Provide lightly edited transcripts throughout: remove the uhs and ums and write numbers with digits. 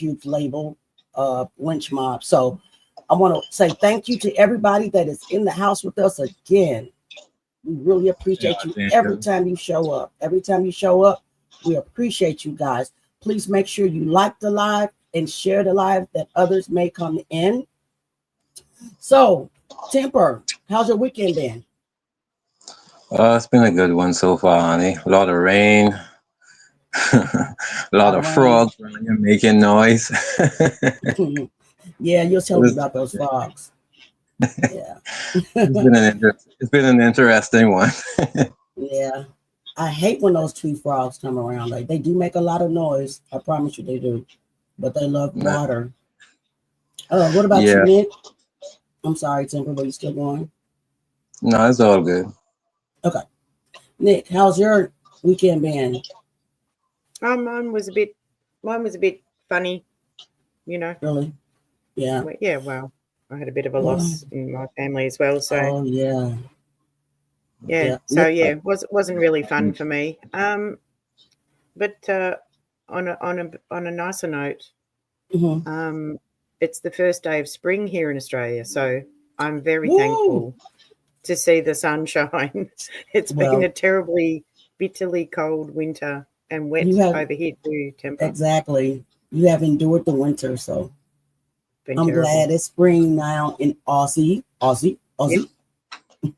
huge label, Lynch Mob. So I want to say thank you to everybody that is in the house with us again. We really appreciate you every time you show up. Every time you show up, we appreciate you guys. Please make sure you like the live and share the live that others may come in. So, Temper, how's your weekend been? It's been a good one so far, honey. A lot of rain, a A lot lot of of rain. frogs around here making noise. Yeah, you'll tell me It's about those frogs. Yeah. it's been an interesting one. Yeah. I hate when those tree frogs come around. Like they do make a lot of noise. I promise you they do. But they love Nah, water. What about you, yeah, Nick? I'm sorry, Temper, but you still going? no, it's all good. Okay. Nick, how's your weekend been? Mine was a bit funny, you know. Really? Yeah. Yeah, well, I had a bit of a Well, loss in my family as well, so oh yeah. yeah, Yeah. Nick, wasn't really fun for me. But on a nicer note, mhm. it's the first day of spring here in Australia, so I'm very Woo! thankful to see the sunshine. It's been a Well, terribly, bitterly cold winter and you wet have over here too, Temper. exactly. You have endured the winter, so Been I'm terrible. glad it's spring now in Aussie. Aussie. Yep, Aussie.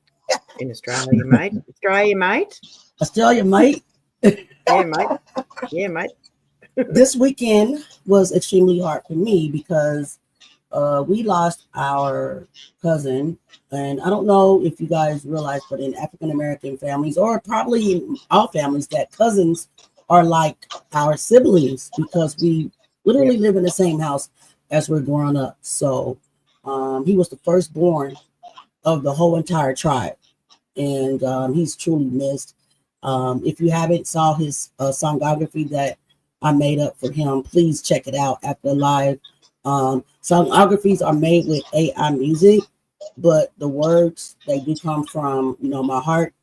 in Australia, mate. Australia, mate. Australia, mate. Yeah, mate. Yeah, mate. This weekend was extremely hard for me because we lost our cousin. And I don't know if you guys realize, but in African American families, or probably in all families, that cousins are like our siblings because we literally Yep. live in the same house as we're growing up. So he was the firstborn of the whole entire tribe. And he's truly missed. If you haven't saw his songography that I made up for him, please check it out after the live. Songographies are made with AI music, but the words they do come from my heart.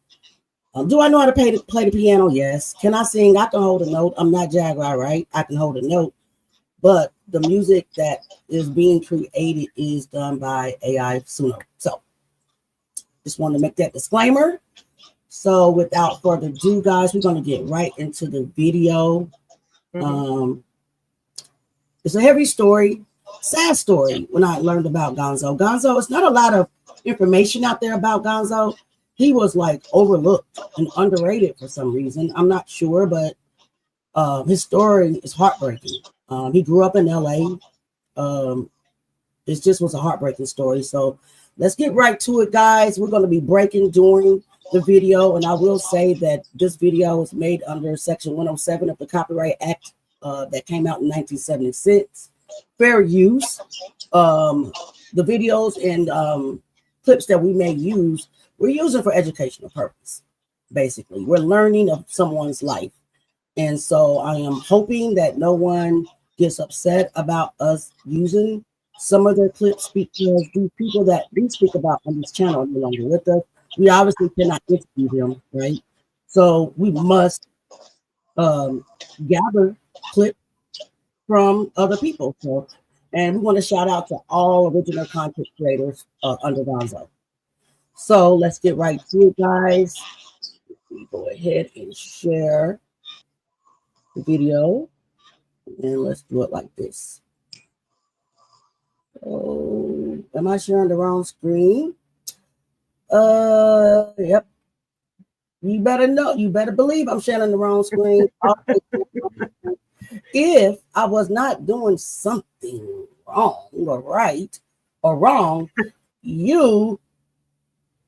Do I know how to play the piano? Yes. Can I sing? I can hold a note. I'm not Jaguar, right? I can hold a note, but the music that is being created is done by AI Suno. So just wanted to make that disclaimer. So without further ado, guys, we're going to get right into the video. Um, it's a heavy story, sad story when I learned about Gonzoe. Gonzoe, it's not a lot of information out there about Gonzoe. He was like overlooked and underrated for some reason. I'm not sure, but his story is heartbreaking. He grew up in LA. It just was a heartbreaking story. So let's get right to it, guys. We're going to be breaking during the video, and I will say that this video was made under Section 107 of the Copyright Act that came out in 1976. Fair use. The videos and clips that we may use, we're using for educational purpose. Basically, we're learning of someone's life, and so I am hoping that no one gets upset about us using some of their clips because these people that we speak about on this channel are no longer with us. We obviously cannot interview them, right? So we must gather clips from other people. So, and we want to shout out to all original content creators under Gonzoe. So let's get right to it, guys. We go ahead and share the video, and let's do it like this. Oh, am I sharing the wrong screen? Yep. You better know. You better believe I'm sharing the wrong screen. If I was not doing something wrong or right or wrong, you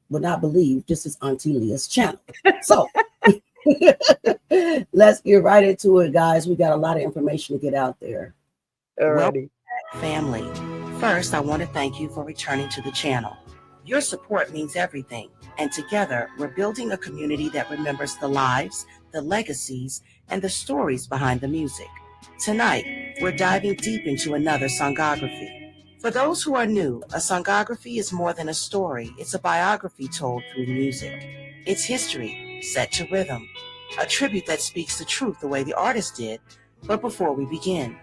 would not believe this is Auntie Leah's channel. So let's get right into it, guys. We got a lot of information to get out there. Alrighty. Family, first I want to thank you for returning to the channel. Your support means everything, and together we're building a community that remembers the lives, the legacies, and the stories behind the music. Tonight, we're diving deep into another songography. For those who are new, a songography is more than a story. It's a biography told through music. It's history set to rhythm, a tribute that speaks the truth the way the artist did. But before we begin,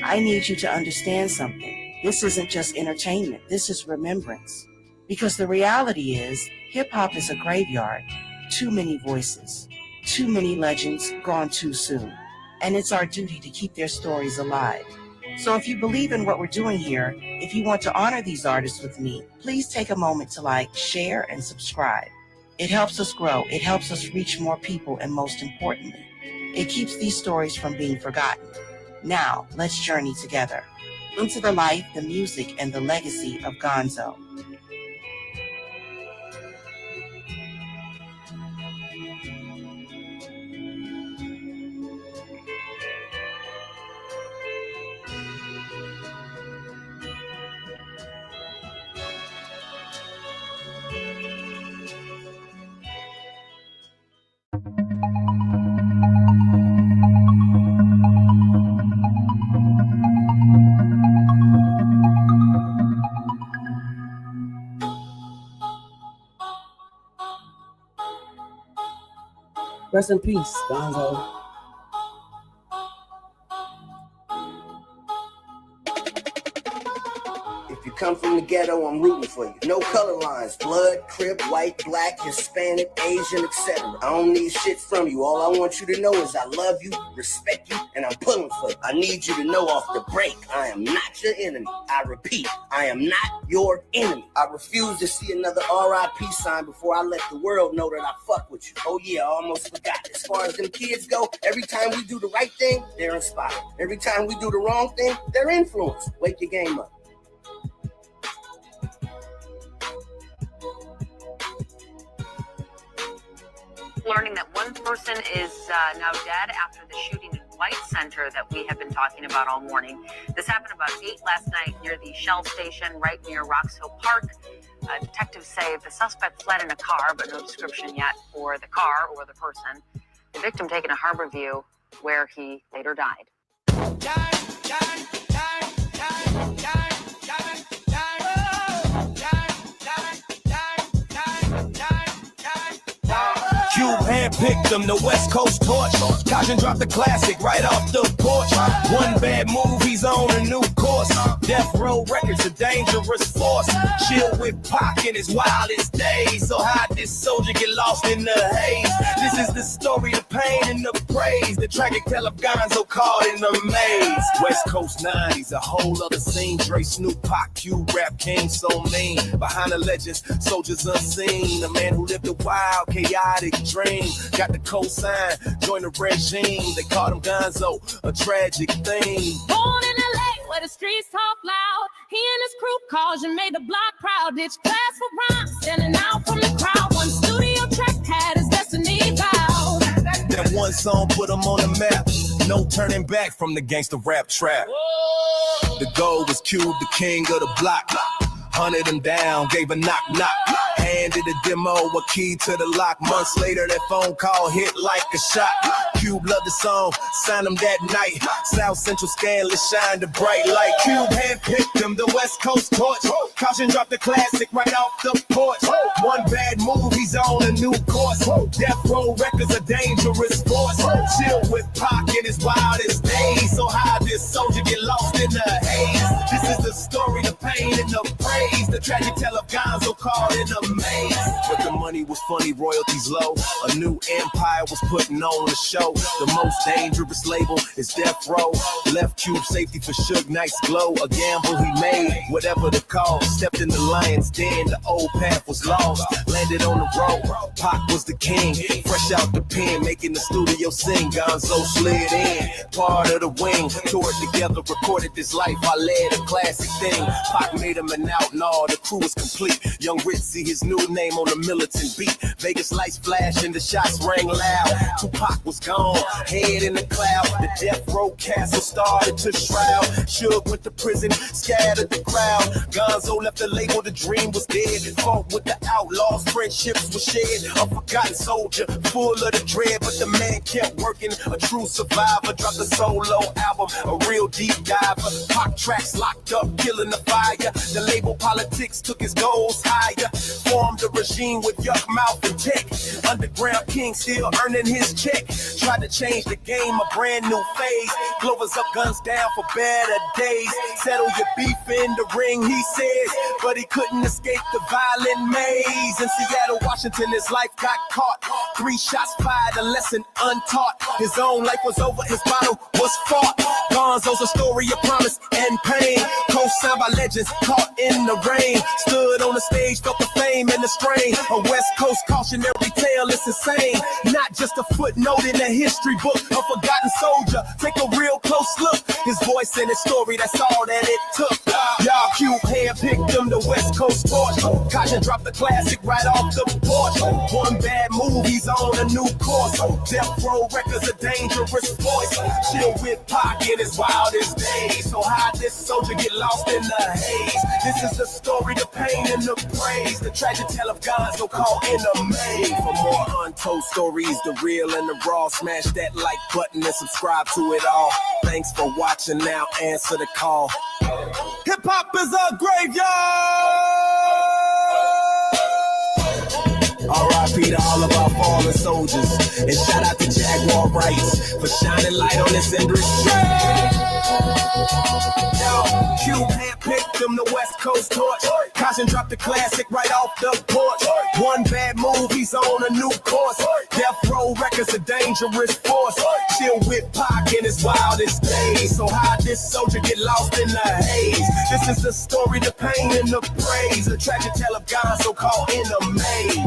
I need you to understand something. This isn't just entertainment. This is remembrance. Because the reality is, hip-hop is a graveyard. Too many voices. Too many legends gone too soon. And it's our duty to keep their stories alive. So if you believe in what we're doing here, if you want to honor these artists with me, please take a moment to like, share, and subscribe. It helps us grow. It helps us reach more people. And most importantly, it keeps these stories from being forgotten. Now, let's journey together into the life, the music, and the legacy of Gonzoe. Rest in peace, Gonzoe. If you come from the ghetto, I'm rooting for you. No color lines, blood, crip, white, black, Hispanic, Asian, etc. I don't need shit from you. All I want you to know is I love you, respect you, and I'm pulling for you. I need you to know off the break, I am not your enemy. I repeat, I am not your enemy. I refuse to see another RIP sign before I let the world know that I fuck with you. Oh yeah, I almost forgot. As far as them kids go, every time we do the right thing, they're inspired. Every time we do the wrong thing, they're influenced. Wake your game up. Learning that one person is now dead after the shooting in White Center that we have been talking about all morning. This happened about 8 last night near the Shell station right near Rocks Hill Park. Detectives say the suspect fled in a car, but no description yet for the car or the person. The victim taken to Harborview, where he later died. Cube handpicked them, the West Coast torch. Caution dropped the classic right off the porch. One bad move, he's on a new course. Death Row Records, a dangerous force. Chill with Pac in his wildest days. So how this soldier get lost in the haze? This is the story, the pain and the praise. The tragic tale of Gonzoe caught in the maze. West Coast 90s, a whole other scene. Dre, Snoop, Pac, Cube, Rap King, so mean. Behind the legends, soldiers unseen. A man who lived a wild, chaotic dream. Got the cosign, join the regime. They called him Gonzoe, a tragic thing. Born in LA where the streets talk loud. He and his crew caution made the block proud. Ditch class for rhymes, standing out from the crowd. One studio track had his destiny vowed. That one song put him on the map. No turning back from the gangster rap trap. Whoa. The goal was Cube, the king of the block. Hunted him down, gave a knock-knock. Handed a demo, a key to the lock. Months later, that phone call hit like a shot. Cube loved the song, signed him that night. South Central scandalous shined a bright light. Cube handpicked him, the West Coast torch. Caution dropped the classic right off the porch. One bad move, he's on a new course. Death Row Records, a dangerous force. Chill with Pac in his wildest days. So how this soldier get lost in the haze? This is the story, the pain and the praise. The tragic tale of Gonzoe caught in a maze. But the money was funny, royalties low. A new empire was putting on the show. The most dangerous label is Death Row. Left Cube safety for Suge Knight's glow. A gamble he made, whatever the cause. Stepped in the lion's den, the old path was lost. Landed on the road, Pac was the king. Fresh out the pen, making the studio sing. Gonzoe slid in, part of the wing. Toured together, recorded this life. I led a classic thing. Pac made him an outlaw, the crew was complete. Young Ritzy, his new name on the militant beat. Vegas lights flashing, the shots rang loud. Tupac was gone, head in the cloud. The Death Row castle started to shroud. Suge went to prison, scattered the crowd. Gonzoe left the label, the dream was dead. Fought with the outlaws, friendships were shared. A forgotten soldier, full of the dread, but the man kept working. A true survivor, dropped a solo album, a real deep diver. Pac tracks locked up, killing the fire. The label politics took his goals higher. Formed a regime with Yuck mouth and tech. Underground king still earning his check. Tried to change the game, a brand new phase. Glovers up, guns down for better days. Settle your beef in the ring, he says, but he couldn't escape the violent maze. In Seattle, Washington, his life got caught. 3 shots fired, a lesson untaught. His own life was over, his bottle was fought. Gonzoe's a story of promise and pain. Co-signed by legends, caught in the rain. Stood on the stage, felt the fame and the strain. A West Coast cautionary tale, it's insane. Not just a footnote in a history book. A forgotten soldier, take a real close look. His voice and his story, that's all that it took. Y'all cube handpicked him, the West Coast torch. Caution dropped the classic right off the porch. One bad move, he's on a new course. Death Row Records, a dangerous voice. Chill with Pac in his wildest days. So how this soldier get lost in the haze? This is the story, the pain and the praise. The tragic tale of Gonzoe called in a maze. For more untold stories, the real and the raw, smash that like button and subscribe to it all. Thanks for watching, now answer the call. Hip hop is a graveyard. R.I.P. to all of our fallen soldiers, and shout out to Jaguar Rights for shining light on this industry. Cube handpicked them, the West Coast torch. Caution dropped the classic right off the porch. One bad move, he's on a new course. Death Row Records, a dangerous force. Chill with Pac in his wildest days. So how this soldier get lost in the haze? This is the story, the pain and the praise. The tragic tale of Gonzoe caught in a maze.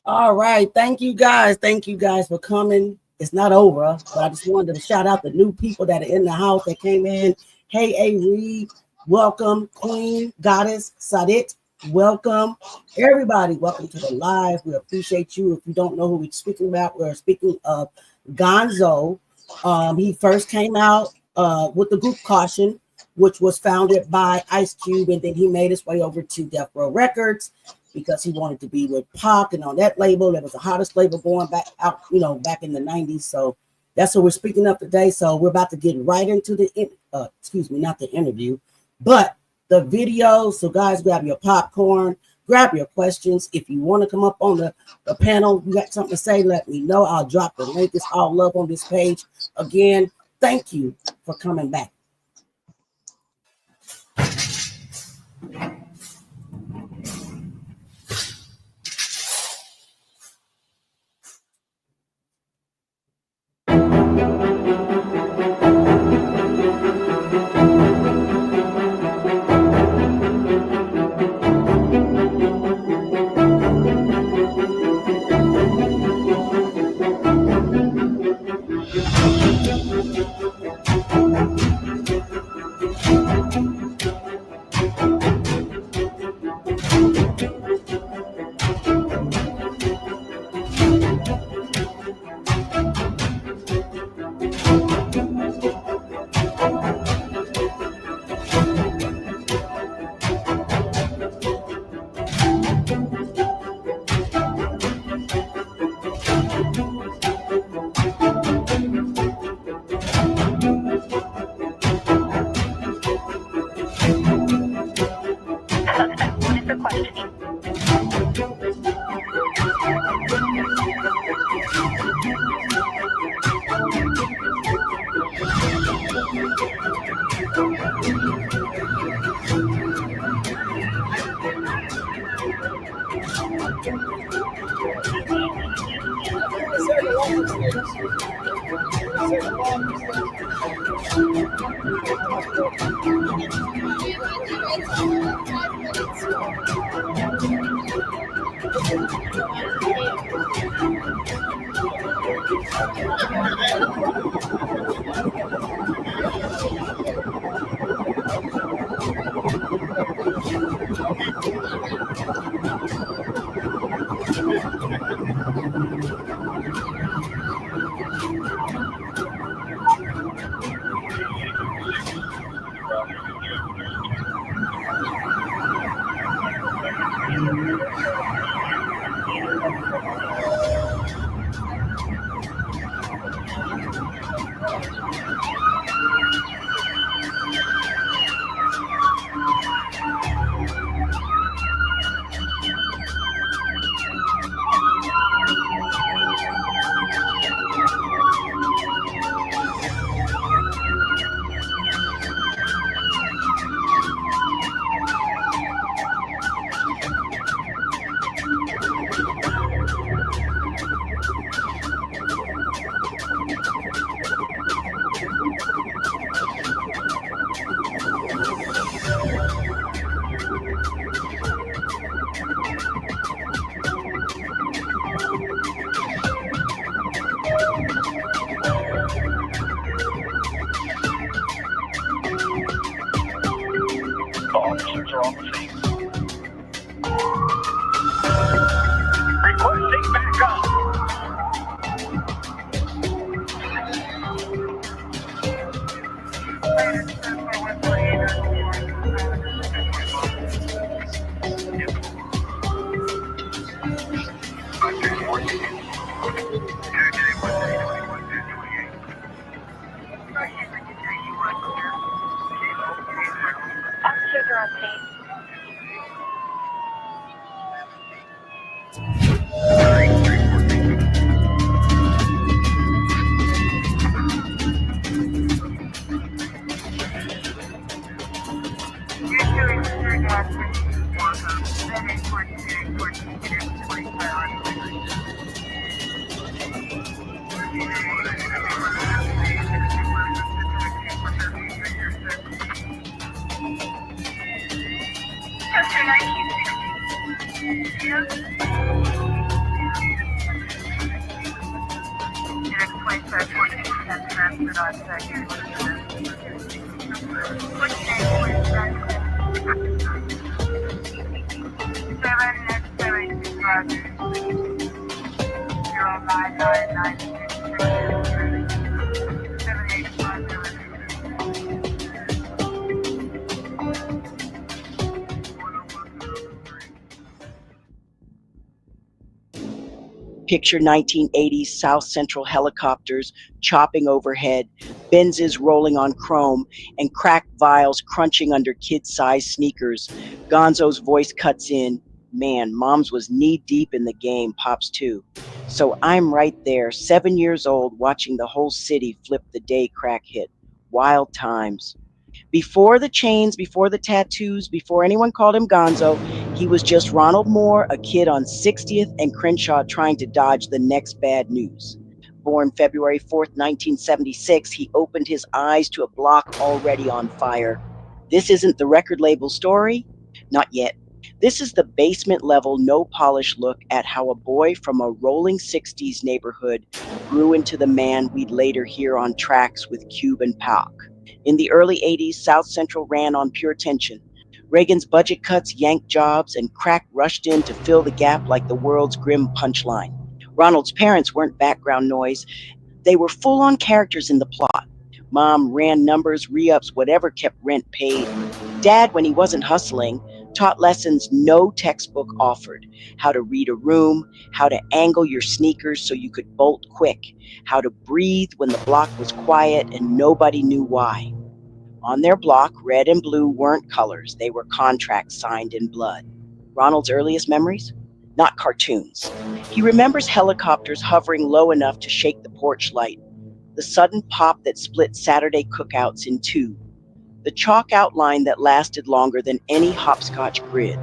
All right. Thank you guys. Thank you guys for coming. It's not over, but I just wanted to shout out the new people that are in the house that came in. Hey, A. Reed, welcome. Queen, Goddess, Sadit, welcome. Everybody, welcome to the live. We appreciate you. If you don't know who we're speaking about, we're speaking of Gonzoe. He first came out with the group Caution, which was founded by Ice Cube, and then he made his way over to Death Row Records because he wanted to be with Pac, and on that label, that was the hottest label going back out, back in the 90s. So that's what we're speaking of today. So we're about to get right into the, not the interview, but the video. So guys, grab your popcorn, grab your questions. If you want to come up on the panel, you got something to say, let me know. I'll drop the link. It's all love on this page. Again, thank you for coming back. Picture 1980s South Central helicopters chopping overhead, Benzes rolling on chrome, and cracked vials crunching under kid-sized sneakers. Gonzoe's voice cuts in. Man, Mom's was knee-deep in the game, Pops too. So I'm right there, 7 years old, watching the whole city flip the day crack hit. Wild times. Before the chains, before the tattoos, before anyone called him Gonzo, he was just Ronald Moore, a kid on 60th and Crenshaw trying to dodge the next bad news. Born February 4th, 1976, he opened his eyes to a block already on fire. This isn't the record label story? Not yet. This is the basement level, no polish look at how a boy from a rolling 60s neighborhood grew into the man we'd later hear on tracks with Cube and Pac. In the early 80s, South Central ran on pure tension. Reagan's budget cuts yanked jobs, and crack rushed in to fill the gap like the world's grim punchline. Ronald's parents weren't background noise. They were full-on characters in the plot. Mom ran numbers, re-ups, whatever kept rent paid. Dad, when he wasn't hustling, taught lessons no textbook offered. How to read a room, how to angle your sneakers so you could bolt quick, how to breathe when the block was quiet and nobody knew why. On their block, red and blue weren't colors. They were contracts signed in blood. Ronald's earliest memories? Not cartoons. He remembers helicopters hovering low enough to shake the porch light, the sudden pop that split Saturday cookouts in two, the chalk outline that lasted longer than any hopscotch grid.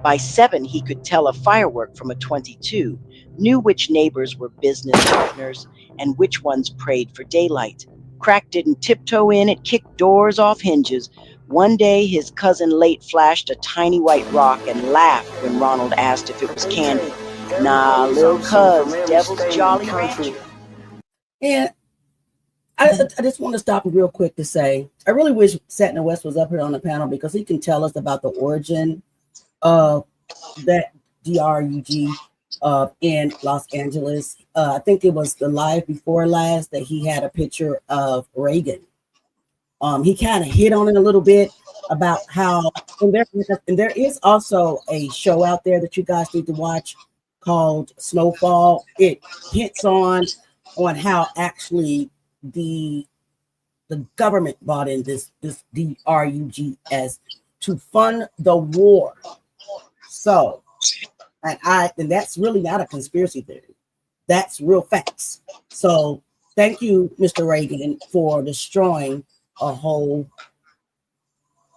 By 7, he could tell a firework from a .22, knew which neighbors were business partners, and which ones prayed for daylight. Crack didn't tiptoe in, it kicked doors off hinges. One day, his cousin late flashed a tiny white rock and laughed when Ronald asked if it was candy. Nah, little cuz, Devil's Jolly Rancher. And I just want to stop real quick to say, I really wish Satna West was up here on the panel because he can tell us about the origin of that DRUG in Los Angeles. I think it was the live before last that he had a picture of Reagan. He kind of hit on it a little bit about how, and there is also a show out there that you guys need to watch called Snowfall. It hits on how actually the government bought in this DRUGS to fund the war. So, and that's really not a conspiracy theory. That's real facts. So, thank you, Mr. Reagan, for destroying a whole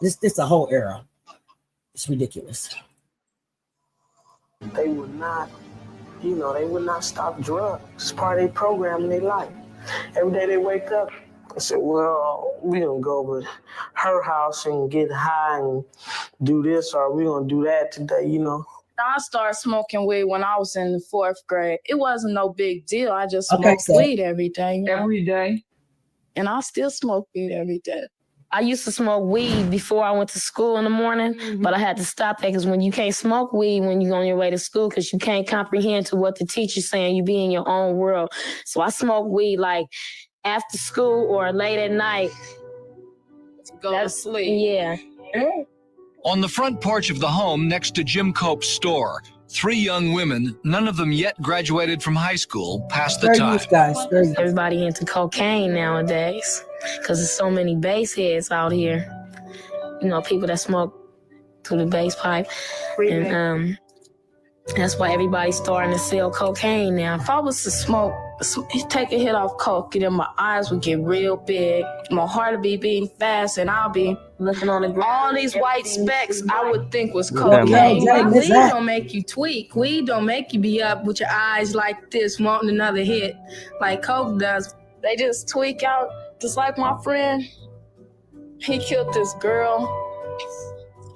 era. It's ridiculous. They would not, they would not stop drugs. It's part of their program in their life. Every day they wake up, I said, well, we're going to go over to her house and get high and do this, or we're going to do that today, I started smoking weed when I was in the 4th grade. It wasn't no big deal. I just smoked weed every day. Every day? And I still smoke weed every day. I used to smoke weed before I went to school in the morning, but I had to stop that because when you can't smoke weed when you're on your way to school because you can't comprehend to what the teacher's saying, you be in your own world. So I smoke weed like after school or late at night. Go to sleep. Yeah. On the front porch of the home next to Jim Cope's store, 3 young women, none of them yet graduated from high school, passed the time. Everybody into cocaine nowadays because there's so many base heads out here. People that smoke through the base pipe. And That's why everybody's starting to sell cocaine now. If I was to take a hit off coke, then my eyes would get real big. My heart would be beating fast, and I'll be looking on the ground. All these white specks I would think was cocaine. Weed don't make you tweak. Weed don't make you be up with your eyes like this, wanting another hit, like coke does. They just tweak out, just like my friend. He killed this girl,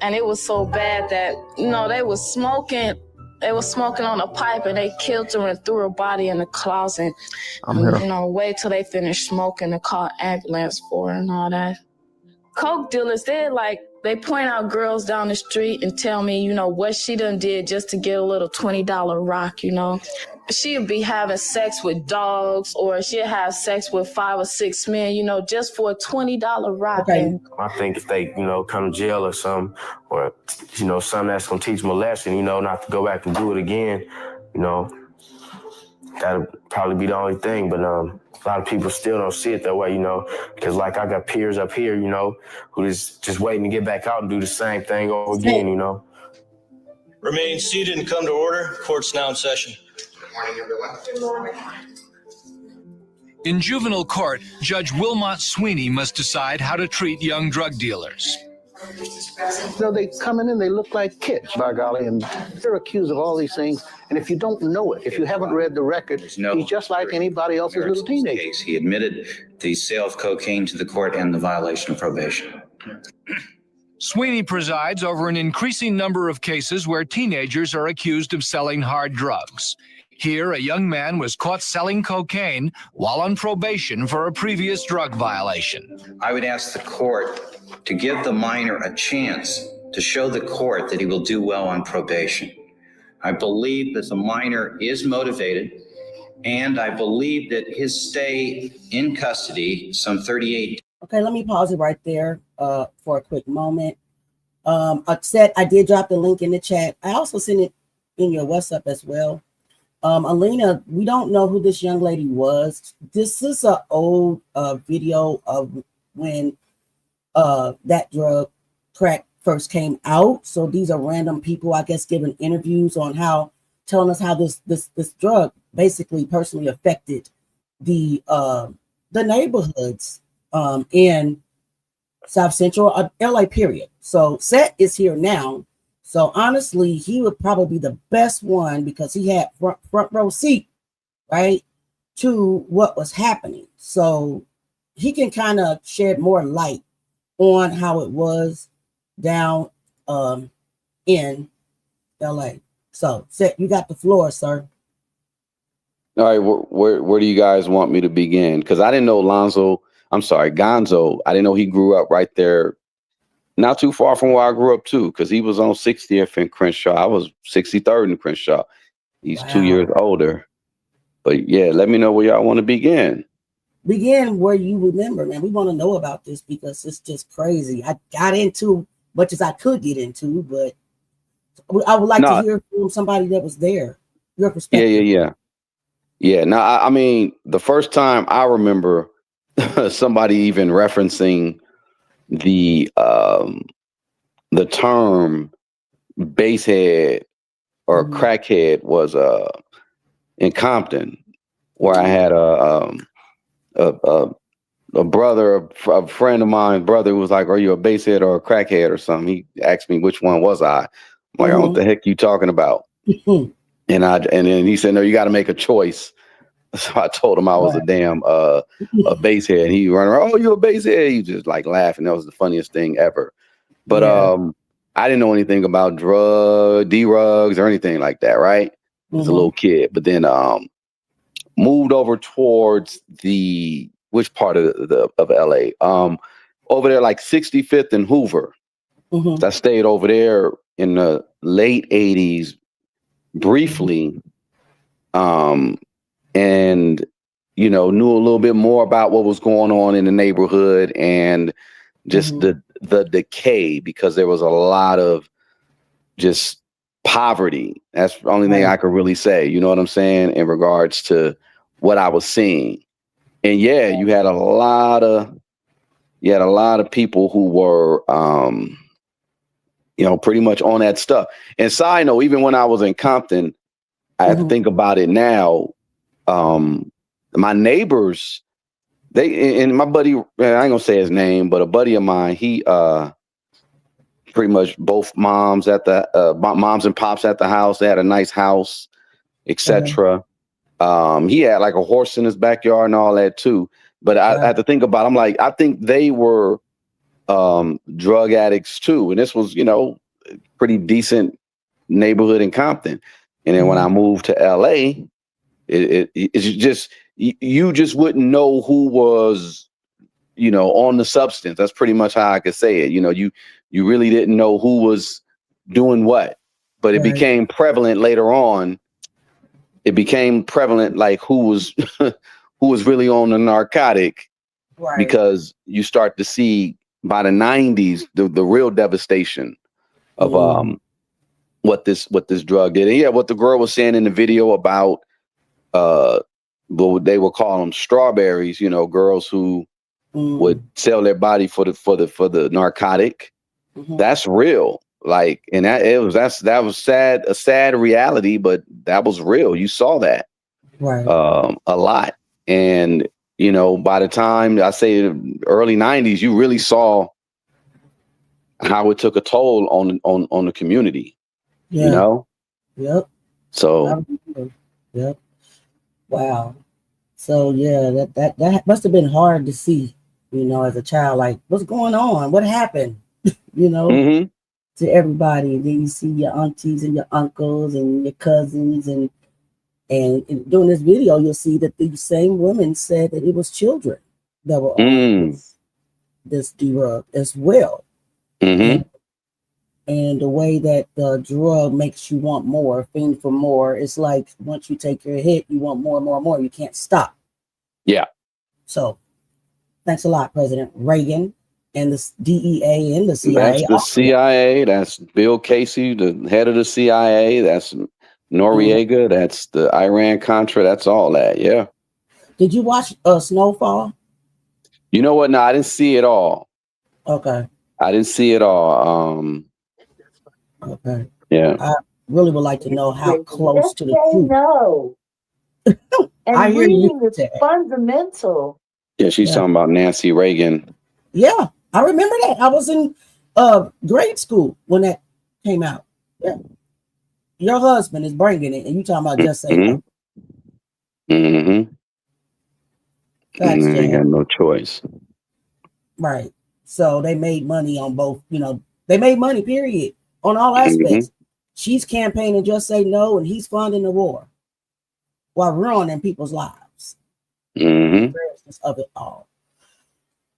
and it was so bad that, they was smoking. They were smoking on a pipe, and they killed her and threw her body in the closet. Wait till they finished smoking and call ambulance for her and all that. Coke dealers, they point out girls down the street and tell me, what she done did just to get a little $20 rock, She'll be having sex with dogs, or she'll have sex with 5 or 6 men, just for a $20 rock. Okay. I think if they, come to jail or something, or, something that's going to teach them a lesson, not to go back and do it again, that'll probably be the only thing. But a lot of people still don't see it that way, because I got peers up here, who is just waiting to get back out and do the same thing over again, Remain seated and come to order. Court's now in session. Good morning. In juvenile court, Judge Wilmot Sweeney must decide how to treat young drug dealers. They come in and they look like kids, by golly, and they're accused of all these things. And if you don't know it, if you haven't read the record, he's just like anybody else's little teenager. He admitted the sale of cocaine to the court and the violation of probation. Sweeney presides over an increasing number of cases where teenagers are accused of selling hard drugs. Here, a young man was caught selling cocaine while on probation for a previous drug violation. I would ask the court to give the minor a chance to show the court that he will do well on probation. I believe that the minor is motivated, and I believe that his stay in custody, some 38. Okay, let me pause it right there for a quick moment. I did drop the link in the chat. I also sent it in your WhatsApp as well. Alina, we don't know who this young lady was. This is an old video of when that drug crack first came out. So these are random people, I guess, giving interviews on telling us how this drug basically personally affected the neighborhoods in South Central LA, period. So Seth is here now. So honestly, he would probably be the best one because he had front row seat, right, to what was happening. So he can kind of shed more light on how it was down in LA. So Seth, you got the floor, sir. All right, where do you guys want me to begin? Because I didn't know Gonzoe. I didn't know he grew up right there, not too far from where I grew up too, because he was on 60th in Crenshaw. I was 63rd in Crenshaw. He's 2 years older. But yeah, let me know where y'all want to begin. Begin where you remember, man. We want to know about this because it's just crazy. I got into much as I could get into, but I would like to hear from somebody that was there. Your perspective. Yeah. Now, I mean, the first time I remember somebody even referencing the term basehead or crackhead was in Compton, where I had a brother, a friend of mine's brother, who was like, "Are you a basehead or a crackhead or something?" He asked me which one was I. I'm like, "What the heck you talking about?" And then he said, "No, you got to make a choice." So I told him I was a damn a basehead. And he ran around, "Oh, you a basehead?" He just like laughing. That was the funniest thing ever. But I didn't know anything about D-rugs or anything like that, right? As a little kid. But then moved over towards which part of LA? Over there, like 65th and Hoover. So I stayed over there in the late 80s briefly. And, knew a little bit more about what was going on in the neighborhood and just the decay, because there was a lot of just poverty. That's the only thing I could really say, you know what I'm saying, in regards to what I was seeing. And yeah, you had a lot of people who were, pretty much on that stuff. And side note, even when I was in Compton, I have to think about it now. My neighbors, and my buddy, I ain't gonna say his name, but a buddy of mine, he pretty much both moms moms and pops at the house. They had a nice house, etc. He had like a horse in his backyard and all that too. But I had to think about, I'm like, I think they were drug addicts too. And this was, pretty decent neighborhood in Compton. And then when I moved to LA, it's just, you just wouldn't know who was, on the substance. That's pretty much how I could say it. You really didn't know who was doing what, but it became prevalent later on. It became prevalent, like who was really on the narcotic, because you start to see by the 90s the real devastation of what this drug did. And what the girl was saying in the video about they would call them strawberries, girls who would sell their body for the narcotic. That's real. Like, and that was sad, a sad reality, but that was real. You saw that a lot. And, by the time I say early 90s, you really saw how it took a toll on the community. Yep. So yep. Wow. So yeah, that must have been hard to see, as a child, like, what's going on? What happened? To everybody. And then you see your aunties and your uncles and your cousins, and during this video, you'll see that these same women said that it was children that were on this drug as well. And the way that the drug makes you want more, fiend for more, it's like once you take your hit, you want more and more and more. You can't stop. Yeah. So thanks a lot, President Reagan and the DEA and the CIA. That's the CIA. That's Bill Casey, the head of the CIA. That's Noriega. That's the Iran-Contra. That's all that. Yeah. Did you watch Snowfall? You know what? No, I didn't see it all. Okay. I didn't see it all. Okay. Yeah. I really would like to know how close to the truth. No. And I hear reading you. is fundamental. Yeah, she's talking about Nancy Reagan. Yeah, I remember that. I was in grade school when that came out. Yeah. Your husband is bringing it, and you talking about just saying I ain't got no choice. Right. So they made money on both, they made money, period, on all aspects. She's campaigning Just Say No, and he's funding the war while ruining people's lives. Of it all.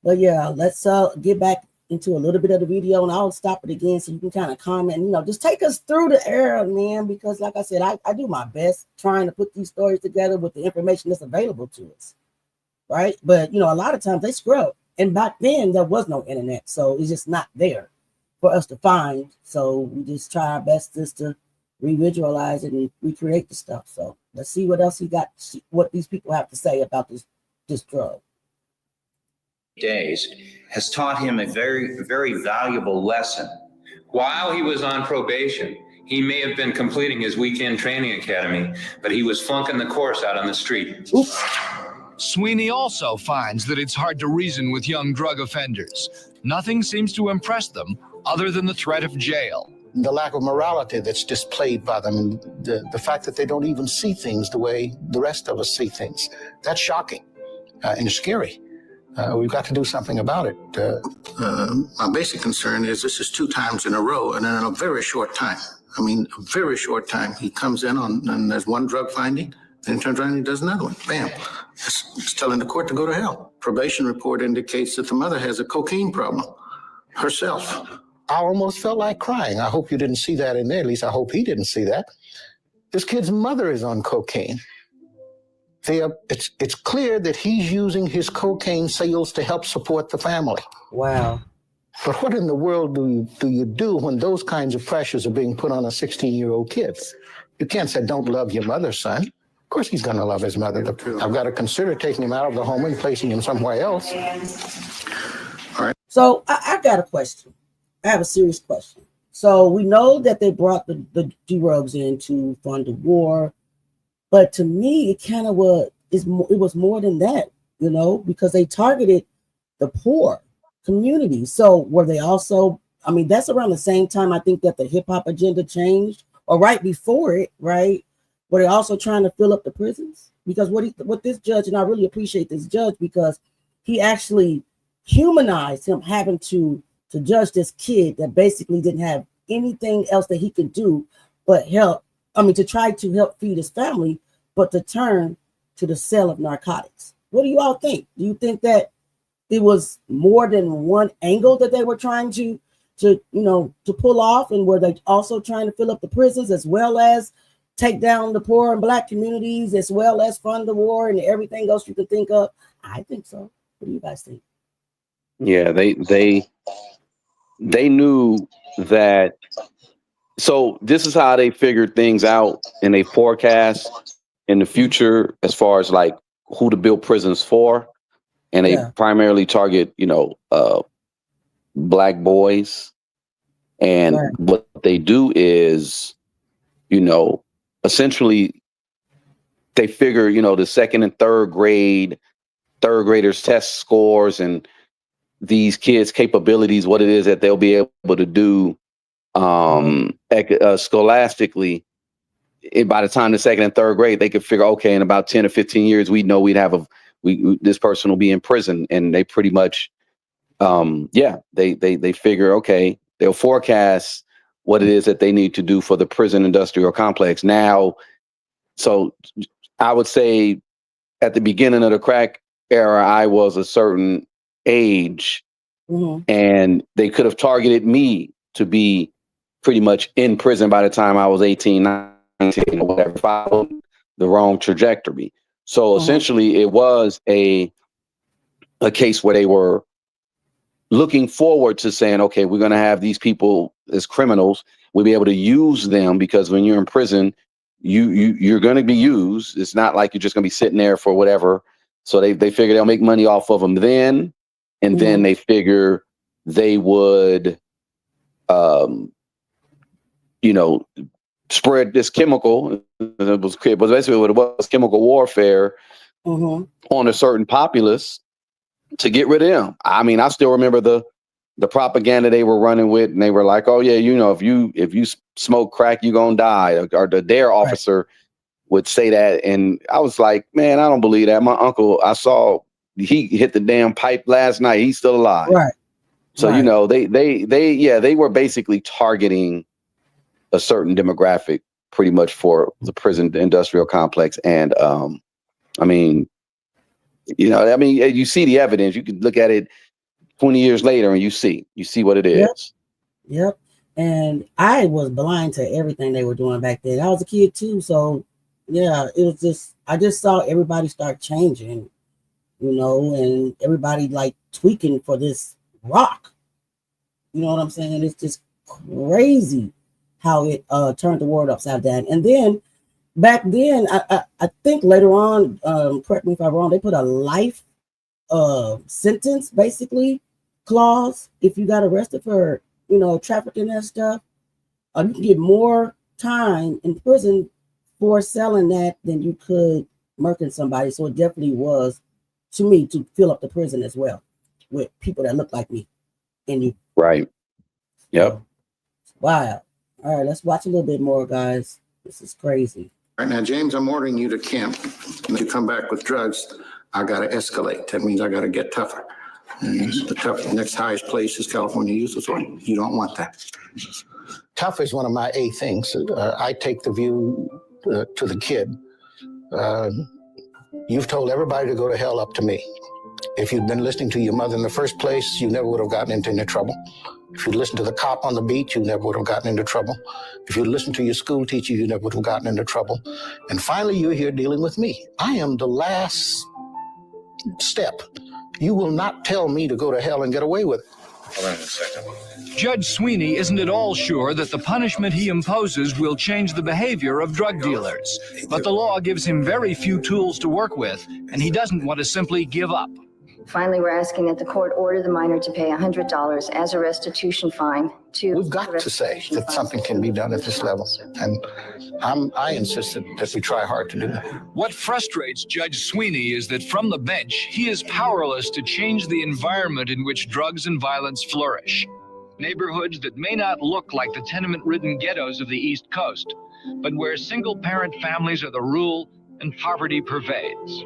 But yeah, let's get back into a little bit of the video, and I'll stop it again so you can kind of comment, just take us through the era, man, because like I said, I do my best trying to put these stories together with the information that's available to us. Right. But, a lot of times they scrub. And back then there was no internet. So it's just not there for us to find. So we just try our best just to revisualize it and recreate the stuff. So let's see what else what these people have to say about this drug. Days has taught him a very, very valuable lesson. While he was on probation, he may have been completing his weekend training academy, but he was flunking the course out on the street. Oops. Sweeney also finds that it's hard to reason with young drug offenders. Nothing seems to impress them other than the threat of jail. The lack of morality that's displayed by them, and the fact that they don't even see things the way the rest of us see things. That's shocking and scary. We've got to do something about it. My basic concern is this is 2 times in a row, and in a very short time. I mean, a very short time. He comes in and there's one drug finding, then he turns around and he does another one. Bam. It's telling the court to go to hell. Probation report indicates that the mother has a cocaine problem herself. I almost felt like crying. I hope you didn't see that in there. At least I hope he didn't see that. This kid's mother is on cocaine. It's clear that he's using his cocaine sales to help support the family. Wow. But what in the world do you do when those kinds of pressures are being put on a 16-year-old kid? You can't say, don't love your mother, son. Of course he's going to love his mother. I've got to consider taking him out of the home and placing him somewhere else. All right. So I got a question. I have a serious question. So we know that they brought the drugs in to fund the war, but to me, it kind of it was more than that, you know, because they targeted the poor community. So were they also? I mean, that's around the same time I think that the hip hop agenda changed, or right before it, right? Were they also trying to fill up the prisons? Because what this judge, and I really appreciate this judge because he actually humanized him having to judge this kid that basically didn't have anything else that he could do but help. I mean, to try to help feed his family, but to turn to the sale of narcotics. What do you all think? Do you think that it was more than one angle that they were trying to pull off, and were they also trying to fill up the prisons as well as take down the poor and black communities, as well as fund the war and everything else you could think of? I think so. What do you guys think? Yeah, they knew that. So this is how they figured things out, and they forecast in the future as far as like who to build prisons for, and they primarily target black boys. And what they do is, essentially they figure, the second and third graders test scores and these kids' capabilities, what it is that they'll be able to do scholastically. By the time the second and third grade, they could figure, okay, in about 10 or 15 years, we know we'd have this person will be in prison. And they pretty much, they figure, okay, they'll forecast what it is that they need to do for the prison industrial complex. Now, so I would say at the beginning of the crack era, I was a certain age, and they could have targeted me to be pretty much in prison by the time I was 18, 19, or whatever, followed the wrong trajectory. So essentially it was a case where they were looking forward to saying, okay, we're going to have these people as criminals. We'll be able to use them because when you're in prison, you're going to be used. It's not like you're just going to be sitting there for whatever. So they figure they'll make money off of them then. And then they figure they would, spread this chemical. It was basically what it was, chemical warfare on a certain populace to get rid of them. I mean, I still remember the propaganda they were running with, and they were like, "Oh yeah, if you smoke crack, you're gonna die." Or the DARE officer would say that, and I was like, "Man, I don't believe that." My uncle, I saw he hit the damn pipe last night. He's still alive. Right. So they were basically targeting a certain demographic, pretty much for the prison industrial complex, and you see the evidence. You can look at it 20 years later and you see what it is. Yep. And I was blind to everything they were doing back then. I was a kid too. So yeah, it was just, I just saw everybody start changing, and everybody like tweaking for this rock. You know what I'm saying? It's just crazy how it turned the world upside down. And then back then, I think later on, correct me if I'm wrong, they put a life sentence, basically, clause. If you got arrested for, trafficking and stuff, you can get more time in prison for selling that than you could murking somebody. So it definitely was, to me, to fill up the prison as well with people that look like me and you. Right. Yep. Wow. All right, let's watch a little bit more, guys. This is crazy. All right, now, James, I'm ordering you to camp. If you come back with drugs, I got to escalate. That means I got to get tougher. And the next highest place is California Youth Authority. You don't want that. Tough is one of my A things. I take the view to the kid. You've told everybody to go to hell up to me. If you'd been listening to your mother in the first place, you never would have gotten into any trouble. If you'd listened to the cop on the beat, you never would have gotten into trouble. If you'd listened to your school teacher, you never would have gotten into trouble. And finally, you're here dealing with me. I am the last step. You will not tell me to go to hell and get away with it. Hold on a second. Judge Sweeney isn't at all sure that the punishment he imposes will change the behavior of drug dealers. But the law gives him very few tools to work with, and he doesn't want to simply give up. Finally, we're asking that the court order the minor to pay $100 as a restitution fine to. We've got to say that something can be done at this level. And I insisted that we try hard to do that. What frustrates Judge Sweeney is that from the bench, he is powerless to change the environment in which drugs and violence flourish. Neighborhoods that may not look like the tenement-ridden ghettos of the East Coast, but where single-parent families are the rule and poverty pervades.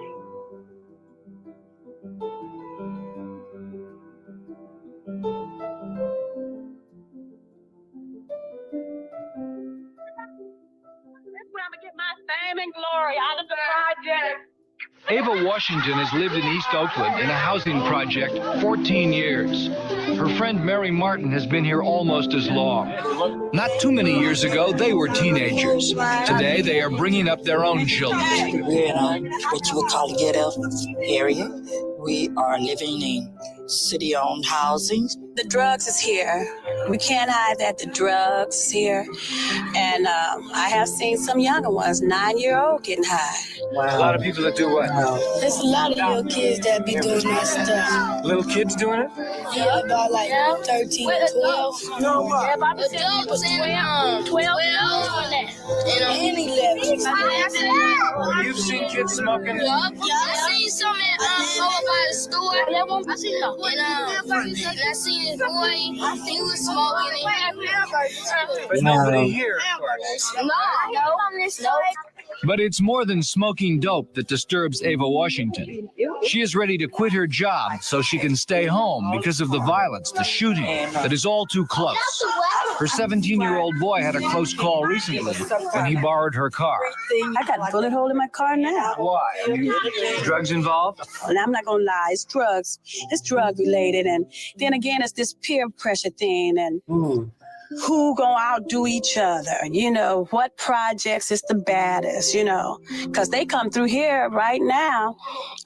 Fame and glory out of the project. Ava Washington has lived in East Oakland in a housing project 14 years. Her friend Mary Martin has been here almost as long. Not too many years ago, they were teenagers. Today, they are bringing up their own children. We're in what you would call a ghetto area. We are living in city-owned housing. The drugs is here. We can't hide that the drugs is here. And I have seen some younger ones, 9-year-old, getting high. Wow. A lot of people that do what? There's a lot of little kids that be doing that stuff. Little kids doing it? Yeah, about like 13, 12. No, about 12. And 11. You've seen kids smoking? Yeah, I seen some over by the store. I seen them. And I seen this boy, he was smoking. But nobody here. No. But it's more than smoking dope that disturbs Ava Washington. She is ready to quit her job so she can stay home because of the violence, the shooting, that is all too close. Her 17-year-old boy had a close call recently when he borrowed her car. I got a bullet hole in my car now. Why? Drugs involved? And I'm not going to lie, it's drugs. It's drug related. And then again, it's this peer pressure thing. And who gonna outdo each other? You know, what projects is the baddest, you know? Because they come through here right now,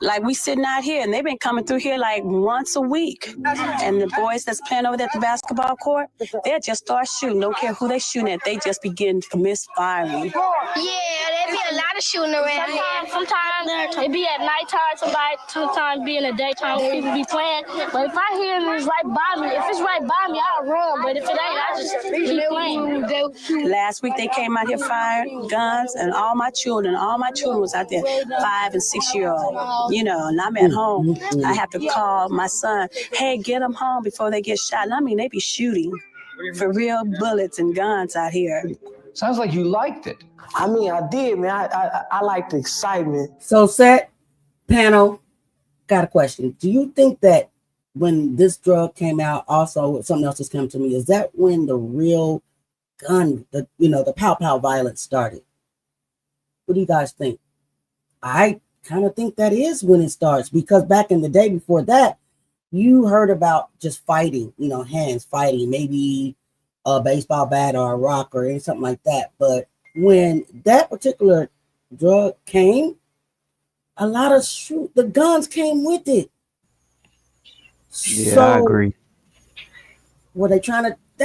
like we sitting out here, and they've been coming through here like once a week. And the boys that's playing over there at the basketball court, they'll just start shooting. Don't care who they shooting at, they just begin to misfiring. Yeah, there be a lot of shooting around here. Sometimes it be at nighttime, sometimes be in the daytime, people be playing. But if I hear it, it's right by me. If it's right by me, I'll run. But if it ain't, I just keep playing. Last week they came out here firing guns, and all my children was out there, 5 and 6 year old. You know, and I'm at home. I have to call my son, hey, get them home before they get shot. And I mean, they be shooting for real bullets and guns out here. Sounds like you liked it. I mean, I did, man. I like the excitement. So, set panel, got a question. Do you think that when this drug came out, also something else just came to me, is that when the real gun, the pow violence started? What do you guys think? I kind of think that is when it starts, because back in the day before that, you heard about just fighting, hands fighting, maybe a baseball bat or a rock or something like that. But when that particular drug came, a lot of the guns came with it. Yeah, so, I agree. Were they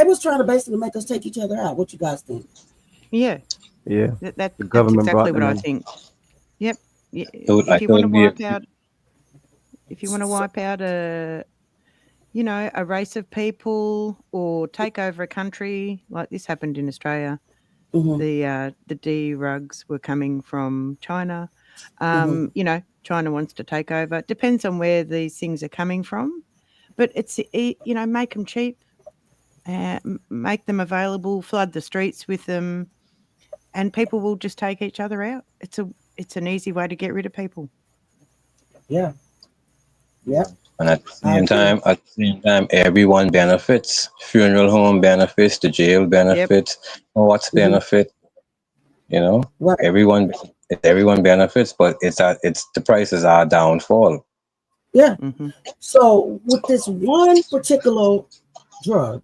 was trying to basically make us take each other out. What you guys think? Yeah. Yeah. That's government exactly brought what I them in. think. Yep. Yeah. If you want to wipe out a race of people or take over a country, like this happened in Australia. The D-rugs were coming from China. China wants to take over. It depends on where these things are coming from, but it's make them cheap, make them available, flood the streets with them, and people will just take each other out. It's an easy way to get rid of people. Yeah. And at the same time, everyone benefits. Funeral home benefits, the jail benefits, courts benefit. Right. Everyone benefits, but it's the price is our downfall. Yeah. So with this one particular drug,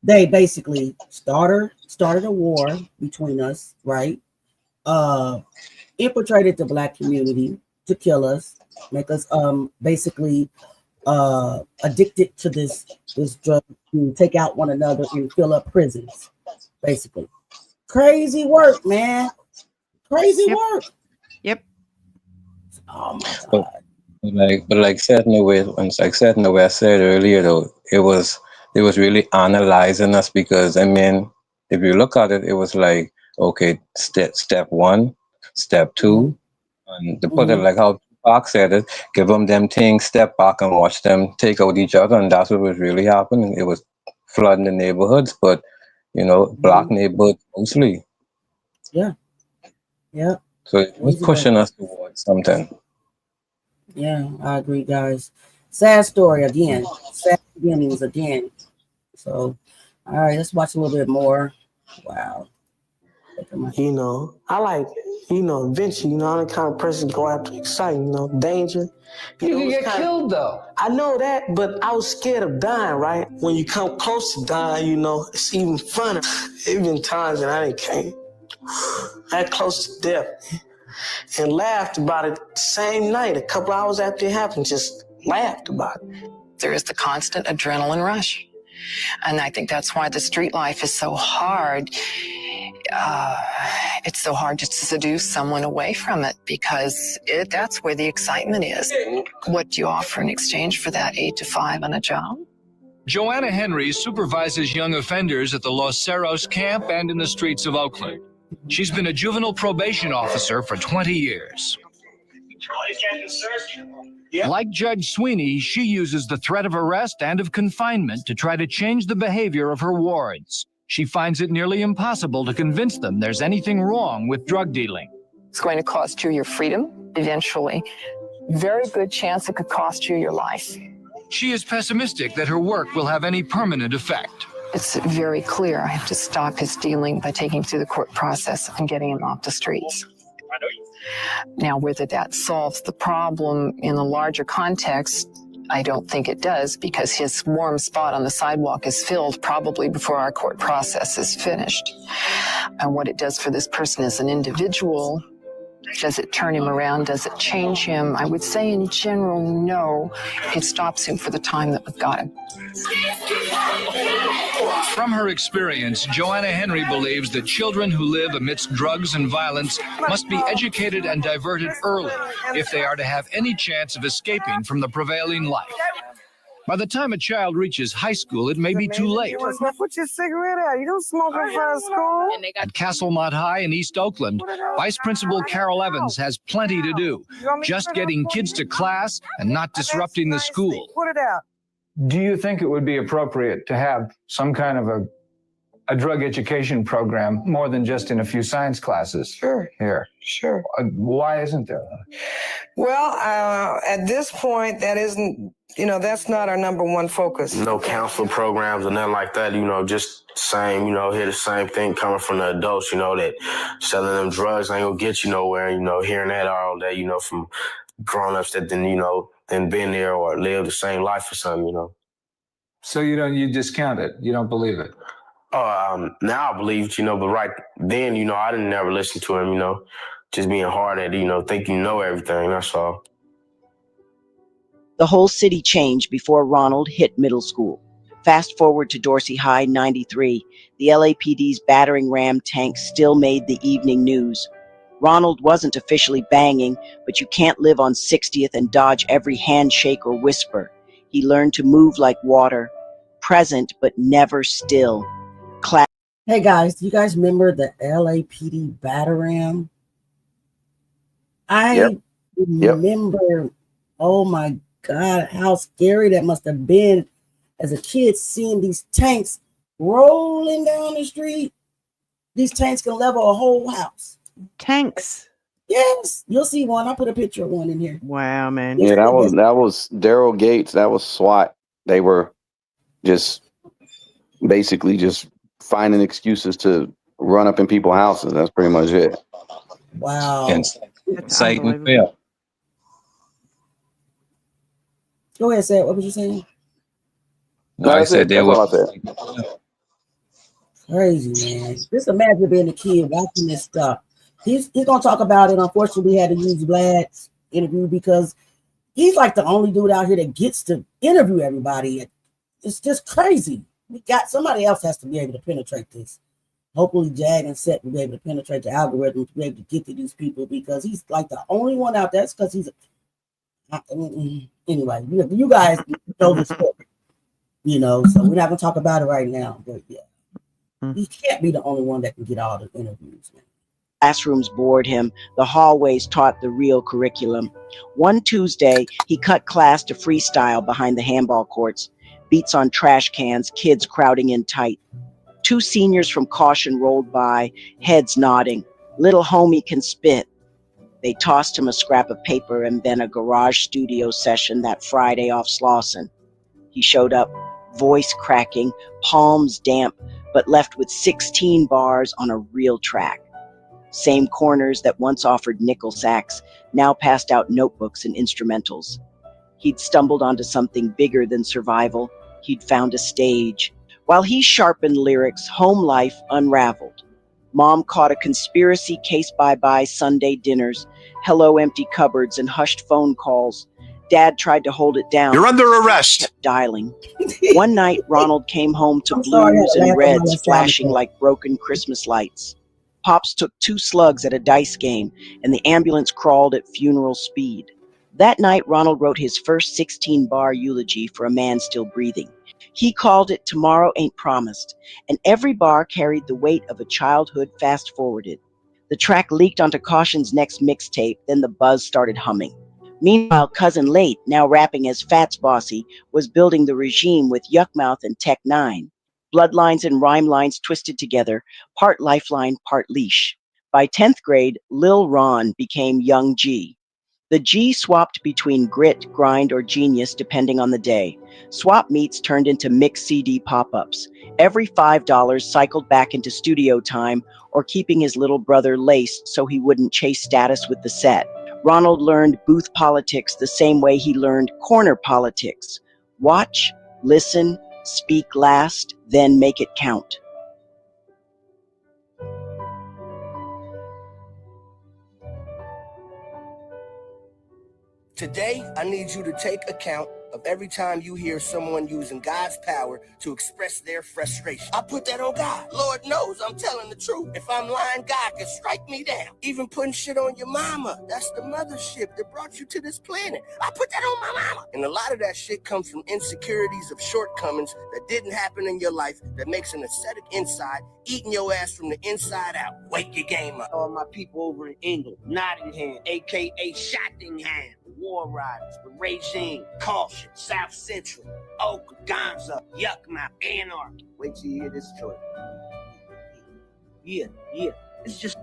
they basically started a war between us, right? Infiltrated the Black community to kill us, make us basically addicted to this drug, to take out one another and fill up prisons, basically. Crazy work, man. Crazy work. Yep. Oh my God. But like said in the way, like said in the way I said earlier, though, it was really analyzing us because I mean, if you look at it, it was like okay, step one, step two, and to put it like how Tupac said it, give them things, step back and watch them take out each other, and that's what was really happening. It was flooding the neighborhoods, but black neighborhoods mostly. Yeah. Yeah. So it was pushing us towards something. Yeah, I agree, guys. Sad story again. Sad beginnings again. So, all right, let's watch a little bit more. Wow. You know, I like, adventure. I'm the kind of person go after excitement, danger. You can get killed, though. I know that, but I was scared of dying, right? When you come close to dying, it's even funner. There been times that I came that close to death and laughed about it the same night, a couple hours after it happened, just laughed about it. There is the constant adrenaline rush. And I think that's why the street life is so hard. It's so hard to seduce someone away from it because that's where the excitement is. What do you offer in exchange for that 8 to 5 on a job? Joanna Henry supervises young offenders at the Los Cerros camp and in the streets of Oakland. She's been a juvenile probation officer for 20 years. Like Judge Sweeney, she uses the threat of arrest and of confinement to try to change the behavior of her wards. She finds it nearly impossible to convince them there's anything wrong with drug dealing. It's going to cost you your freedom eventually. Very good chance it could cost you your life. She is pessimistic that her work will have any permanent effect. It's very clear I have to stop his dealing by taking him through the court process and getting him off the streets. Now, whether that solves the problem in a larger context, I don't think it does, because his warm spot on the sidewalk is filled probably before our court process is finished. And what it does for this person as an individual, does it turn him around? Does it change him? I would say in general, no. It stops him for the time that we've got him. From her experience, Joanna Henry believes that children who live amidst drugs and violence must be educated and diverted early if they are to have any chance of escaping from the prevailing life. By the time a child reaches high school, it may be too late. Put your cigarette out. You don't smoke in front of school. At Castlemont High in East Oakland, Vice Principal Carol Evans has plenty to do, just getting kids to class and not disrupting the school. Put it out. Do you think it would be appropriate to have some kind of a drug education program more than just in a few science classes? Sure. Here. Sure. Why isn't there? Well, at this point, that isn't, that's not our number one focus. No counseling programs or nothing like that, just same, hear the same thing coming from the adults, that selling them drugs ain't gonna get you nowhere, hearing that all day, from grown-ups that then been there or lived the same life or something, So you discount it, you don't believe it? Now I believe it, but right then, I didn't never listen to him, just being hard at it, thinking you know everything, that's all. The whole city changed before Ronald hit middle school. Fast forward to Dorsey High, 93. The LAPD's battering ram tank still made the evening news. Ronald wasn't officially banging, but you can't live on 60th and dodge every handshake or whisper. He learned to move like water, present but never still. Hey guys, do you guys remember the LAPD battering? I remember, oh my God, how scary that must have been as a kid seeing these tanks rolling down the street. These tanks can level a whole house. Tanks. Yes, you'll see one. I'll put a picture of one in here. Wow, man. Yeah, that was Daryl Gates. That was SWAT. They were just basically just finding excuses to run up in people's houses. That's pretty much it. Wow. Sight and fail. Go ahead, say it. What was you saying? No, I said they were. Crazy, man. Just imagine being a kid watching this stuff. He's gonna talk about it. Unfortunately, we had to use Vlad's interview because he's like the only dude out here that gets to interview everybody. It's just crazy. Somebody else has to be able to penetrate this. Hopefully, Jag and Seth will be able to penetrate the algorithm to be able to get to these people because he's like the only one out there. It's because Anyway, you guys know the story, so we're not gonna talk about it right now. But yeah, you can't be the only one that can get all the interviews, man. Classrooms bored him. The hallways taught the real curriculum. One Tuesday, he cut class to freestyle behind the handball courts. Beats on trash cans, kids crowding in tight. 2 seniors from Caution rolled by, heads nodding. Little homie can spit. They tossed him a scrap of paper and then a garage studio session that Friday off Slauson. He showed up, voice cracking, palms damp, but left with 16 bars on a real track. Same corners that once offered nickel sacks, now passed out notebooks and instrumentals. He'd stumbled onto something bigger than survival. He'd found a stage. While he sharpened lyrics, home life unraveled. Mom caught a conspiracy case bye-bye Sunday dinners, hello empty cupboards and hushed phone calls. Dad tried to hold it down. You're under arrest. Kept dialing. One night, Ronald came home to blues and reds flashing like broken Christmas lights. Pops took 2 slugs at a dice game, and the ambulance crawled at funeral speed. That night, Ronald wrote his first 16-bar eulogy for a man still breathing. He called it Tomorrow Ain't Promised, and every bar carried the weight of a childhood fast-forwarded. The track leaked onto Caution's next mixtape, then the buzz started humming. Meanwhile, Cousin Late, now rapping as Fats Bossy, was building the regime with Yuckmouth and Tech 9. Bloodlines and rhyme lines twisted together, part lifeline, part leash. By 10th grade, Lil Ron became Young G. The G swapped between grit, grind, or genius depending on the day. Swap meets turned into mix CD pop-ups. Every $5 cycled back into studio time or keeping his little brother laced so he wouldn't chase status with the set. Ronald learned booth politics the same way he learned corner politics. Watch, listen, speak last, then make it count. Today, I need you to take account of every time you hear someone using God's power to express their frustration. I put that on God. Lord knows I'm telling the truth. If I'm lying, God can strike me down. Even putting shit on your mama. That's the mothership that brought you to this planet. I put that on my mama. And a lot of that shit comes from insecurities of shortcomings that didn't happen in your life that makes an ascetic inside eating your ass from the inside out. Wake your game up. All my people over in England, Nottingham, a.k.a. Shottingham, War Riders, the Regime, Caution, South Central, Oak, Gonzoe, Yuckmouth, Anarchy. Wait till you hear this joint. Yeah. It's just...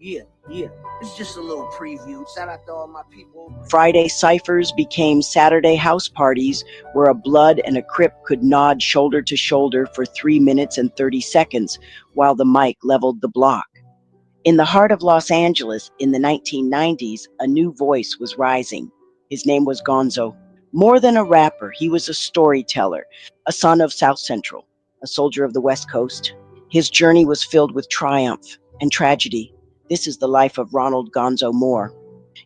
Yeah. It's just a little preview. Shout out to all my people. Friday ciphers became Saturday house parties where a blood and a crip could nod shoulder to shoulder for 3 minutes and 30 seconds while the mic leveled the block. In the heart of Los Angeles in the 1990s, a new voice was rising. His name was Gonzoe. More than a rapper, he was a storyteller, a son of South Central, a soldier of the West Coast. His journey was filled with triumph and tragedy. This is the life of Ronald Gonzoe Moore.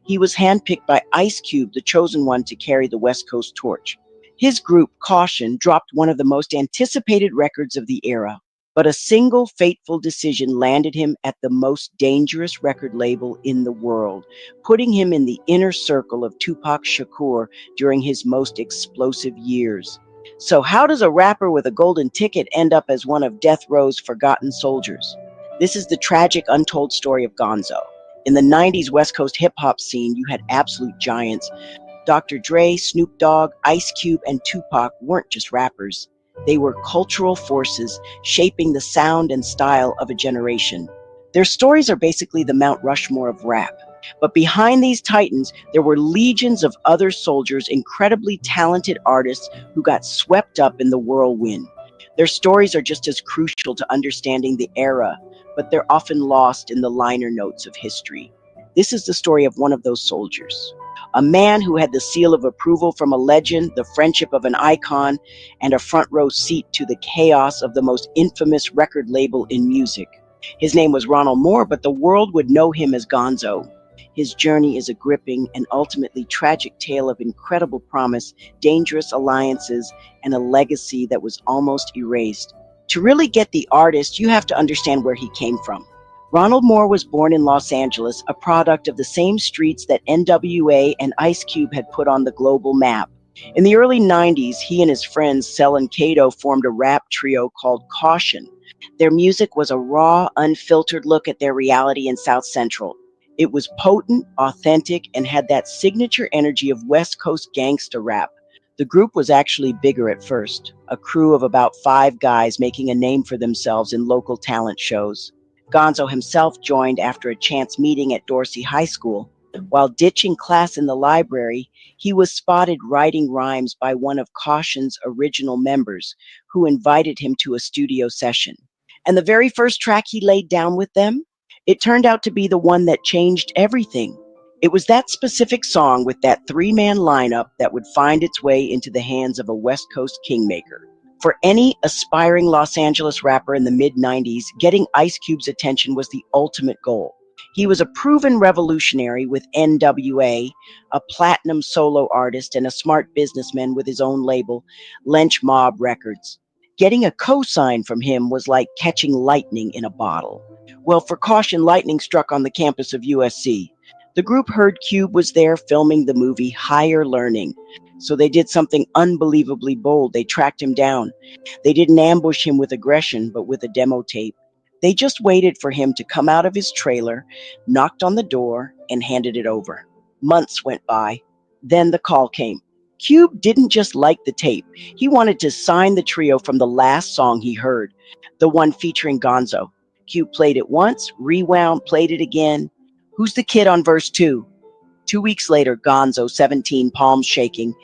He was handpicked by Ice Cube, the chosen one to carry the West Coast torch. His group, Caution, dropped one of the most anticipated records of the era. But a single fateful decision landed him at the most dangerous record label in the world, putting him in the inner circle of Tupac Shakur during his most explosive years. So how does a rapper with a golden ticket end up as one of death row's forgotten soldiers? This is the tragic, untold story of Gonzoe. In the 90s West Coast hip-hop scene, you had absolute giants. Dr. Dre, Snoop Dogg, Ice Cube, and Tupac weren't just rappers. They were cultural forces shaping the sound and style of a generation. Their stories are basically the Mount Rushmore of rap. But behind these titans, there were legions of other soldiers, incredibly talented artists who got swept up in the whirlwind. Their stories are just as crucial to understanding the era, but they're often lost in the liner notes of history. This is the story of one of those soldiers. A man who had the seal of approval from a legend, the friendship of an icon, and a front row seat to the chaos of the most infamous record label in music. His name was Ronald Moore, but the world would know him as Gonzoe. His journey is a gripping and ultimately tragic tale of incredible promise, dangerous alliances, and a legacy that was almost erased. To really get the artist, you have to understand where he came from. Ronald Moore was born in Los Angeles, a product of the same streets that NWA and Ice Cube had put on the global map. In the early 90s, he and his friends Cell and Kato formed a rap trio called Caution. Their music was a raw, unfiltered look at their reality in South Central. It was potent, authentic, and had that signature energy of West Coast gangsta rap. The group was actually bigger at first, a crew of about 5 guys making a name for themselves in local talent shows. Gonzoe himself joined after a chance meeting at Dorsey High School. While ditching class in the library, he was spotted writing rhymes by one of Caution's original members, who invited him to a studio session. And the very first track he laid down with them, it turned out to be the one that changed everything. It was that specific song with that 3-man lineup that would find its way into the hands of a West Coast kingmaker. For any aspiring Los Angeles rapper in the mid-90s, getting Ice Cube's attention was the ultimate goal. He was a proven revolutionary with NWA, a platinum solo artist, and a smart businessman with his own label, Lynch Mob Records. Getting a cosign from him was like catching lightning in a bottle. Well, for Caution, lightning struck on the campus of USC. The group heard Cube was there filming the movie Higher Learning. So they did something unbelievably bold. They tracked him down. They didn't ambush him with aggression, but with a demo tape. They just waited for him to come out of his trailer, knocked on the door, and handed it over. Months went by. Then the call came. Cube didn't just like the tape. He wanted to sign the trio from the last song he heard, the one featuring Gonzoe. Cube played it once, rewound, played it again. Who's the kid on verse 2? 2 weeks later, Gonzoe, 17, palms shaking,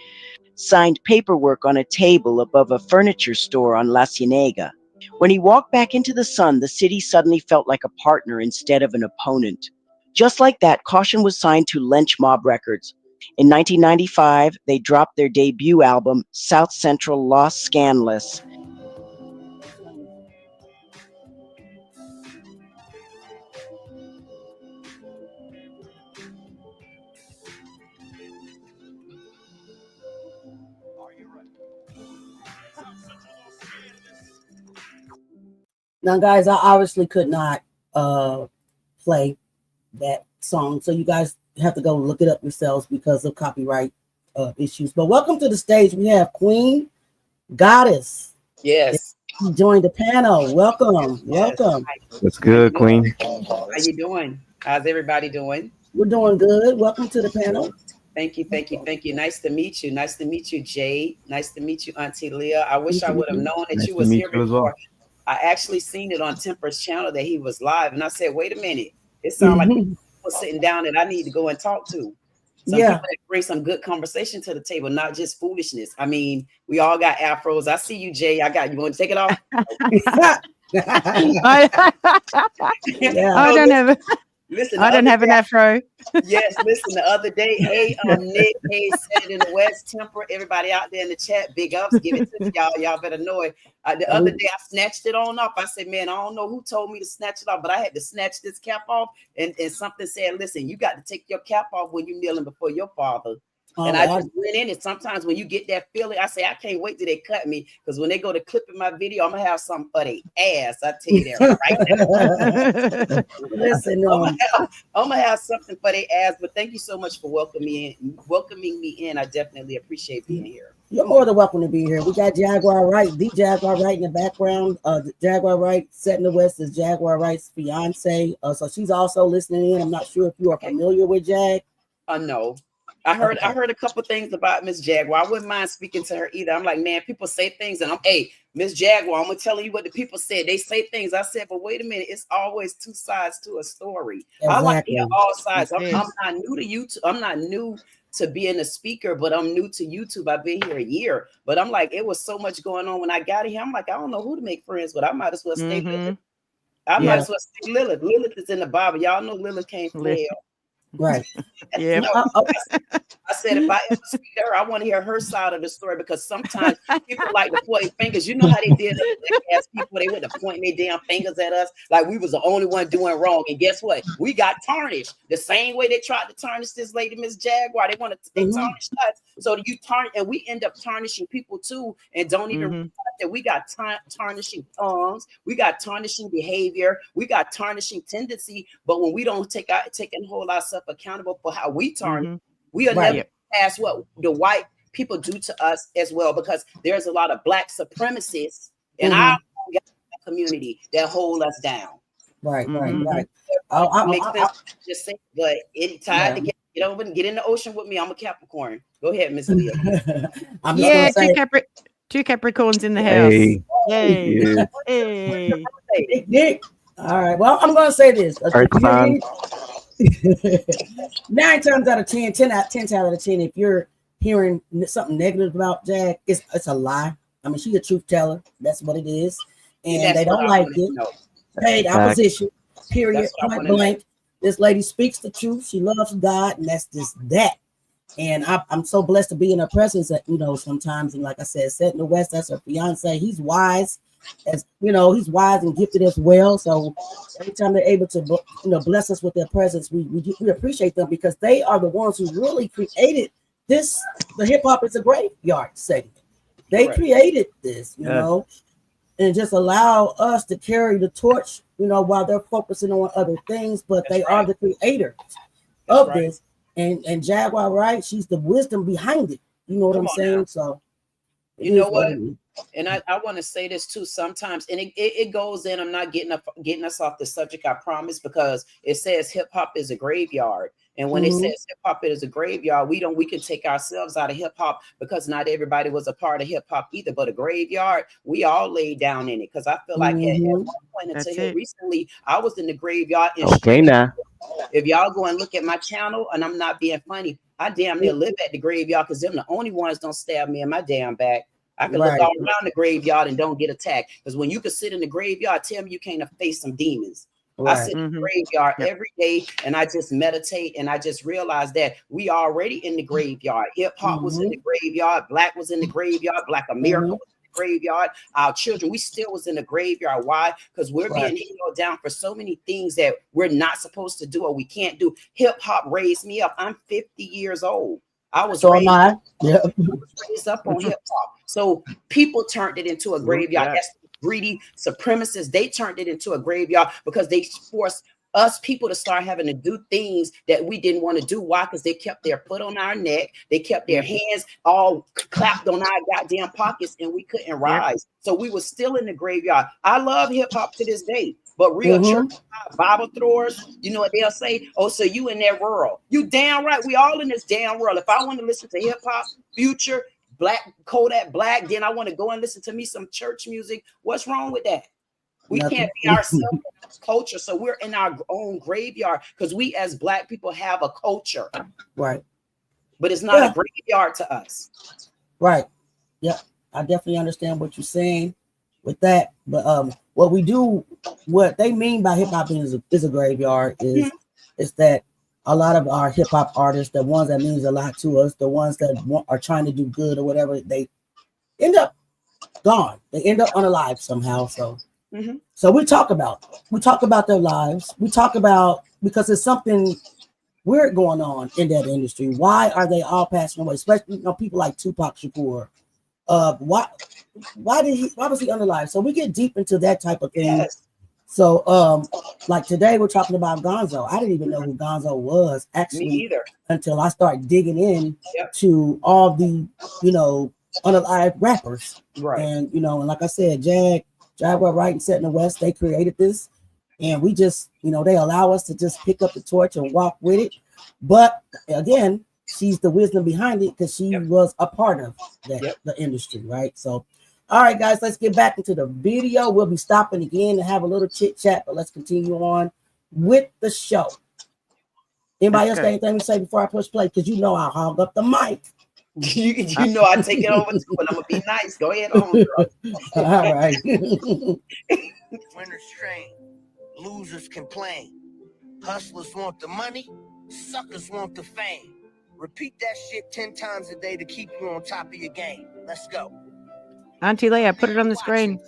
signed paperwork on a table above a furniture store on La Cienega. When he walked back into the sun, the city suddenly felt like a partner instead of an opponent. Just like that, Caution was signed to Lynch Mob Records. In 1995, they dropped their debut album, South Central Los Scandalous. Now, guys, I obviously could not play that song, so you guys have to go look it up yourselves because of copyright issues. But welcome to the stage. We have Queen Goddess. Yes. She joined the panel. Welcome. Yes. Welcome. What's good, Queen? How you doing? How's everybody doing? We're doing good. Welcome to the panel. Thank you, thank you, thank you. Nice to meet you. Nice to meet you, Jade. Nice to meet you, Auntie Leah. I wish I would have known that you was here before. I actually seen it on Temper's channel that he was live, and I said, wait a minute. It sounds like people sitting down that I need to go and talk to. Some people that bring some good conversation to the table, not just foolishness. I mean, we all got afros. I see you, Jay. I got you. Want to take it off? I don't have. Listen, I don't have an afro. Yes, listen. The other day, hey, Nick, hey, said it in the West, Temper. Everybody out there in the chat, big ups. Give it to y'all. Y'all better know it. The other day, I snatched it on off. I said, man, I don't know who told me to snatch it off, but I had to snatch this cap off. And something said, listen, you got to take your cap off when you're kneeling before your father. And I just went in it. Sometimes when you get that feeling, I say, I can't wait till they cut me. Because when they go to clipping my video, I'm going to have something for their ass. I tell you that right now. Listen, I'm going to have something for their ass. But thank you so much for welcoming me in. I definitely appreciate being here. You're more than welcome to be here. We got Jaguar Wright, the Jaguar Wright in the background. Jaguar Wright, set in the West, is Jaguar Wright's fiance. So she's also listening in. I'm not sure if you are familiar with Jag. No. I heard a couple things about Miss Jaguar. I wouldn't mind speaking to her either. I'm like, man, people say things, and hey, Miss Jaguar, I'm gonna tell you what the people said. They say things. I said, but wait a minute, it's always two sides to a story. Exactly. I like to hear all sides. I'm not new to YouTube. I'm not new to being a speaker, but I'm new to YouTube. I've been here a year, but I'm like, it was so much going on when I got here. I'm like, I don't know who to make friends with. I might as well stay Lilith. I might as well stay Lilith. Lilith is in the Bible. Y'all know Lilith came from hell. Right. Yeah. I said, if I ever speak to her, I want to hear her side of the story, because sometimes people like to point fingers. You know how they did as people, they went to point their damn fingers at us like we was the only one doing wrong. And guess what? We got tarnished the same way they tried to tarnish this lady, Miss Jaguar. They tarnished us. So you tarnish, and we end up tarnishing people too, and don't even realize that we got tarnishing tongues, we got tarnishing behavior, we got tarnishing tendency. But when we don't take and hold ourselves accountable for how we tarnish, we are never past what the white people do to us as well, because there's a lot of black supremacists in our community that hold us down. Right. Makes sense. Just say, but it's time to get over and get in the ocean with me. I'm a Capricorn. Go ahead, Miss Leah. I'm just gonna say, two Capricorns in the house. Hey. Hey. Nick. All right. Well, I'm gonna say this. 9 times out of 10, 10 out of 10, if you're hearing something negative about Jag, it's a lie. I mean, she's a truth teller. That's what it is. And they don't like it. Paid opposition, period, point blank. This lady speaks the truth. She loves God, and that's just that. And I'm so blessed to be in her presence that, sometimes, and like I said, Set in the West, that's her fiance. He's wise, he's wise and gifted as well. So every time they're able to, bless us with their presence, we appreciate them, because they are the ones who really created this. The hip hop is a graveyard segment. They created this, and just allow us to carry the torch, while they're focusing on other things, but they are the creators of this. And Jaguar, right? She's the wisdom behind it. You know what I'm saying? So, you know what? And I want to say this too. Sometimes, and it goes in. I'm not getting us off the subject, I promise, because it says hip hop is a graveyard. And when it says hip hop is a graveyard, we can take ourselves out of hip hop, because not everybody was a part of hip hop either. But a graveyard, we all laid down in it. Because I feel like at one point until recently, I was in the graveyard. Okay, now. If y'all go and look at my channel, and I'm not being funny, I damn near live at the graveyard, because them the only ones don't stab me in my damn back. I can look all around the graveyard and don't get attacked. Because when you can sit in the graveyard, tell me you can't face some demons. I sit in the graveyard every day, and I just meditate, and I just realize that we already in the graveyard. Hip hop was in the graveyard, black was in the graveyard, Black America was in the graveyard. Our children, we still was in the graveyard. Why? Because we're being held down for so many things that we're not supposed to do or we can't do. Hip hop raised me up. I'm 50 years old. I was raised up on hip hop. So people turned it into a graveyard. That's greedy supremacists. They turned it into a graveyard because they forced us people to start having to do things that we didn't want to do. Why? Because they kept their foot on our neck. They kept their hands all clapped on our goddamn pockets, and we couldn't rise. So we were still in the graveyard. I love hip hop to this day. But real church Bible throwers, you know what they'll say? Oh, so you in that world. You damn right. We all in this damn world. If I want to listen to hip hop, Future, Black, Kodak Black, then I want to go and listen to me some church music. What's wrong with that? We can't be ourselves in our culture. So we're in our own graveyard because we as Black people have a culture. Right. But it's not a graveyard to us. Right. Yeah. I definitely understand what you're saying with that. But what they mean by hip hop is a graveyard is that a lot of our hip hop artists, the ones that means a lot to us, the ones that are trying to do good or whatever, they end up gone. They end up unalive somehow. So we talk about their lives. We talk about, because there's something weird going on in that industry. Why are they all passing away? Especially people like Tupac Shakur. Why was he unalive? So we get deep into that type of thing. Yes. So like today we're talking about Gonzoe. I didn't even know who Gonzoe was actually until I started digging in to all the unalive rappers. Right. And and like I said, Jaguar, right, and Set in the West, they created this, and we just they allow us to just pick up the torch and walk with it. But again, she's the wisdom behind it because she was a part of the industry, right? So, all right, guys, let's get back into the video. We'll be stopping again to have a little chit chat, but let's continue on with the show. Anybody else got anything to say before I push play? Because I'll hog up the mic. You know I take it over too, but I'm gonna be nice. Go ahead on, bro. All right. Winners train, losers complain. Hustlers want the money, Suckers want the fame. Repeat that shit 10 times a day to keep you on top of your game. Let's go. Auntie Leah, put it on the screen.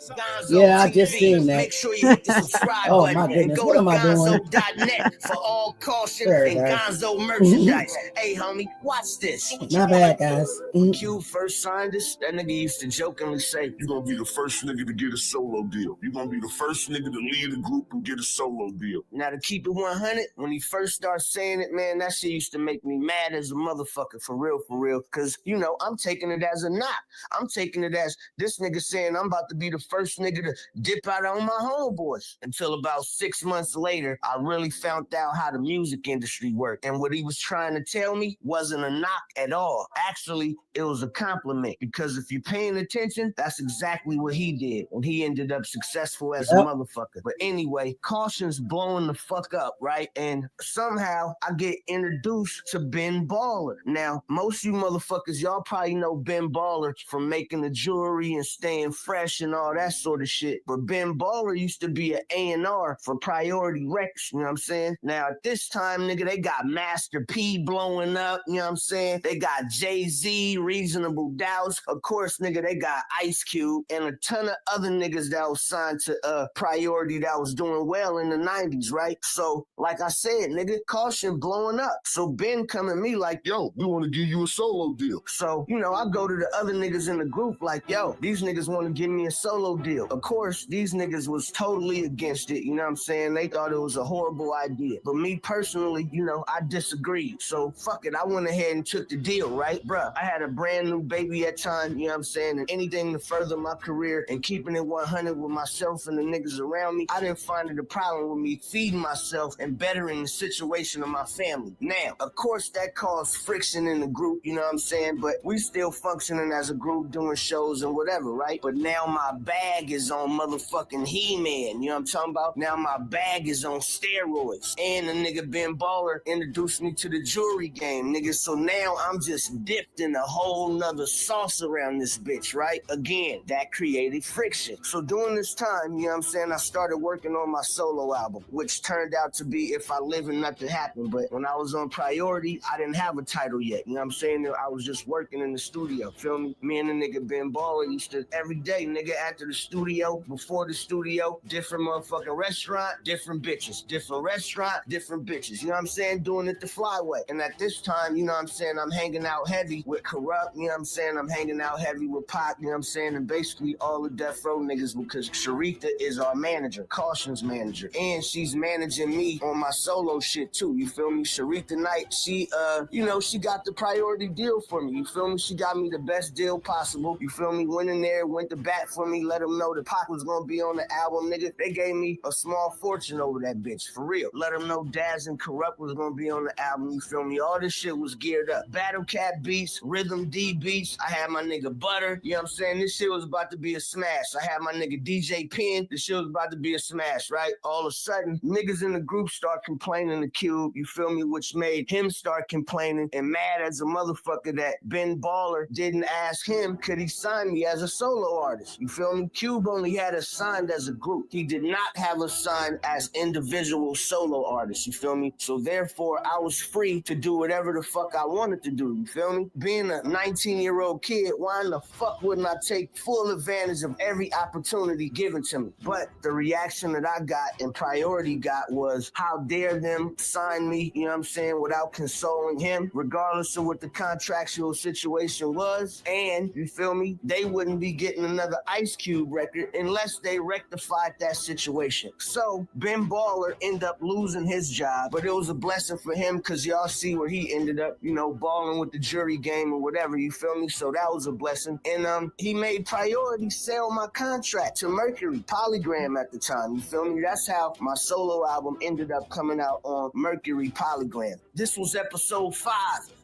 Yeah, I just seen that. Make sure you hit the subscribe Oh button my and goodness, go what to am I doing? gonzo.net for all caution Sorry, and guys. Gonzo merchandise. Hey, homie, watch this. My bad, guys. When Q first signed us, that nigga used to jokingly say, "You're gonna be the first nigga to get a solo deal. You're gonna be the first nigga to lead a group and get a solo deal." Now, to keep it 100, when he first started saying it, man, that shit used to make me mad as a motherfucker, for real, because, you know, I'm taking it as a knock. I'm taking it as this nigga saying I'm about to be the first nigga to dip out on my homeboys. Until about 6 months later, I really found out how the music industry worked. And what he was trying to tell me wasn't a knock at all. Actually, it was a compliment, because if you're paying attention, that's exactly what he did. And he ended up successful as a motherfucker. But anyway, Caution's blowing the fuck up, right? And somehow I get introduced to Ben Baller. Now, most of you motherfuckers, y'all probably know Ben Baller from making the jewelry and staying fresh and all that sort of shit. But Ben Baller used to be an A&R for Priority Records, you know what I'm saying? Now, at this time, nigga, they got Master P blowing up, you know what I'm saying? They got Jay-Z, Reasonable Doubts. Of course, nigga, they got Ice Cube and a ton of other niggas that was signed to Priority that was doing well in the 90s, right? So, like I said, nigga, Caution blowing up. So Ben come at me like, "Yo, we want to give you a solo deal." So, you know, I go to the other niggas in the group like, "Yo, these niggas want to give me a solo deal." Of course, these niggas was totally against it, you know what I'm saying? They thought it was a horrible idea. But me personally, you know, I disagreed. So, fuck it, I went ahead and took the deal, right? Bruh, I had a brand new baby at time, you know what I'm saying? And anything to further my career and keeping it 100 with myself and the niggas around me, I didn't find it a problem with me feeding myself and bettering the situation of my family. Now, of course, that caused friction in the group, you know what I'm saying? But we still functioning as a group, doing shows and whatever, right? But now my bag is on motherfucking He-Man, you know what I'm talking about? Now my bag is on steroids. And the nigga Ben Baller introduced me to the jewelry game, nigga. So now I'm just dipped in a whole nother sauce around this bitch, right? Again, that created friction. So during this time, you know what I'm saying, I started working on my solo album, which turned out to be If I Live and Nothing Happened. But when I was on Priority, I didn't have a title yet. You know what I'm saying? I was just working in the studio, feel me? Me and the nigga Ben Baller used to, every day, nigga, after the studio, before the studio, different motherfucking restaurant, different bitches. Different restaurant, different bitches. You know what I'm saying? Doing it the flyway. And at this time, you know what I'm saying, I'm hanging out heavy with Corrupt, you know what I'm saying? I'm hanging out heavy with Pac, you know what I'm saying? And basically all the Death Row niggas, because Sharita is our manager, Caution's manager. And she's managing me on my solo shit too, you feel me? Sharita Knight, she, you know, she got the Priority deal for me, you feel me? She got me the best deal possible, you feel me? Went in there, went to bat for me, let them know that Pac was gonna be on the album, nigga. They gave me a small fortune over that bitch, for real. Let them know Daz and Corrupt was gonna be on the album, you feel me? All this shit was geared up. Battle Cat beats, Rhythm D beats. I had my nigga Butter, you know what I'm saying? This shit was about to be a smash. I had my nigga DJ Penn. This shit was about to be a smash, right? All of a sudden, niggas in the group start complaining to Cube, you feel me? Which made him start complaining and mad as a motherfucker that Ben Baller didn't ask him, could he sign me as a solo artist? You feel me? Cube only had us signed as a group. He did not have us signed as individual solo artists, you feel me? So therefore, I was free to do whatever the fuck I wanted to do, you feel me? Being a 19-year-old kid, why in the fuck wouldn't I take full advantage of every opportunity given to me? But the reaction that I got and Priority got was, how dare them sign me, you know what I'm saying, without consoling him, regardless of what the contractual situation was. And, you feel me, they wouldn't be getting another Ice Cube record unless they rectified that situation. So, Ben Baller ended up losing his job, but it was a blessing for him because y'all see where he ended up, you know, balling with the jury game or whatever, you feel me? So that was a blessing. And he made Priority sell my contract to Mercury, Polygram at the time, you feel me? That's how my solo album ended up coming out on Mercury Polygram. This was episode 5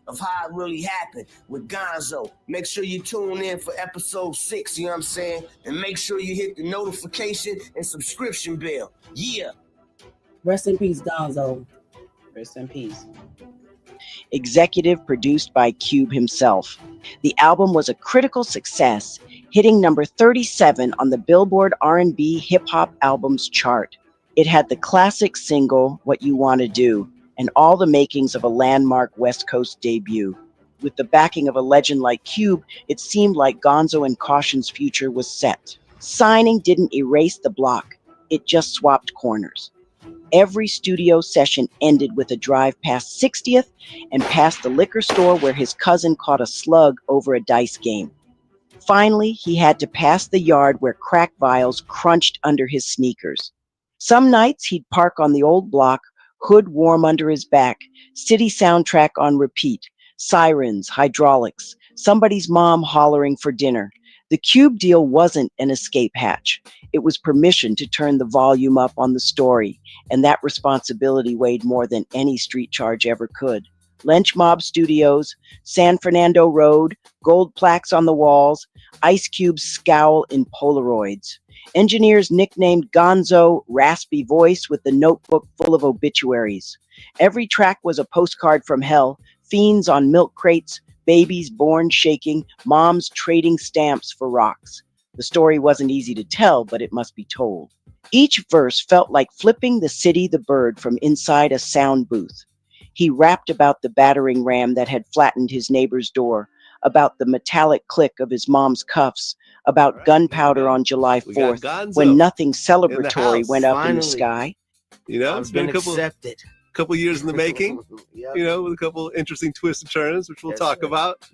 of How It Really Happened with Gonzoe. Make sure you tune in for episode 6, you know what I'm saying? And make sure you hit the notification and subscription bell. Yeah. Rest in peace, Gonzoe. Rest in peace. Executive produced by Cube himself. The album was a critical success, hitting number 37 on the Billboard R&B Hip Hop Albums chart. It had the classic single, What You Want to Do, and all the makings of a landmark West Coast debut. With the backing of a legend like Cube, it seemed like Gonzoe and Caution's future was set. Signing didn't erase the block, it just swapped corners. Every studio session ended with a drive past 60th and past the liquor store where his cousin caught a slug over a dice game. Finally, he had to pass the yard where crack vials crunched under his sneakers. Some nights he'd park on the old block, hood warm under his back, city soundtrack on repeat, sirens, hydraulics, somebody's mom hollering for dinner. The Cube deal wasn't an escape hatch. It was permission to turn the volume up on the story, and that responsibility weighed more than any street charge ever could. Lynch Mob Studios, San Fernando Road, gold plaques on the walls, Ice Cube's scowl in Polaroids. Engineers nicknamed Gonzoe Raspy Voice with the notebook full of obituaries. Every track was a postcard from hell, fiends on milk crates, babies born shaking, moms trading stamps for rocks. The story wasn't easy to tell, but it must be told. Each verse felt like flipping the city the bird from inside a sound booth. He rapped about the battering ram that had flattened his neighbor's door, about the metallic click of his mom's cuffs, about gunpowder on July 4th, when nothing celebratory went up in the sky. You know, it's been a couple years in the making, you know, with a couple interesting twists and turns, which we'll talk about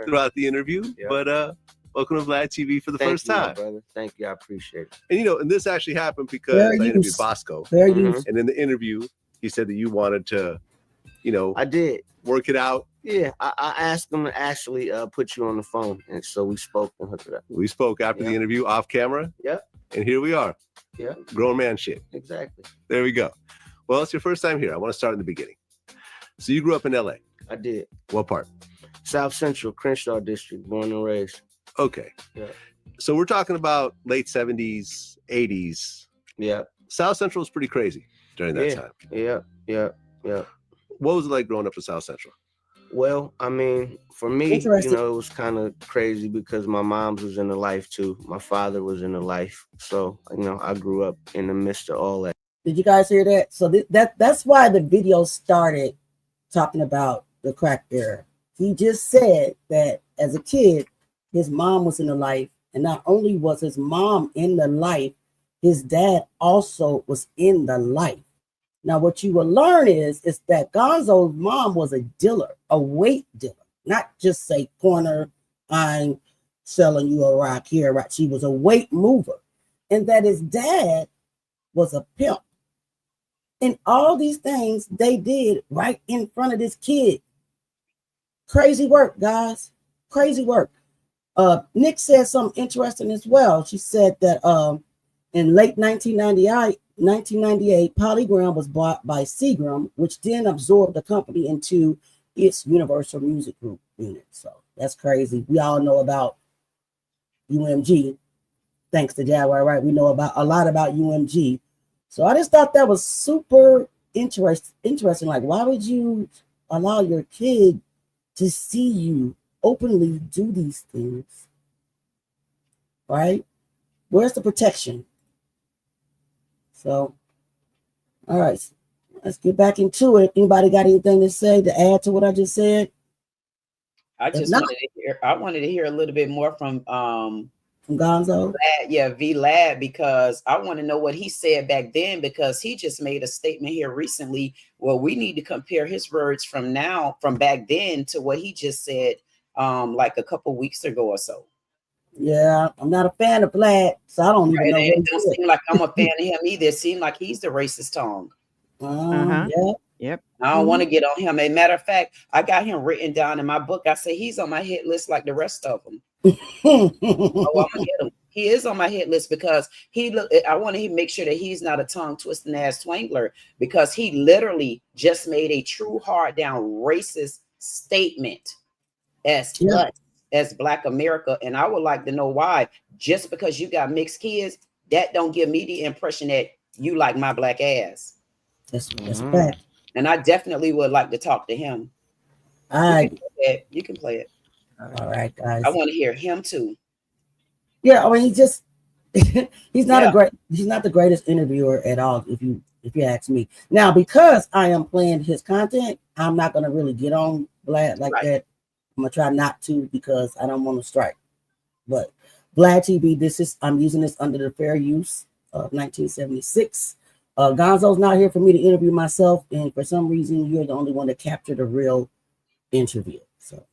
throughout the interview. But welcome to Vlad TV for the first time. Brother. Thank you. I appreciate it. And, you know, and this actually happened because I interviewed Bosco. And in the interview, he said that you wanted to, you know, I did work it out. Yeah, I asked him to actually put you on the phone, and so we spoke and hooked it up. We spoke after the interview off camera. Yeah. And here we are. Yeah. Grown man shit. Exactly. There we go. Well, it's your first time here. I want to start in the beginning. So you grew up in LA. I did. What part? South Central, Crenshaw District, born and raised. Okay. Yeah. So we're talking about late 70s, 80s. Yeah. South Central was pretty crazy during that time. Yeah. What was it like growing up in South Central? Well, I mean, for me, you know, it was kind of crazy because my mom's was in the life too. My father was in the life. So, you know, I grew up in the midst of all that. Did you guys hear that? So that's why the video started talking about the crack era. He just said that as a kid, his mom was in the life. And not only was his mom in the life, his dad also was in the life. Now, what you will learn is that Gonzoe's mom was a dealer, a weight dealer, not just say corner, I'm selling you a rock here, right? She was a weight mover. And that his dad was a pimp. And all these things they did right in front of this kid. Crazy work, guys. Crazy work. Nick said something interesting as well. She said that in late 1998, Polygram was bought by Seagram, which then absorbed the company into its Universal Music Group unit. So that's crazy. We all know about UMG. Thanks to Jaguar, right? We know about a lot about UMG. So I just thought that was super interesting. Like, why would you allow your kid to see you openly do these things? Right? Where's the protection? So, all right, let's get back into it. Anybody got anything to say to add to what I just said? I wanted to hear a little bit more from Gonzoe. V Lab, because I want to know what he said back then, because he just made a statement here recently. Well, we need to compare his words from back then to what he just said like a couple weeks ago or so. Yeah, I'm not a fan of Vlad, so I don't even know. It don't seem like I'm a fan of him either. It seems like he's the racist tongue. Yeah. Yep. I don't want to get on him. As a matter of fact, I got him written down in my book. I say he's on my hit list like the rest of them. I'm gonna get him. He is on my hit list because I want to make sure that he's not a tongue twisting ass twangler, because he literally just made a true hard down racist statement as Black America. And I would like to know why. Just because you got mixed kids, that don't give me the impression that you like my black ass. That's bad. And I definitely would like to talk to him. All right. You can play it. All right, guys. I want to hear him too. Yeah, I mean, he's not the greatest interviewer at all. If you if you ask me. Now, because I am playing his content, I'm not going to really get on Vlad like that. I'm going to try not to because I don't want to strike. But Vlad TV, I'm using this under the fair use of 1976. Gonzo's not here for me to interview myself, and for some reason, you're the only one that captured a real interview. So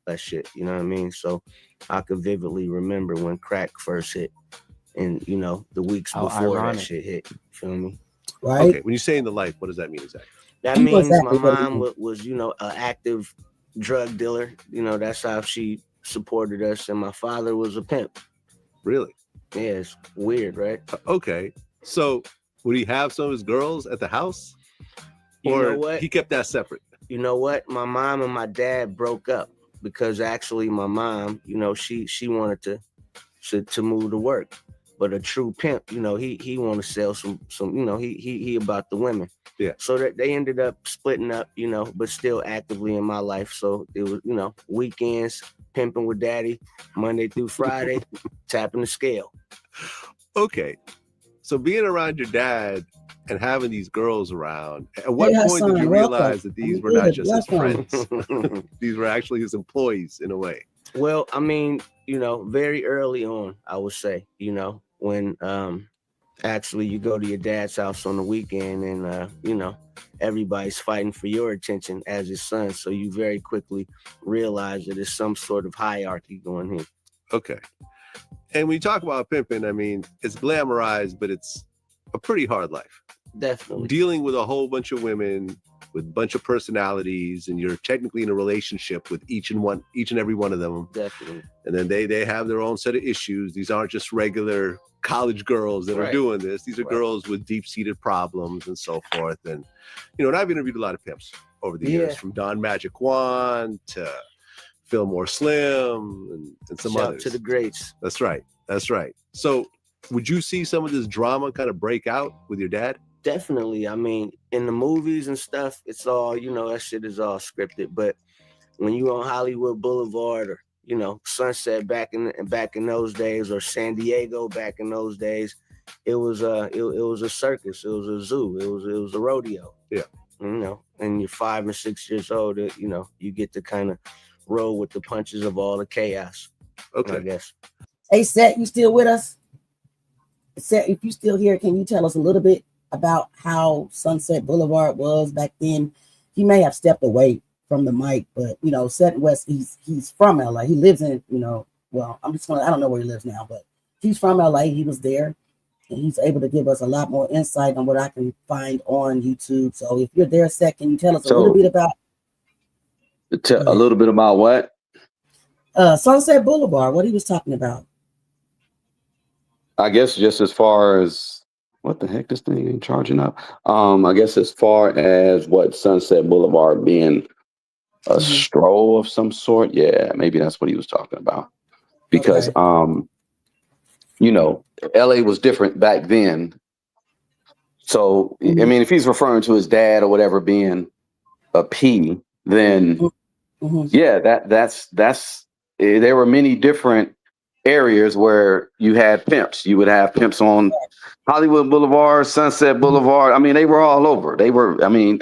that shit, you know what I mean? So I could vividly remember when crack first hit, and the weeks before that shit hit. You feel me? Right. Okay. When you say in the life, what does that mean exactly? That means my mom was an active drug dealer. That's how she supported us, and my father was a pimp. Really? Yeah, it's weird, right? Okay. So would he have some of his girls at the house? You or know what? He kept that separate? You know what? My mom and my dad broke up because actually my mom, she wanted to move to work. But a true pimp, he want to sell some, he about the women. Yeah. So that they ended up splitting up, but still actively in my life. So it was, weekends, pimping with daddy, Monday through Friday, tapping the scale. Okay. So being around your dad and having these girls around, at what point did you realize that these were not just his friends? These were actually his employees in a way. Well, I mean, very early on, I would say, when actually you go to your dad's house on the weekend and, everybody's fighting for your attention as his son. So you very quickly realize that there's some sort of hierarchy going here. Okay. And when you talk about pimping, I mean, it's glamorized, but it's a pretty hard life. Definitely. Dealing with a whole bunch of women with a bunch of personalities, and you're technically in a relationship with each and every one of them. Definitely. And then they have their own set of issues. These aren't just regular college girls that are doing this. These are girls with deep-seated problems and so forth. And, and I've interviewed a lot of pimps over the years, from Don Magic Juan to Fillmore Slim and some others. To the greats. That's right. So would you see some of this drama kind of break out with your dad? Definitely. I mean, in the movies and stuff, it's all, that shit is all scripted. But when you on Hollywood Boulevard or, Sunset back in those days, or San Diego back in those days, it was a circus. It was a zoo. It was a rodeo. Yeah. And you're 5 and 6 years old, you get to kind of roll with the punches of all the chaos. Okay. I guess. Hey, Seth, you still with us? Seth, if you still here, can you tell us a little bit about how Sunset Boulevard was back then? He may have stepped away from the mic, but Seth West, he's from LA. He lives in, well, I don't know where he lives now, but he's from LA. He was there, and he's able to give us a lot more insight on what I can find on YouTube. So if you're there, Seth, can you tell us a little bit about a little bit about what? Sunset Boulevard, what he was talking about? I guess just as far as what the heck this thing ain't charging up. I guess as far as what Sunset Boulevard being a stroll of some sort, yeah, maybe that's what he was talking about. Because LA was different back then. So I mean, if he's referring to his dad or whatever being a P, then yeah, that's there were many different areas where you had pimps. You would have pimps on Hollywood Boulevard, Sunset Boulevard. I mean, they were all over. They were, I mean,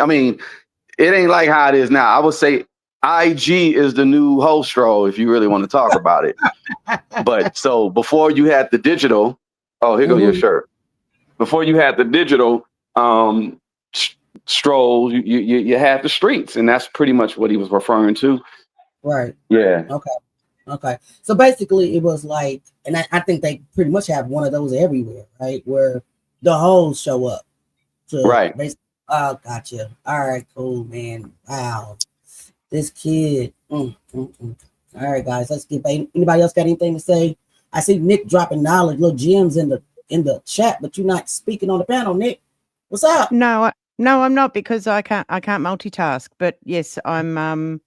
it ain't like how it is now. I would say IG is the new Hostro, if you really want to talk about it. But so before you had the digital, here go your shirt. Before you had the digital strolls, you had the streets, and that's pretty much what he was referring to. Right. Yeah. Okay. So basically, it was like, and I think they pretty much have one of those everywhere, right? Where the hoes show up. Right. Oh, gotcha. All right, cool, man. Wow. This kid. All right, guys, let's get back. Anybody else got anything to say? I see Nick dropping knowledge, little gems in the chat, but you're not speaking on the panel, Nick. What's up? No, I'm not, because I can't multitask. But yes, I'm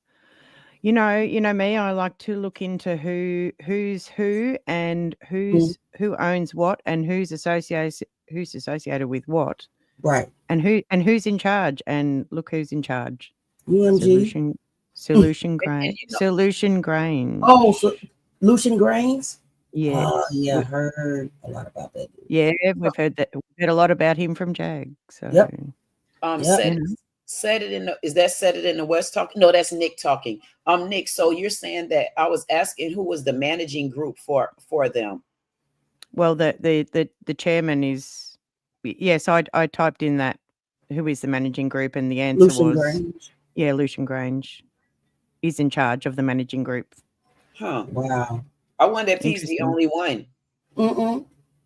you know me, I like to look into who's who and who owns what and who's associated with what. Right. And who's in charge, and look who's in charge. UMG. Solution Grain. Solution Grain. Oh, so Lucian Grains? Yes. Yeah, heard a lot about that. Yeah, we've heard that. We've heard a lot about him from Jag. So Yep. Said it in the, is that said it in the West talking? No, that's Nick talking. Nick, so you're saying that I was asking who was the managing group for them? Well, the chairman is, yes, I typed in that, who is the managing group, and the answer Lucian was Grange. Yeah, Lucian Grange is in charge of the managing group. Huh. Wow. I wonder if he's the only one.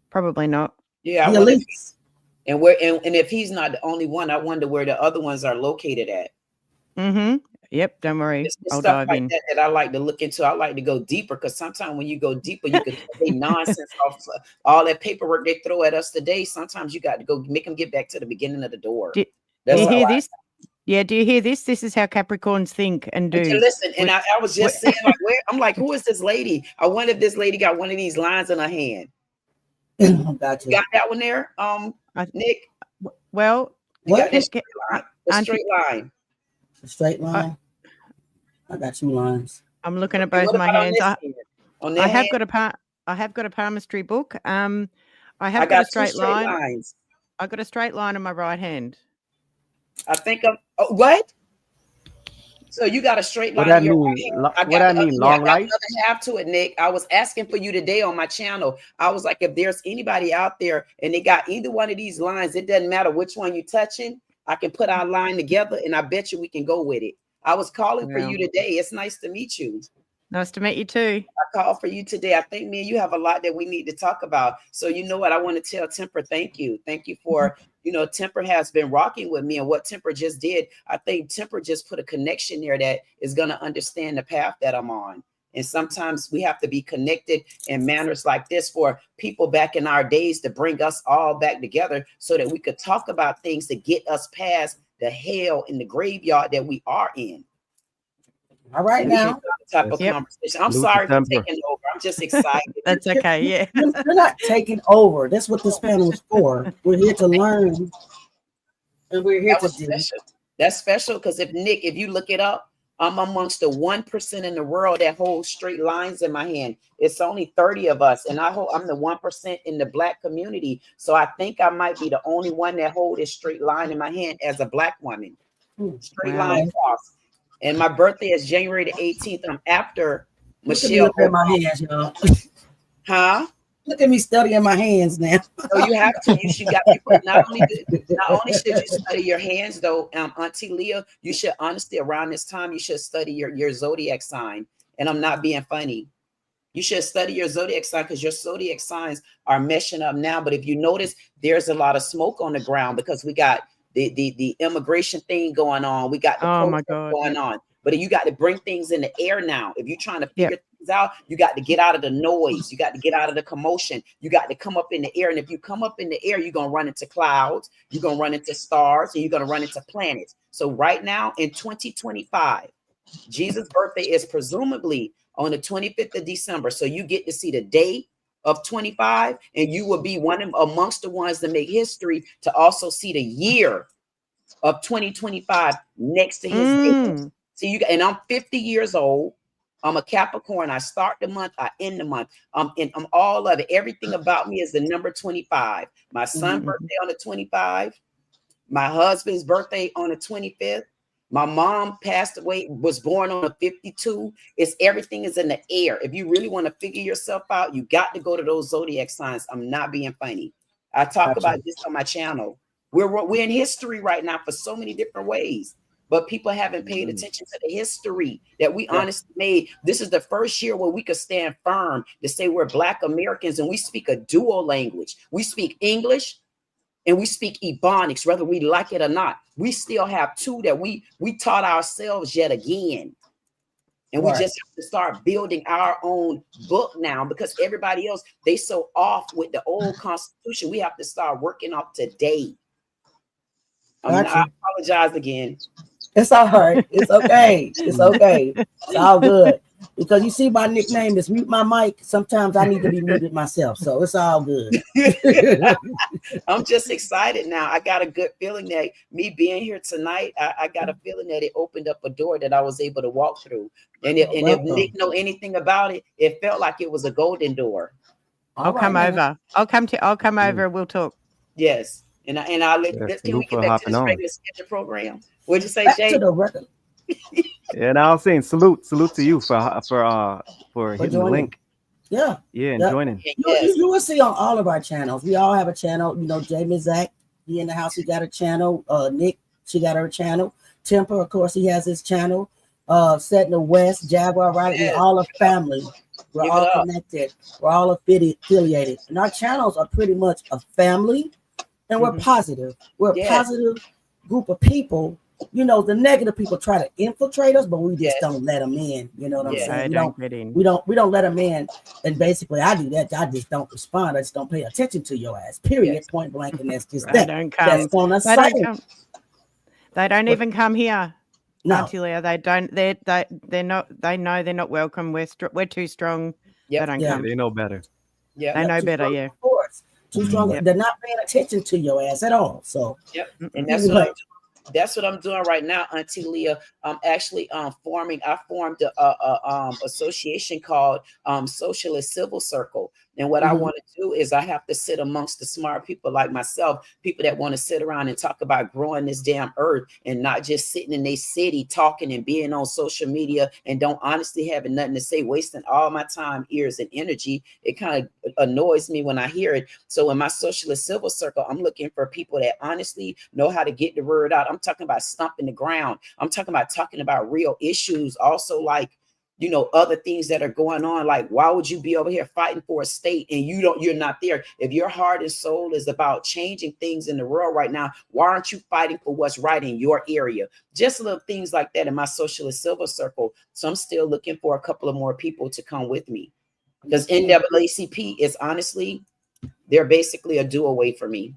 Probably not. Yeah, I wonder if and if he's not the only one, I wonder where the other ones are located at. Yep, don't worry. It's I'll stuff dive like in. that I like to look into. I like to go deeper because sometimes when you go deeper, you can take nonsense off all that paperwork they throw at us today. Sometimes you got to go make them get back to the beginning of the door. Do you hear this? Yeah, do you hear this? This is how Capricorns think and do. Listen, and I was just saying, like, I'm like, who is this lady? I wonder if this lady got one of these lines in her hand. Gotcha. You got that one there, Nick? Well, you got this straight line. A straight line. I got 2 lines. I'm looking at both my hands. I have got a palmistry book. I have got a straight line. Lines. I got a straight line in my right hand. I think of what? So you got a straight line. What I mean, long life. Another half to it, Nick. I was asking for you today on my channel. I was like, if there's anybody out there and they got either one of these lines, it doesn't matter which one you're touching. I can put our line together, and I bet you we can go with it. I was calling for you today. It's nice to meet you. Nice to meet you too. I called for you today. I think me and you have a lot that we need to talk about. So you know what? I want to tell Temper, thank you. Thank you for, Temper has been rocking with me, and what Temper just did. I think Temper just put a connection there that is going to understand the path that I'm on. And sometimes we have to be connected in manners like this for people back in our days to bring us all back together so that we could talk about things to get us past the hell in the graveyard that we are in. All right, now. Type of conversation. I'm sorry for taking over. I'm just excited. That's okay. Yeah. You're not taking over. That's what this panel is for. We're here to learn. And we're here to do. That's special because if you look it up, I'm amongst the 1% in the world that holds straight lines in my hand. It's only 30 of us, and I'm the 1% in the Black community. So I think I might be the only one that hold a straight line in my hand as a Black woman. Straight line across. And my birthday is January the 18th. I'm after Michelle. Look at my hands, y'all. Huh? Look at me studying my hands now. So you have to. You should got people. Not only should you study your hands, though, Auntie Leah, you should honestly around this time you should study your zodiac sign. And I'm not being funny. You should study your zodiac sign because your zodiac signs are meshing up now. But if you notice, there's a lot of smoke on the ground because we got the immigration thing going on. We got the protest going on. But you got to bring things in the air now. If you're trying to figure things out, you got to get out of the noise. You got to get out of the commotion. You got to come up in the air. And if you come up in the air, you're going to run into clouds. You're going to run into stars. And you're going to run into planets. So right now in 2025, Jesus' birthday is presumably on the 25th of December. So you get to see the day of 25, and you will be amongst the ones that make history to also see the year of 2025 next to his name. So and I'm 50 years old. I'm a Capricorn. I start the month, I end the month. I'm all of it. Everything about me is the number 25. My son's birthday on the 25. My husband's birthday on the 25th. My mom passed away, was born on a 52. Everything is in the air. If you really want to figure yourself out, you got to go to those zodiac signs. I'm not being funny. I talk about this on my channel. We're in history right now for so many different ways, but people haven't paid attention to the history that we honestly made. This is the first year where we could stand firm to say we're Black Americans and we speak a dual language. We speak English and we speak Ebonics, whether we like it or not. We still have two that we taught ourselves yet again. And we just have to start building our own book now because everybody else, they so off with the old Constitution. We have to start working off today. I apologize again. It's all right. It's okay. It's okay. It's all good. Because you see my nickname is Mute My Mic. Sometimes I need to be muted myself. So it's all good. I'm just excited now. I got a good feeling that me being here tonight, I got a feeling that it opened up a door that I was able to walk through. And if Nick know anything about it, it felt like it was a golden door. I'll come over. I'll come over. We'll talk. Yes. And I'll let can we get back to this regular schedule program? What'd you say, Jay? To the record. Yeah, and I was saying salute to you for hitting the link. Yeah. Yeah, and joining. You will see on all of our channels. We all have a channel. You know, Jamie Zach, he in the house, he got a channel. Nick, she got her channel. Temper, of course, he has his channel. Set in the West, Jaguar, right? We're all a family. We're all connected. We're all affiliated. And our channels are pretty much a family. And we're positive. We're a positive group of people. You know, the negative people try to infiltrate us, but we just don't let them in. You know what I'm saying? We don't let them in. And basically, I do that. I just don't respond. I just don't pay attention to your ass. Period. Point blank. And that's just that. That's on us. They don't even come here. No. Auntie Leah, they don't. They're not. They know they're not welcome. We're too strong. They don't come. They know better. Yeah, they know better. Yeah. Of course. Too strong. They're not paying attention to your ass at all. So. And that's what I'm doing. That's what I'm doing right now, Auntie Leah. I'm actually forming. I formed a association called Socialist Civil Circle. And what I want to do is I have to sit amongst the smart people like myself, people that want to sit around and talk about growing this damn earth and not just sitting in their city talking and being on social media and don't honestly having nothing to say, wasting all my time, ears, and energy. It kind of annoys me when I hear it. So in my Socialist Civil Circle, I'm looking for people that honestly know how to get the word out. I'm talking about stomping the ground. I'm talking about real issues. Also, like, you know, other things that are going on. Like, why would you be over here fighting for a state and you're not there? If your heart and soul is about changing things in the world right now, why aren't you fighting for what's right in your area? Just little things like that in my Socialist Silver Circle. So I'm still looking for a couple of more people to come with me, because NAACP is honestly, they're basically a do-away for me.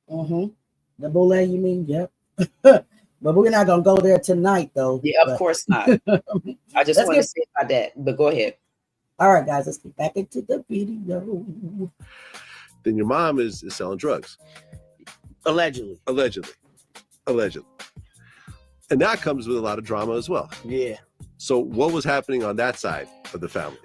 The bullet, you mean? Yep. But we're not gonna go there tonight, though. Yeah, of course not. I just want to say about that. But go ahead. All right, guys, let's get back into the video. Then your mom is selling drugs. Allegedly. And that comes with a lot of drama as well. Yeah. So what was happening on that side of the family?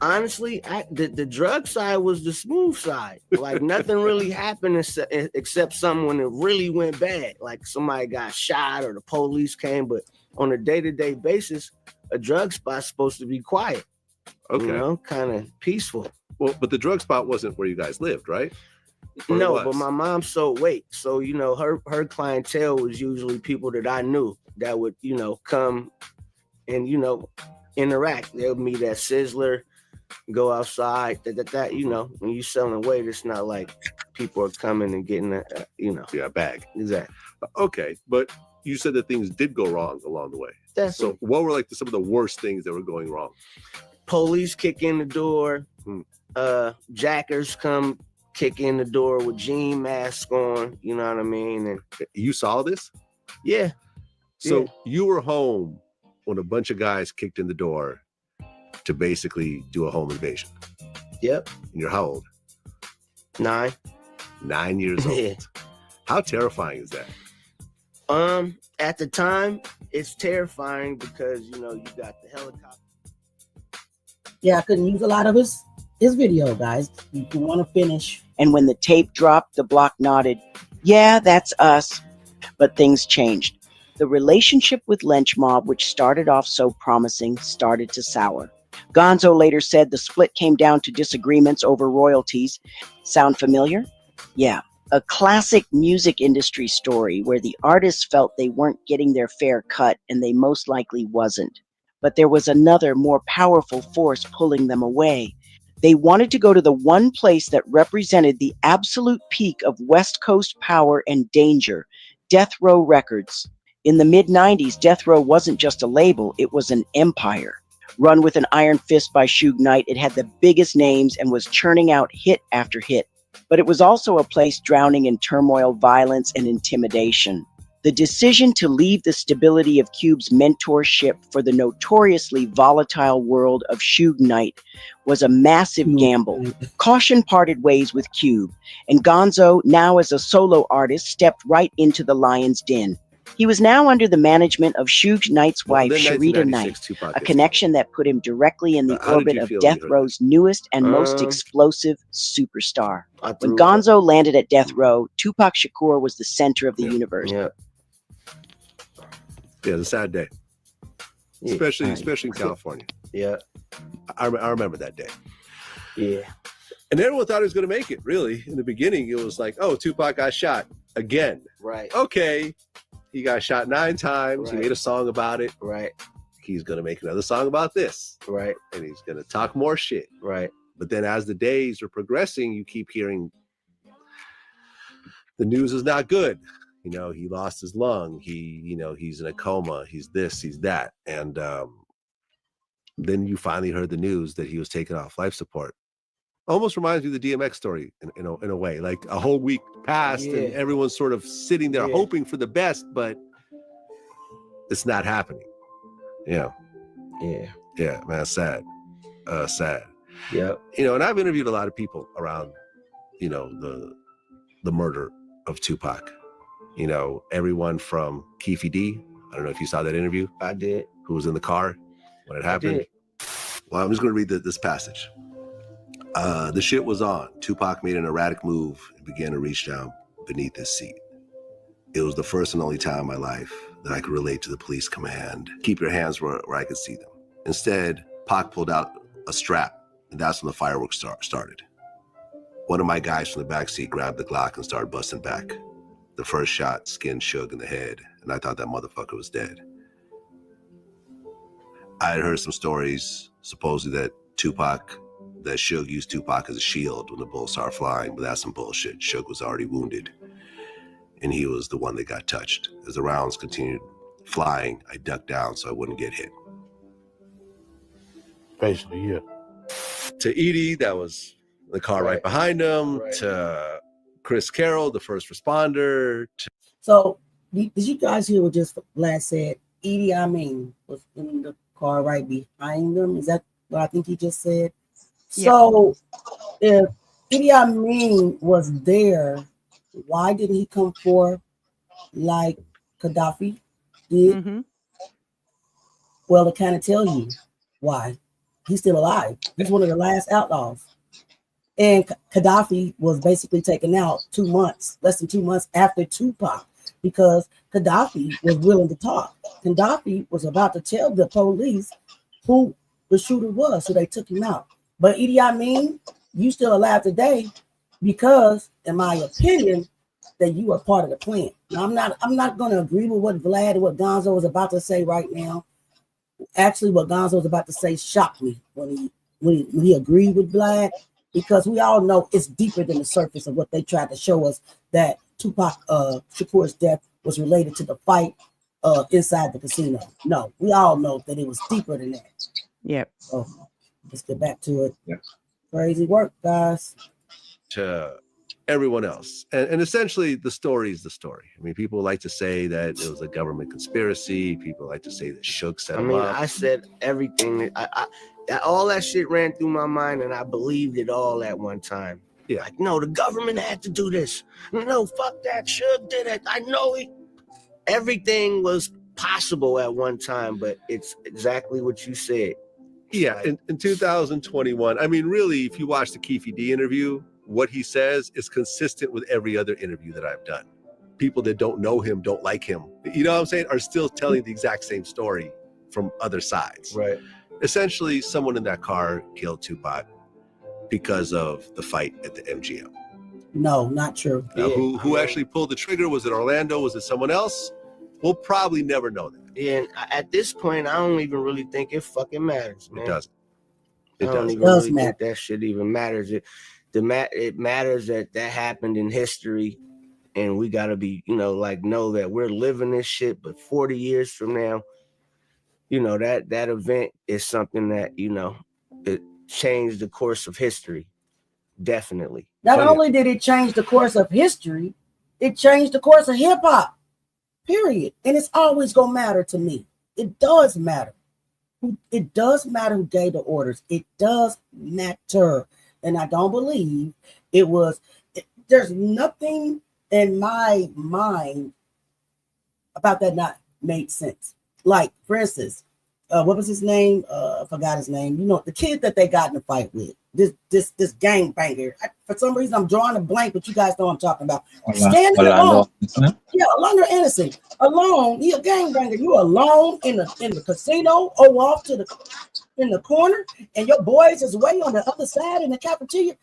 Honestly, the drug side was the smooth side. Like nothing really happened except something when it really went bad. Like somebody got shot or the police came. But on a day-to-day basis, a drug spot's supposed to be quiet. Okay. You know, kind of peaceful. Well, but the drug spot wasn't where you guys lived, right? No, but my mom sold weight. So, you know, her clientele was usually people that I knew that would, you know, come and, you know, interact. They'll meet at Sizzler, go outside, you know, when you selling weight, it's not like people are coming and getting a a bag. Exactly. Okay, but you said that things did go wrong along the way. Definitely. So what were like some of the worst things that were going wrong? Police kick in the door, jackers come kick in the door with jean masks on, you know what I mean? And you saw this? Yeah. So you were home when a bunch of guys kicked in the door to basically do a home invasion. Yep. And you're how old? 9. 9 years old. Yeah. How terrifying is that? At the time, it's terrifying because, you know, you got the helicopter. Yeah, I couldn't use a lot of his video, guys. You want to finish. And when the tape dropped, the block nodded. Yeah, that's us. But things changed. The relationship with Lynch Mob, which started off so promising, started to sour. Gonzoe later said the split came down to disagreements over royalties. Sound familiar? Yeah, a classic music industry story where the artists felt they weren't getting their fair cut, and they most likely wasn't. But there was another, more powerful force pulling them away. They wanted to go to the one place that represented the absolute peak of West Coast power and danger, Death Row Records. In the mid-90s, Death Row wasn't just a label, it was an empire. Run with an iron fist by Suge Knight, it had the biggest names and was churning out hit after hit. But it was also a place drowning in turmoil, violence, and intimidation. The decision to leave the stability of Cube's mentorship for the notoriously volatile world of Suge Knight was a massive gamble. Caution parted ways with Cube, and Gonzoe, now as a solo artist, stepped right into the lion's den. He was now under the management of Suge Knight's wife, Sharita Knight, a connection that put him directly in the orbit of Death Row's newest and most explosive superstar. When Gonzoe landed at Death Row, Tupac Shakur was the center of the universe. Yeah, it's a sad day, especially in California. Yeah, I remember that day. Yeah, and everyone thought he was going to make it. Really, in the beginning, it was like, "Oh, Tupac got shot again." Right. Okay, he got shot 9 times. Right. He made a song about it. Right. He's going to make another song about this. Right. And he's going to talk more shit. Right. But then, as the days are progressing, you keep hearing the news is not good. You know, he lost his lung. He's in a coma. He's this, he's that. And then you finally heard the news that he was taken off life support. Almost reminds me of the DMX story in a way. Like a whole week passed and everyone's sort of sitting there hoping for the best, but it's not happening. Yeah. Yeah, man, sad. Sad. Yeah. And I've interviewed a lot of people around, the murder of Tupac. Everyone from Keefe D. I don't know if you saw that interview. I did. Who was in the car when it happened. Well, I'm just going to read this passage. The shit was on. Tupac made an erratic move and began to reach down beneath his seat. It was the first and only time in my life that I could relate to the police command. Keep your hands where I could see them. Instead, Pac pulled out a strap, and that's when the fireworks started. One of my guys from the backseat grabbed the Glock and started busting back. The first shot skinned Suge in the head, and I thought that motherfucker was dead. I had heard some stories, supposedly that Suge used Tupac as a shield when the bullets started flying, but that's some bullshit. Suge was already wounded, and he was the one that got touched. As the rounds continued flying, I ducked down so I wouldn't get hit. Basically, yeah. To Edie, that was the car right behind him, to Chris Carroll, the first responder. So, did you guys hear what just Vlad said? Idi Amin was in the car right behind them. Is that what I think he just said? Yeah. So, if Idi Amin was there, why didn't he come forth like Gaddafi did? Mm-hmm. Well, to kind of tell you why. He's still alive. He's one of the last outlaws. And Gaddafi was basically taken out less than 2 months after Tupac, because Gaddafi was willing to talk. Gaddafi was about to tell the police who the shooter was, so they took him out. But Idi Amin, you still alive today because, in my opinion, that you are part of the plan. Now, I'm not going to agree with what Vlad and what Gonzoe was about to say right now. Actually, what Gonzoe was about to say shocked me when he agreed with Vlad, because we all know it's deeper than the surface of what they tried to show us, that Tupac Shakur's death was related to the fight inside the casino. No, we all know that it was deeper than that. Yep. So let's get back to it. Yeah. Crazy work, guys. To everyone else. And essentially, the story is the story. I mean, people like to say that it was a government conspiracy. People like to say that Suge set him up. I said everything. All that shit ran through my mind, and I believed it all at one time. Yeah. Like, no, the government had to do this. No, fuck that. Suge did it. I know it. Everything was possible at one time, but it's exactly what you said. Yeah, in 2021, I mean, really, if you watch the Keefe D interview, what he says is consistent with every other interview that I've done. People that don't know him, don't like him, you know what I'm saying, are still telling the exact same story from other sides. Right. Essentially, someone in that car killed Tupac because of the fight at the MGM. No, not true. Now, who actually pulled the trigger? Was it Orlando? Was it someone else? We'll probably never know that. And at this point, I don't even really think it fucking matters, man. It doesn't. I don't even really think that shit even matters. It matters that happened in history, and we gotta be, know that we're living this shit. But 40 years from now, that event is something that it changed the course of history. Definitely. Not only did it change the course of history, it changed the course of hip hop. period. And it's always gonna matter to me. It does matter. It does matter who gave the orders. It does matter. And I don't believe it was, there's nothing in my mind about that not made sense. Like, for instance, what was his name? I forgot his name. You know, the kid that they got in a fight with. This gang banger. For some reason, I'm drawing a blank, but you guys know what I'm talking about. Standing alone. Yeah, Orlando Anderson. Alone. He a gang banger. You alone in the casino or off to in the corner, and your boys is way on the other side in the cafeteria.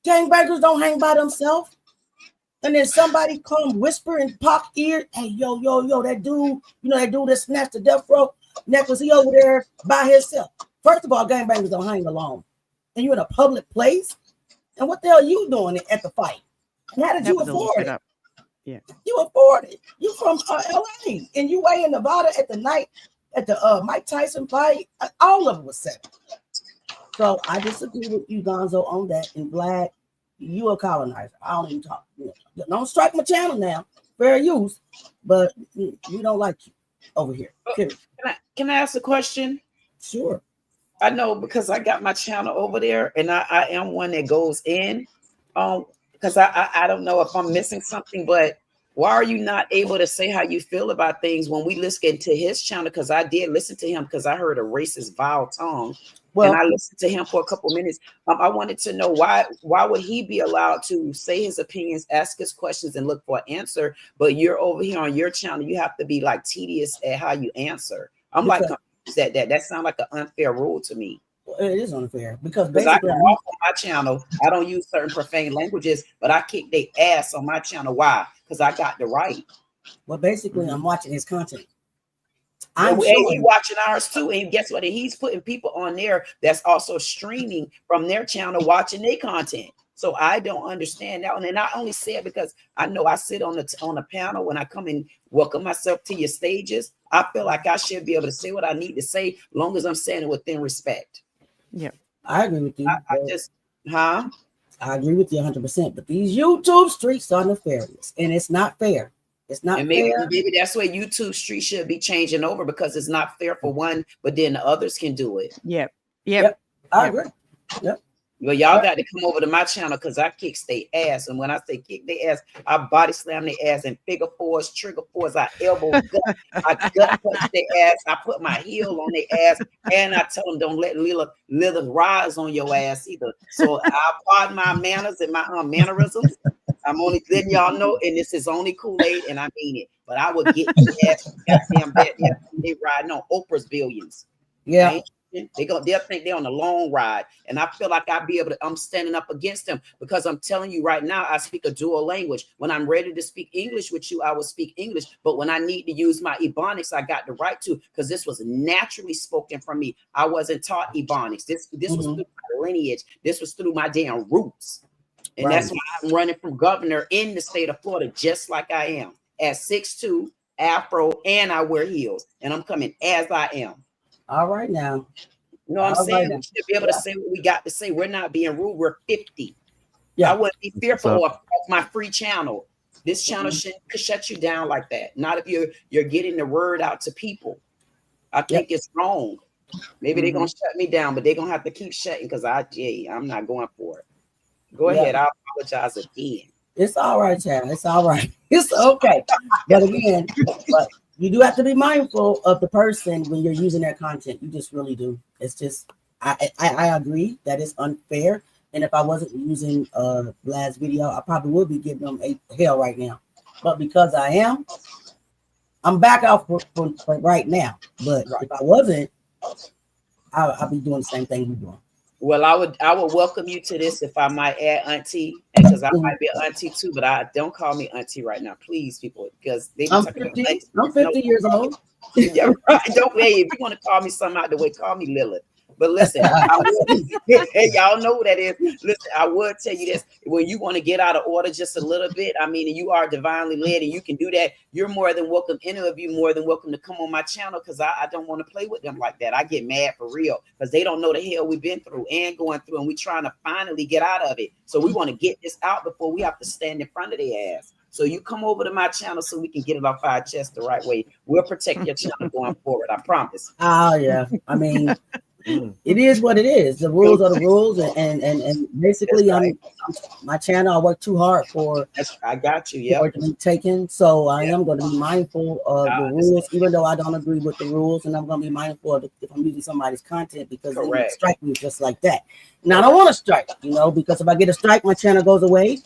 Gang bangers don't hang by themselves. And then somebody come whisper in Pac ear, hey, yo, that dude, you know, that dude that snatched the death row necklace, he over there by himself. First of all, gangbangers don't hang alone. And you're in a public place. And what the hell are you doing at the fight? And how did you afford it? Yeah. You afford it. You from LA and you way in Nevada at the night at the Mike Tyson fight. All of it was set. So I disagree with you, Gonzo, on that. And Vlad, you a colonizer. I don't even talk. Don't strike my channel now. Fair use, but we don't like you over here. Can I ask a question? Sure. I know because I got my channel over there, and I am one that goes in. Because I don't know if I'm missing something, but why are you not able to say how you feel about things when we listen to his channel? Because I did listen to him because I heard a racist, vile tongue. Well, and I listened to him for a couple minutes. I wanted to know why would he be allowed to say his opinions, ask his questions, and look for an answer? But you're over here on your channel, you have to be like tedious at how you answer. I'm like confused at that. That sounds like an unfair rule to me. Well, it is unfair because I come off on my channel, I don't use certain profane languages, but I kick their ass on my channel. Why? Because I got the right. Well, basically, I'm watching his content. He's watching ours too, and guess what? He's putting people on there that's also streaming from their channel, watching their content. So I don't understand that one, and I only say it because I know I sit on the panel when I come and welcome myself to your stages. I feel like I should be able to say what I need to say, as long as I'm saying it within respect. Yeah, I agree with you. I agree with you 100%. But these YouTube streets are nefarious, and it's not fair. It's not fair. Maybe that's where YouTube street should be changing over because it's not fair for one, but then the others can do it. Yep. I agree. Yep. Well, y'all got to come over to my channel because I kick their ass. And when I say kick their ass, I body slam their ass in figure fours, trigger fours, I elbow gut, I gut punch their ass, I put my heel on their ass, and I tell them don't let leather rise on your ass either. So I pardon my manners and my mannerisms. I'm only letting y'all know, and this is only Kool-Aid, and I mean it. But I would get your ass goddamn bad. They riding on Oprah's billions. Yeah. Right? They'll think they're on a long ride, and I feel like I'll be able to. I'm standing up against them because I'm telling you right now, I speak a dual language. When I'm ready to speak English with you, I will speak English. But when I need to use my Ebonics, I got the right to because this was naturally spoken from me. I wasn't taught Ebonics. This was through my lineage. This was through my damn roots, and that's why I'm running from governor in the state of Florida, just like I am at 6'2", Afro, and I wear heels, and I'm coming as I am. All right now. You know what I'm saying? We should be able to say what we got to say. We're not being rude. We're 50. Yeah. I wouldn't be fearful of my free channel. This channel could shut you down like that. Not if you're getting the word out to people. I think it's wrong. Maybe they're gonna shut me down, but they're gonna have to keep shutting because I'm not going for it. Go ahead. I apologize again. It's all right, Chad. It's all right. It's okay. But again, you do have to be mindful of the person when you're using their content. You just really do. It's just, I agree that it's unfair. And if I wasn't using Vlad's video, I probably would be giving them hell right now. But because I am, I'm back out for right now. But if I wasn't, I'll be doing the same thing you're doing. Well, I would welcome you to this if I might add auntie, because I might be an auntie too, but I don't call me auntie right now, please, people, because I'm 50 years old. Yeah, right. Don't if you want to call me something out the way, call me Lilith. But listen, hey, y'all know who that is. Listen, I would tell you this: when you want to get out of order just a little bit, I mean, and you are divinely led, and you can do that. You're more than welcome. Any of you more than welcome to come on my channel because I don't want to play with them like that. I get mad for real because they don't know the hell we've been through and going through, and we trying to finally get out of it. So we want to get this out before we have to stand in front of their ass. So you come over to my channel so we can get it off our chest the right way. We'll protect your channel going forward. I promise. Oh yeah. I mean, it is what it is. The rules are the rules, and basically, I'm my channel. I work too hard for. I got you. Yeah. To be taken, so I am going to be mindful of the rules, even though I don't agree with the rules, and I'm going to be mindful of if I'm using somebody's content because they can strike me just like that. Now I don't want to strike, because if I get a strike, my channel goes away,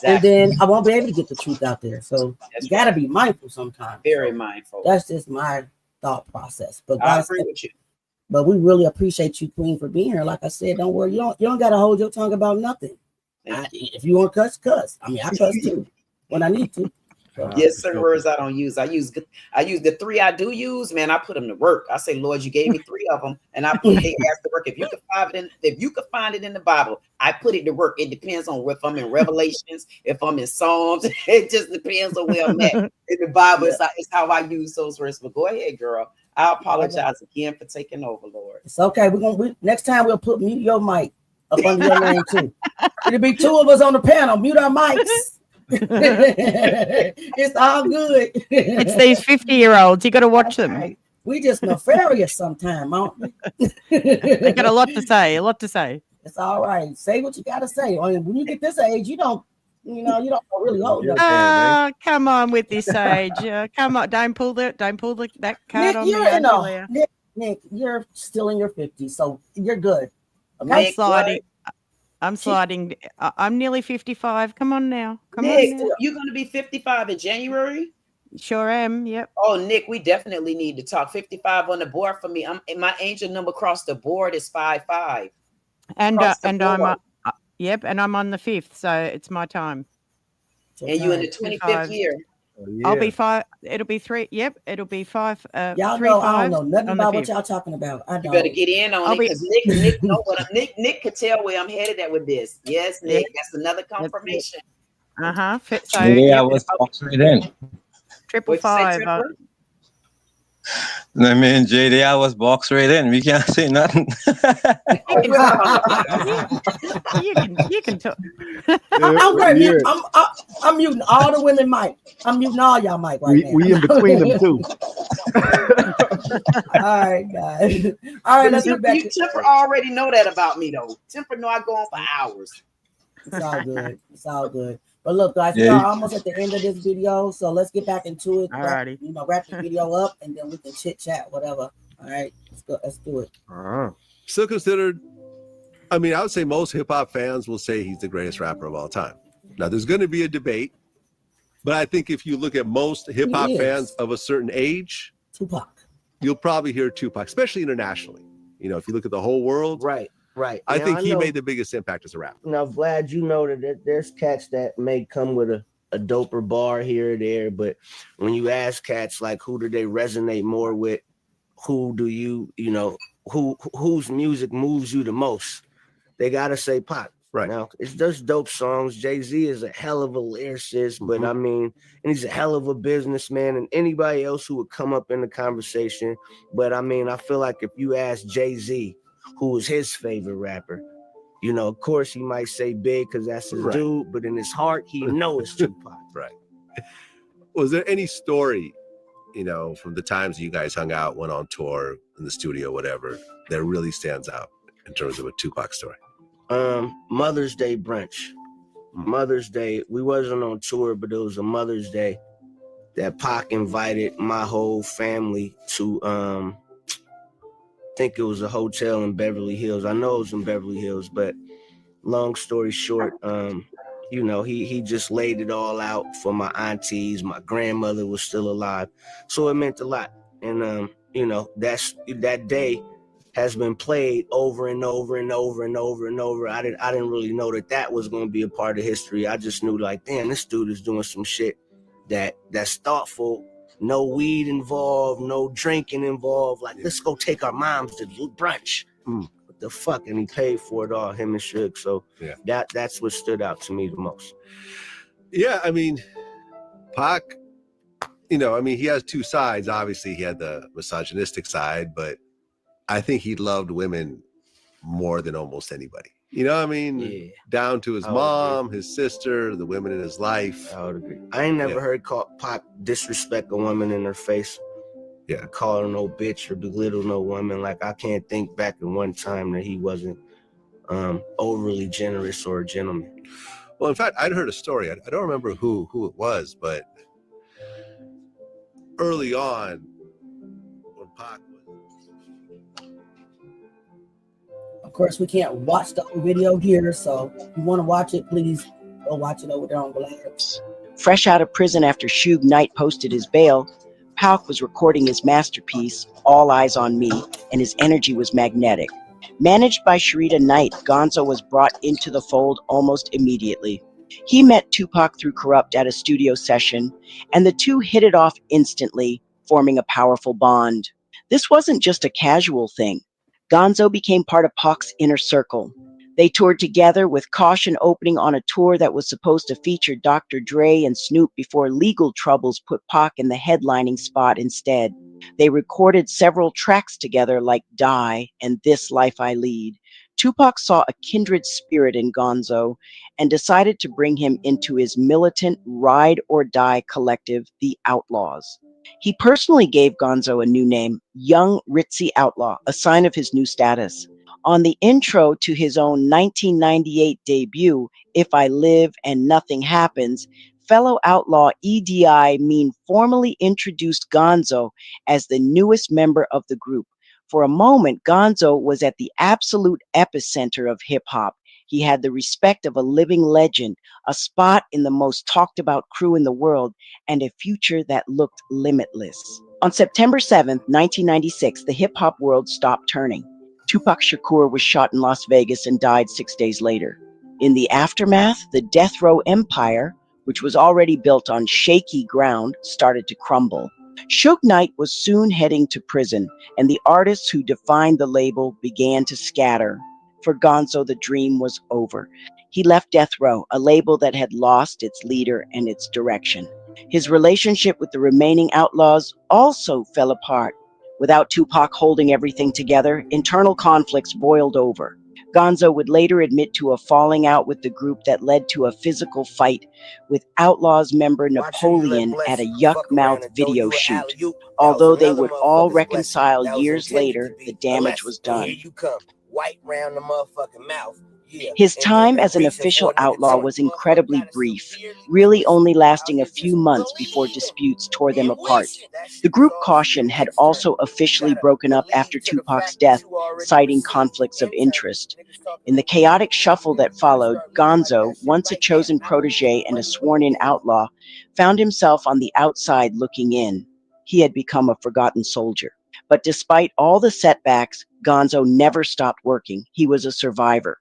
and then I won't be able to get the truth out there. So you got to be mindful sometimes. Very mindful. That's just my thought process. But I guys, agree with you. But we really appreciate you, Queen, for being here. Like I said, don't worry. You don't got to hold your tongue about nothing. If you want to cuss. I mean, I cuss too when I need to. So, yes, certain words I don't use. I use the 3 I do use. Man, I put them to work. I say, Lord, you gave me 3 of them, and I put their ass to work. If you could find it in the Bible, I put it to work. It depends on if I'm in Revelations, if I'm in Psalms. It just depends on where I'm at in the Bible. It's how I use those words. But go ahead, girl. I apologize again for taking over, Lord. It's okay. Next time we'll mute your mic up under your name too. It'll be 2 of us on the panel. Mute our mics. It's all good. It's these 50-year-olds. You got to watch them. We just nefarious sometimes, aren't we? They got a lot to say. A lot to say. It's all right. Say what you got to say. When you get this age, you don't really hold it. Come on with this age. Come on. Don't pull that card on me. Nick, you're still in your 50s, so you're good. Okay? I'm sliding. I'm nearly 55. Come on now. Nick, you're going to be 55 in January? Sure am. Yep. Oh, Nick, we definitely need to talk. 55 on the board for me. My angel number across the board is 55. And I'm on the 5th, so it's my time. And you in the 25th year. Yeah. I'll be 5. It'll be 3. Yep, it'll be 5. Y'all know I don't know nothing about what y'all talking about. I don't. You better get in on it because Nick know what Nick could tell where I'm headed at with this. Yes, Nick, that's another confirmation. So I was boxed right in. 555. I mean, JD, I was boxed right in. We can't say nothing. You can talk. I'm muting all the women mic. I'm muting all y'all mic right now. We in between them too. All right, guys. All right, let's get back. Temper already know that about me, though. Temper know I go on for hours. It's all good. It's all good. But look, guys, we are almost at the end of this video, so let's get back into it. Alrighty. Wrap the video up, and then we can chit chat, whatever. All right, let's go. Let's do it. Still considered. I mean, I would say most hip hop fans will say he's the greatest rapper of all time. Now, there's going to be a debate, but I think if you look at most hip hop fans of a certain age, Tupac, you'll probably hear Tupac, especially internationally. If you look at the whole world, right. I think he made the biggest impact as a rapper. Now, Vlad, you know that there's cats that may come with a doper bar here or there, but when you ask cats like who do they resonate more with, who do whose music moves you the most, they gotta say Pac. Right now, it's just dope songs. Jay-Z is a hell of a lyricist, but I mean, and he's a hell of a businessman, and anybody else who would come up in the conversation. But I mean, I feel like if you ask Jay-Z who is his favorite rapper, of course he might say Big because that's his dude, but in his heart, he knows it's Tupac. Right. Was there any story, from the times you guys hung out, went on tour, in the studio, whatever, that really stands out in terms of a Tupac story? Mother's Day brunch. Mother's Day, we wasn't on tour, but it was a Mother's Day that Pac invited my whole family to, I think it was a hotel in Beverly Hills. I know it was in Beverly Hills, but long story short, he just laid it all out for my aunties. My grandmother was still alive, so it meant a lot. And that day has been played over and over and over and over and over. I didn't really know that was going to be a part of history. I just knew, like, damn, this dude is doing some shit that's thoughtful. No weed involved, no drinking involved. Like, let's go take our moms to brunch. What the fuck? And he paid for it all, him and Suge. So that's what stood out to me the most. Yeah, I mean, Pac, he has two sides. Obviously, he had the misogynistic side, but I think he loved women more than almost anybody. You know what I mean? Yeah. Down to his I would mom, his sister, the women in his life. I would agree. I ain't never heard Pac disrespect a woman in her face. Yeah. Call her no bitch or belittle no woman. Like, I can't think back in one time that he wasn't overly generous or a gentleman. Well, in fact, I'd heard a story. I don't remember who it was, but early on, when Pac was... Of course, we can't watch the whole video here, so if you want to watch it, please go watch it over there on Blabs. Fresh out of prison after Suge Knight posted his bail, Pac was recording his masterpiece, All Eyes on Me, and his energy was magnetic. Managed by Sharita Knight, Gonzoe was brought into the fold almost immediately. He met Tupac through Corrupt at a studio session, and the two hit it off instantly, forming a powerful bond. This wasn't just a casual thing. Gonzoe became part of Pac's inner circle. They toured together, with Caution opening on a tour that was supposed to feature Dr. Dre and Snoop before legal troubles put Pac in the headlining spot instead. They recorded several tracks together like Die and This Life I Lead. Tupac saw a kindred spirit in Gonzoe and decided to bring him into his militant ride or die collective, The Outlaws. He personally gave Gonzoe a new name, Young Ritzy Outlaw, a sign of his new status. On the intro to his own 1998 debut, If I Live and Nothing Happens, fellow outlaw EDI Mean formally introduced Gonzoe as the newest member of the group. For a moment, Gonzoe was at the absolute epicenter of hip-hop. He had the respect of a living legend, a spot in the most talked about crew in the world, and a future that looked limitless. On September 7th, 1996, the hip-hop world stopped turning. Tupac Shakur was shot in Las Vegas and died 6 days later. In the aftermath, the death row empire, which was already built on shaky ground, started to crumble. Suge Knight was soon heading to prison, and the artists who defined the label began to scatter. For Gonzoe, the dream was over. He left Death Row, a label that had lost its leader and its direction. His relationship with the remaining outlaws also fell apart. Without Tupac holding everything together, internal conflicts boiled over. Gonzoe would later admit to a falling out with the group that led to a physical fight with Outlaws member Napoleon at a Yuck Mouth video shoot. Although they would all reconcile years later, the damage was done. Here you come, white round the motherfucking mouth. His time as an official outlaw was incredibly brief, really only lasting a few months before disputes tore them apart. The group Caution had also officially broken up after Tupac's death, citing conflicts of interest. In the chaotic shuffle that followed, Gonzoe, once a chosen protege and a sworn-in outlaw, found himself on the outside looking in. He had become a forgotten soldier. But despite all the setbacks, Gonzoe never stopped working. He was a survivor.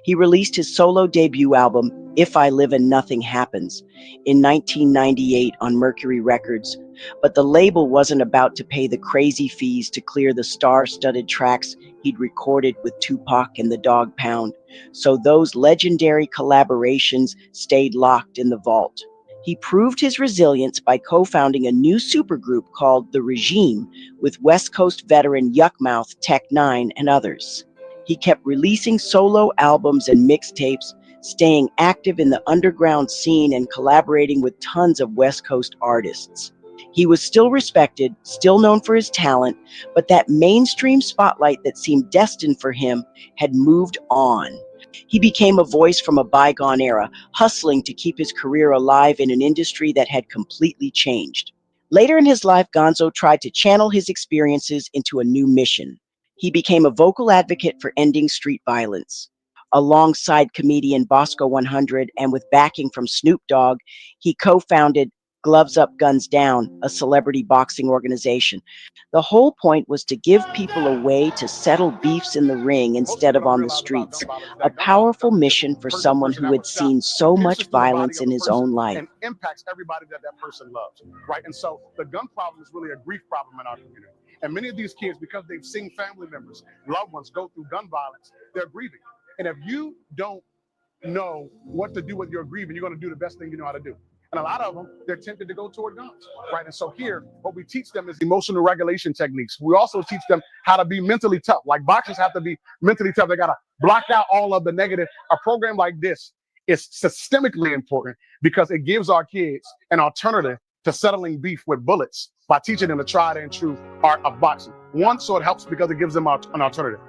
He released his solo debut album, If I Live and Nothing Happens, in 1998 on Mercury Records, but the label wasn't about to pay the crazy fees to clear the star-studded tracks he'd recorded with Tupac and the Dog Pound, so those legendary collaborations stayed locked in the vault. He proved his resilience by co-founding a new supergroup called The Regime with West Coast veteran Yuckmouth, Tech Nine, and others. He kept releasing solo albums and mixtapes, staying active in the underground scene and collaborating with tons of West Coast artists. He was still respected, still known for his talent, but that mainstream spotlight that seemed destined for him had moved on. He became a voice from a bygone era, hustling to keep his career alive in an industry that had completely changed. Later in his life, Gonzoe tried to channel his experiences into a new mission. He became a vocal advocate for ending street violence. Alongside comedian Bosco 100 and with backing from Snoop Dogg, he co-founded Gloves Up, Guns Down, a celebrity boxing organization. The whole point was to give people a way to settle beefs in the ring instead of on the streets, a powerful mission for someone who had seen so much violence in his own life. And impacts everybody that person loves, right? And so the gun problem is really a grief problem in our community. And many of these kids, because they've seen family members, loved ones go through gun violence, they're grieving. And if you don't know what to do with your grieving, you're going to do the best thing you know how to do. And a lot of them, they're tempted to go toward guns, right? And so here, what we teach them is emotional regulation techniques. We also teach them how to be mentally tough. Like boxers have to be mentally tough. They got to block out all of the negative. A program like this is systemically important because it gives our kids an alternative to settling beef with bullets by teaching them the tried and true art of boxing. One, so it helps because it gives them an alternative.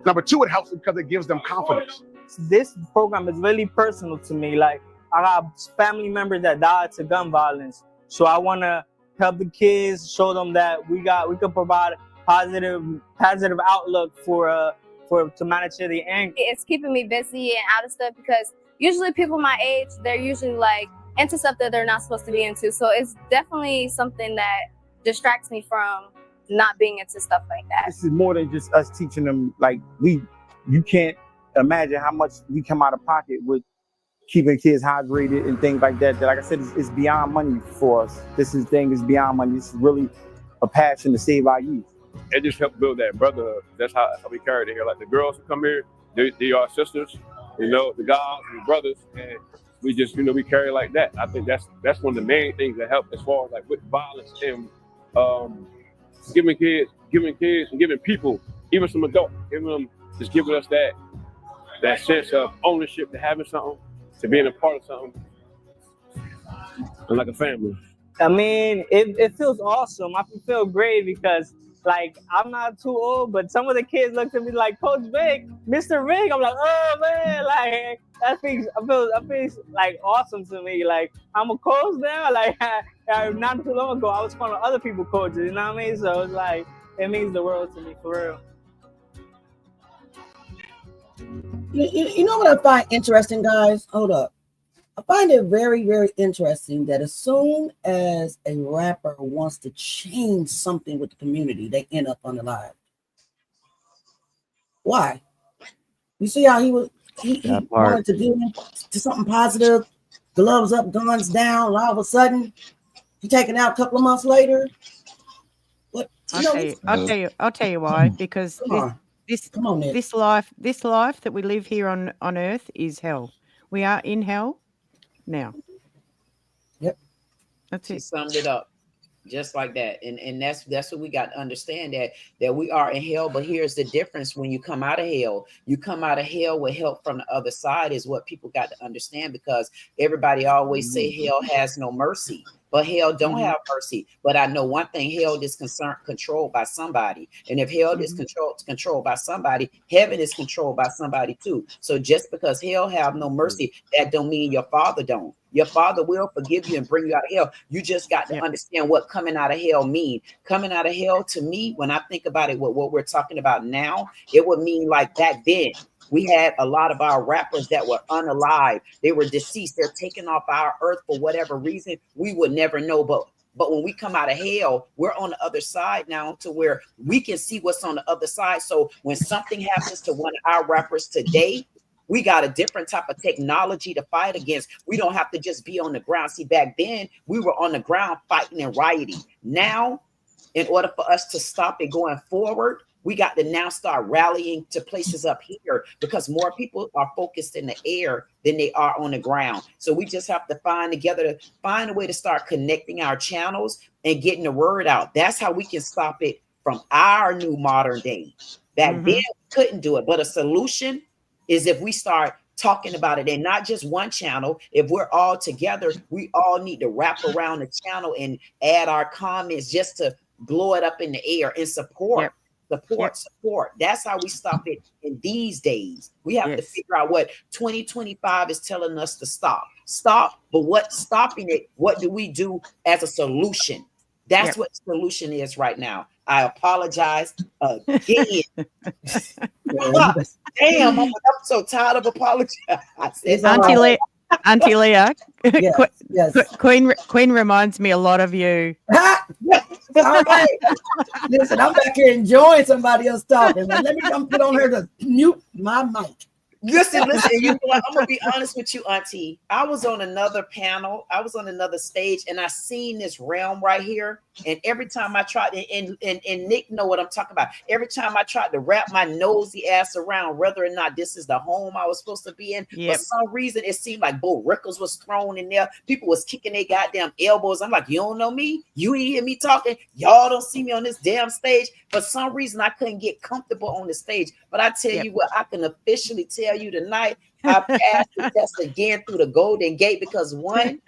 Number two, it helps because it gives them confidence. This program is really personal to me. Like, I got family members that died to gun violence. So I want to help the kids, show them that we could provide positive outlook to manage the anger. It's keeping me busy and out of stuff because usually people my age, they're usually like into stuff that they're not supposed to be into. So it's definitely something that distracts me from not being into stuff like that. This is more than just us teaching them. Like you can't imagine how much we come out of pocket with keeping kids hydrated and things like that. That, like I said, it's beyond money for us. This is beyond money. This is really a passion to save our youth. It just helped build that brotherhood. That's how we carry it here. Like the girls who come here, they are sisters, the guys and brothers, and we just, we carry like that. I think that's one of the main things that help as far as like with violence and giving kids and giving people, even some adults, giving us that sense of ownership to having something, to being a part of something, and like a family. I mean, it feels awesome. I feel great because, like, I'm not too old, but some of the kids look at me like, Coach Vic, Mr. Vic. I'm like, oh man, like that feels like awesome to me. Like I'm a coach now. Like not too long ago, I was calling other people coaches. You know what I mean? So it's like it means the world to me for real. You know what I find interesting, guys? Hold up. I find it very, very interesting that as soon as a rapper wants to change something with the community, they end up unalived. Why? You see how he wanted to do to something positive, gloves up, guns down, and all of a sudden he taken out a couple of months later. What? I'll tell you why. Because this life that we live here on earth is hell. We are in hell now. Yep. That's it. She summed it up just like that. And that's what we got to understand, that we are in hell. But here's the difference: when you come out of hell, with help from the other side, is what people got to understand, because everybody always say hell has no mercy. But hell don't have mercy. But I know one thing: hell is controlled by somebody. And if hell is controlled by somebody, heaven is controlled by somebody too. So just because hell have no mercy, that don't mean your father don't. Your father will forgive you and bring you out of hell. You just got to understand what coming out of hell mean. Coming out of hell, to me, when I think about it, what we're talking about now, it would mean like back then. We had a lot of our rappers that were unalive. They were deceased. They're taken off our earth for whatever reason. We would never know. But when we come out of hell, we're on the other side now, to where we can see what's on the other side. So when something happens to one of our rappers today, we got a different type of technology to fight against. We don't have to just be on the ground. See, back then we were on the ground fighting and rioting. Now, in order for us to stop it going forward, we got to now start rallying to places up here, because more people are focused in the air than they are on the ground. So we just have to find a way to start connecting our channels and getting the word out. That's how we can stop it from our new modern day. Back then we couldn't do it, but a solution is if we start talking about it, and not just one channel. If we're all together, we all need to wrap around the channel and add our comments just to blow it up in the air and support. Support. That's how we stop it in these days. We have to figure out what 2025 is telling us to stop. But what's stopping it? What do we do as a solution? That's what the solution is right now. I apologize again. Damn, I'm so tired of apologizing. Auntie Leah, Queen reminds me a lot of you. All right. Listen, I'm back here enjoying somebody else talking. Let me come put on her to mute my mic. Listen. You know what? I'm gonna be honest with you, Auntie. I was on another panel. I was on another stage, and I seen this realm right here. And every time I tried, and Nick know what I'm talking about. Every time I tried to wrap my nosy ass around whether or not this is the home I was supposed to be in, for some reason it seemed like Bo Rickles was thrown in there. People was kicking their goddamn elbows. I'm like, you don't know me? You ain't hear me talking? Y'all don't see me on this damn stage. For some reason, I couldn't get comfortable on the stage. But I tell you what, I can officially tell you tonight, I passed the test again through the Golden Gate because one,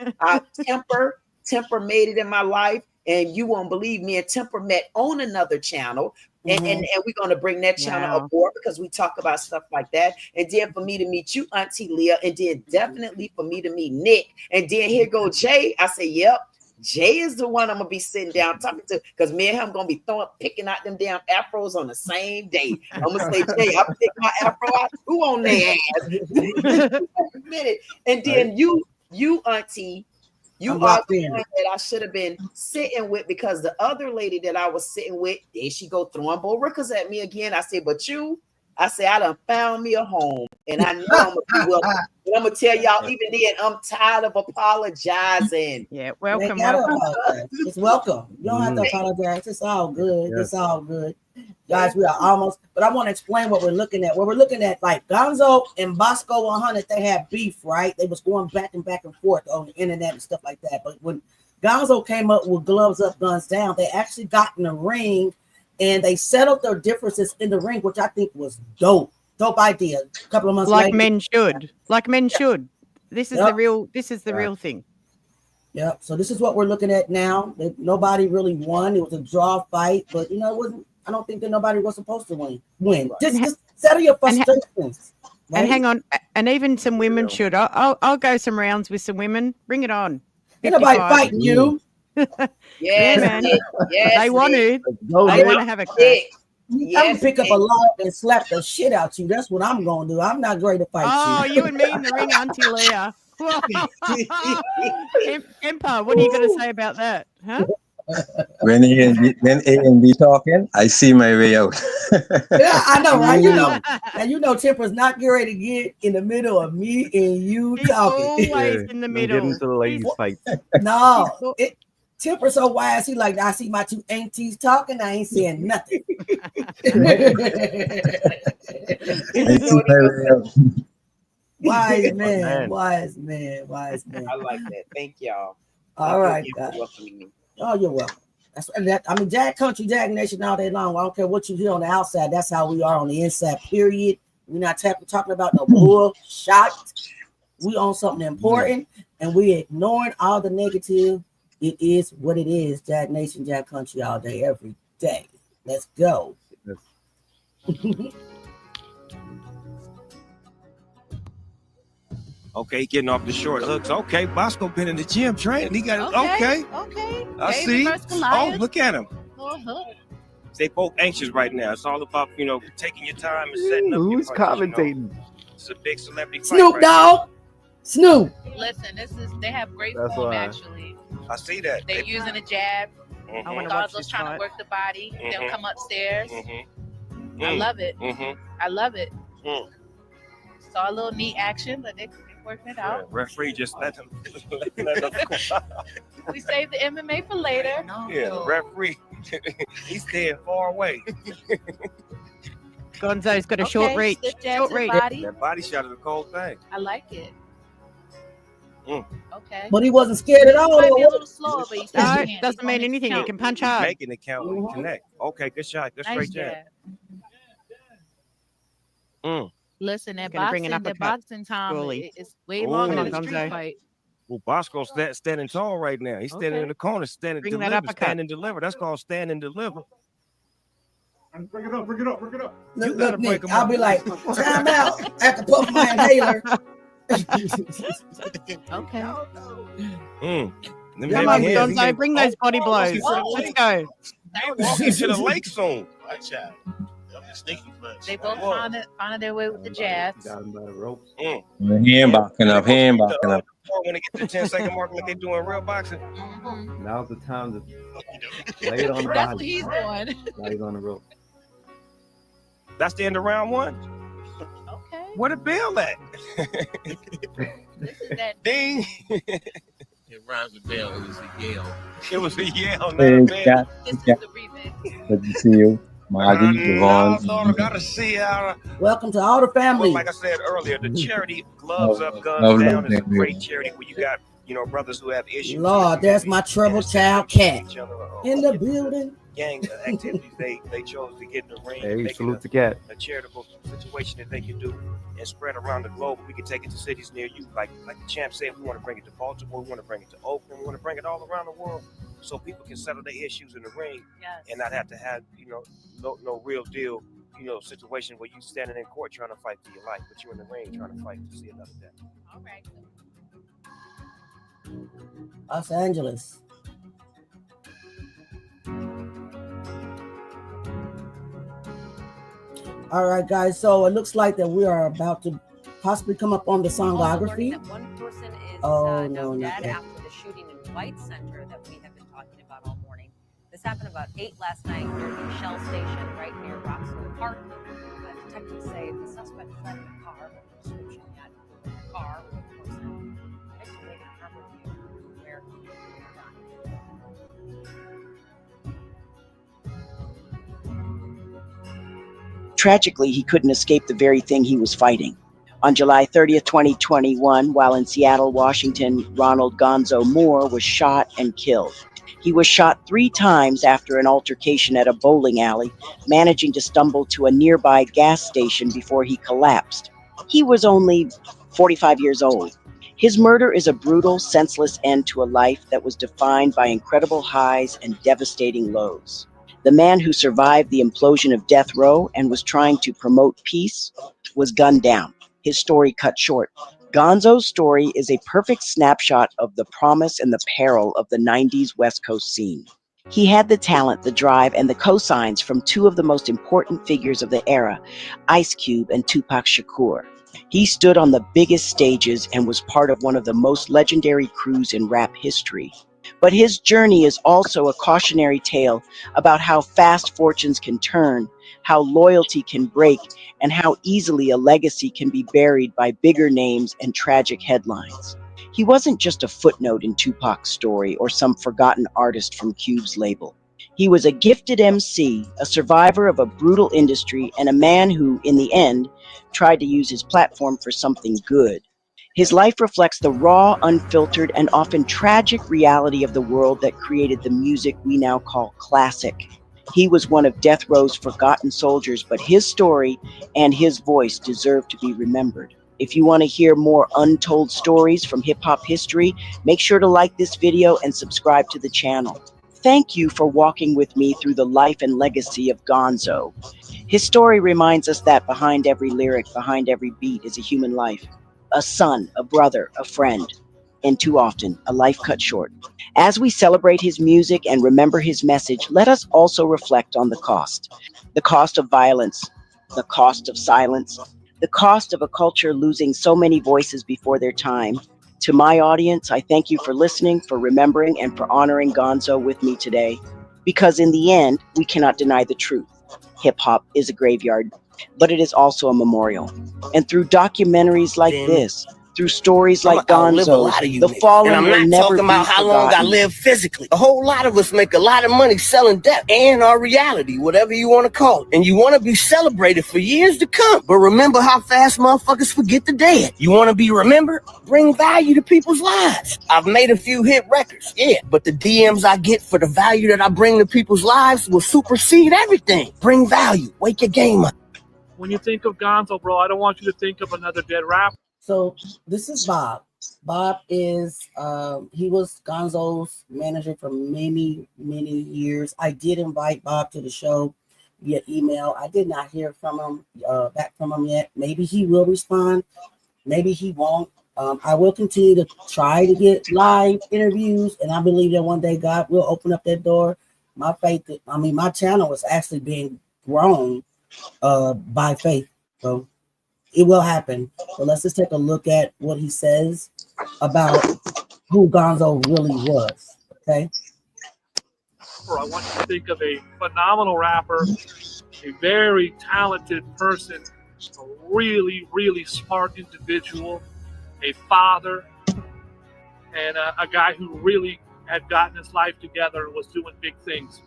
temper made it in my life, and you won't believe me and Temper met on another channel. And we're going to bring that channel aboard because we talk about stuff like that. And then for me to meet you, Auntie Leah, and then definitely for me to meet Nick, and then here go Jay. I say, yep. Jay is the one I'm gonna be sitting down talking to because me and him gonna be picking out them damn afros on the same day. I'm gonna say, Jay, I pick my afro out. Who on their ass? And then you, Auntie, you are the one that I should have been sitting with because the other lady that I was sitting with, there she go throwing Bo Rickles at me again. I said, but you, I say I done found me a home, and I know I'm gonna be welcome. And I'm gonna tell y'all, even then, I'm tired of apologizing. Yeah, welcome. It's welcome. You don't have to apologize. It's all good. It's all good, guys. We are almost. But I want to explain what we're looking at. What we're looking at, like Gonzoe and Bosco 100, they had beef, right? They was going back and forth on the internet and stuff like that. But when Gonzoe came up with gloves up, guns down, they actually got in the ring. And they settled their differences in the ring, which I think was dope. Dope idea. A couple of months later. Like men should. This is the real. This is the real thing. Yep. So this is what we're looking at now. Nobody really won. It was a draw fight, but it wasn't. I don't think that nobody was supposed to win. Just settle your frustrations. And hang on. And even some women should. I'll go some rounds with some women. Bring it on. Ain't nobody fighting you. Yes, man. Yes, they want to. They want to have a crack. I'm gonna pick up a log and slap the shit out you. That's what I'm gonna do. I'm not ready to fight you. Oh, you and me in the ring, Auntie Leah. Empire, what are you going to say about that? Huh? When A and B talking, I see my way out. Yeah, I know, right? And Temper's not getting ready to get in the middle of me and you talking. Always in the middle. Get into the ladies' fight. No, Temper's so wise. He like, I see my two aunties talking. I ain't saying nothing. Wise man. I like that. Thank y'all. All right, guys. Welcoming me. Oh, you're welcome. Jag Country, Jag Nation all day long. I don't care what you hear on the outside. That's how we are on the inside, period. We're not talking about no bullshit. We on something important, and we ignoring all the negative. It is what it is. Jag Nation, Jag Country all day, every day. Let's go. Okay, getting off the short hooks. Okay, Bosco been in the gym training. He got it. Okay. I see. Oh, look at him. They both anxious right now. It's all about, taking your time and setting up. Who's commentating? It's a big celebrity Snoop fight Dogg. Snoop. Listen, they have great form actually. I see that. They're using a jab. I want to trying to work the body. They'll come upstairs. I love it. I love it. Saw a little knee action, but they're working it out. Referee just let them. We saved the MMA for later. The referee. He's staying far away. Gonzoe's got a short reach. Short reach. That body shot is a cold thing. I like it. Okay. But he wasn't scared at all. Might be a little slower, but he's No, doesn't mean anything. You can punch hard. Making it count when you connect. Okay, good shot. Good straight jab. Listen, that boxing time is way longer than a street fight. Well, Bosco's standing tall right now. He's standing in the corner, standing and deliver. That's called stand and deliver. Bring it up. You gotta break him up. I'll be like, time out. I have to put my inhaler. Okay. Come on, Gonzoe, bring those body blows. Let's go. They're walking to the lake soon. They both found their way with the jabs. Hand backing up. When they get to the 10-second mark, like they're doing real boxing. Now's the time to lay it on the body. That's what he's doing. Now he's on the rope. That's the end of round one. Okay. Where the bell at? This is that Ding. It rhymes with bell. It was a yell. It was a yell, not Hey, a bell. good to see you, Margie, Now I Devon. thought I gotta see how. Welcome to all the family. Well, like I said earlier, the charity Gloves Up, Guns Love Down is a that great video. charity where you got, brothers who have issues. Lord, there's my troubled child cat Each other, in the building. gang activities they chose to get in the ring and Hey, make salute it the cat. a charitable situation that they can do and spread around the globe. We can take it to cities near you, like the champ said. We want to bring it to Baltimore, we want to bring it to Oakland, we want to bring it all around the world so people can settle their issues in the ring and not have to have no real deal situation where you standing in court trying to fight for your life, but you're in the ring trying to fight to see another day. All right. Los Angeles. All right, guys. So it looks like that we are about to possibly come up on the songography. One person is no, now not dead yet. after the shooting in White Center that we have been talking about all morning. This happened about 8 last night near the Shell station right near Roxwood Park. Detectives say the suspect fled in a car, but no description yet. The car, with of course, the victim made a cover view where he Tragically, he couldn't escape the very thing he was fighting. On July 30th, 2021, while in Seattle, Washington, Ronald Gonzoe Moore was shot and killed. He was shot 3 times after an altercation at a bowling alley, managing to stumble to a nearby gas station before he collapsed. He was only 45 years old. His murder is a brutal, senseless end to a life that was defined by incredible highs and devastating lows. The man who survived the implosion of death row and was trying to promote peace was gunned down, his story cut short. Gonzoe's story is a perfect snapshot of the promise and the peril of the 90s West Coast scene. He had the talent, the drive, and the cosigns from 2 of the most important figures of the era, Ice Cube and Tupac Shakur. He stood on the biggest stages and was part of one of the most legendary crews in rap history. But his journey is also a cautionary tale about how fast fortunes can turn, how loyalty can break, and how easily a legacy can be buried by bigger names and tragic headlines. He wasn't just a footnote in Tupac's story or some forgotten artist from Cube's label. He was a gifted MC, a survivor of a brutal industry, and a man who, in the end, tried to use his platform for something good. His life reflects the raw, unfiltered, and often tragic reality of the world that created the music we now call classic. He was one of death row's forgotten soldiers, but his story and his voice deserve to be remembered. If you want to hear more untold stories from hip-hop history, make sure to like this video and subscribe to the channel. Thank you for walking with me through the life and legacy of Gonzoe. His story reminds us that behind every lyric, behind every beat is a human life. A son, a brother, a friend, and too often, a life cut short. As we celebrate his music and remember his message, let us also reflect on the cost. The cost of violence, the cost of silence, the cost of a culture losing so many voices before their time. To my audience, I thank you for listening, for remembering, and for honoring Gonzoe with me today. Because in the end, we cannot deny the truth. Hip-hop is a graveyard, but it is also a memorial. And through documentaries like this, through stories like Gonzoe, the fallen and I'm will not never talking about be how long I forgotten. live physically. A whole lot of us make a lot of money selling death and our reality, whatever you want to call it. And you want to be celebrated for years to come. But remember how fast motherfuckers forget the dead. You want to be remembered? Bring value to people's lives. I've made a few hit records, yeah, but the DMs I get for the value that I bring to people's lives will supersede everything. Bring value. Wake your game up. When you think of Gonzoe, bro, I don't want you to think of another dead rapper. So this is Bob. Bob is he was Gonzoe's manager for many years. I did invite Bob to the show via email. I did not hear from him back from him yet. Maybe he will respond. Maybe he won't. I will continue to try to get live interviews, and I believe that one day God will open up that door. My faith, my channel is actually being grown by faith. So it will happen. So let's just take a look at what he says about who Gonzoe really was. Okay. I want you to think of a phenomenal rapper, a very talented person, a really, really smart individual, a father, and a guy who really had gotten his life together and was doing big things.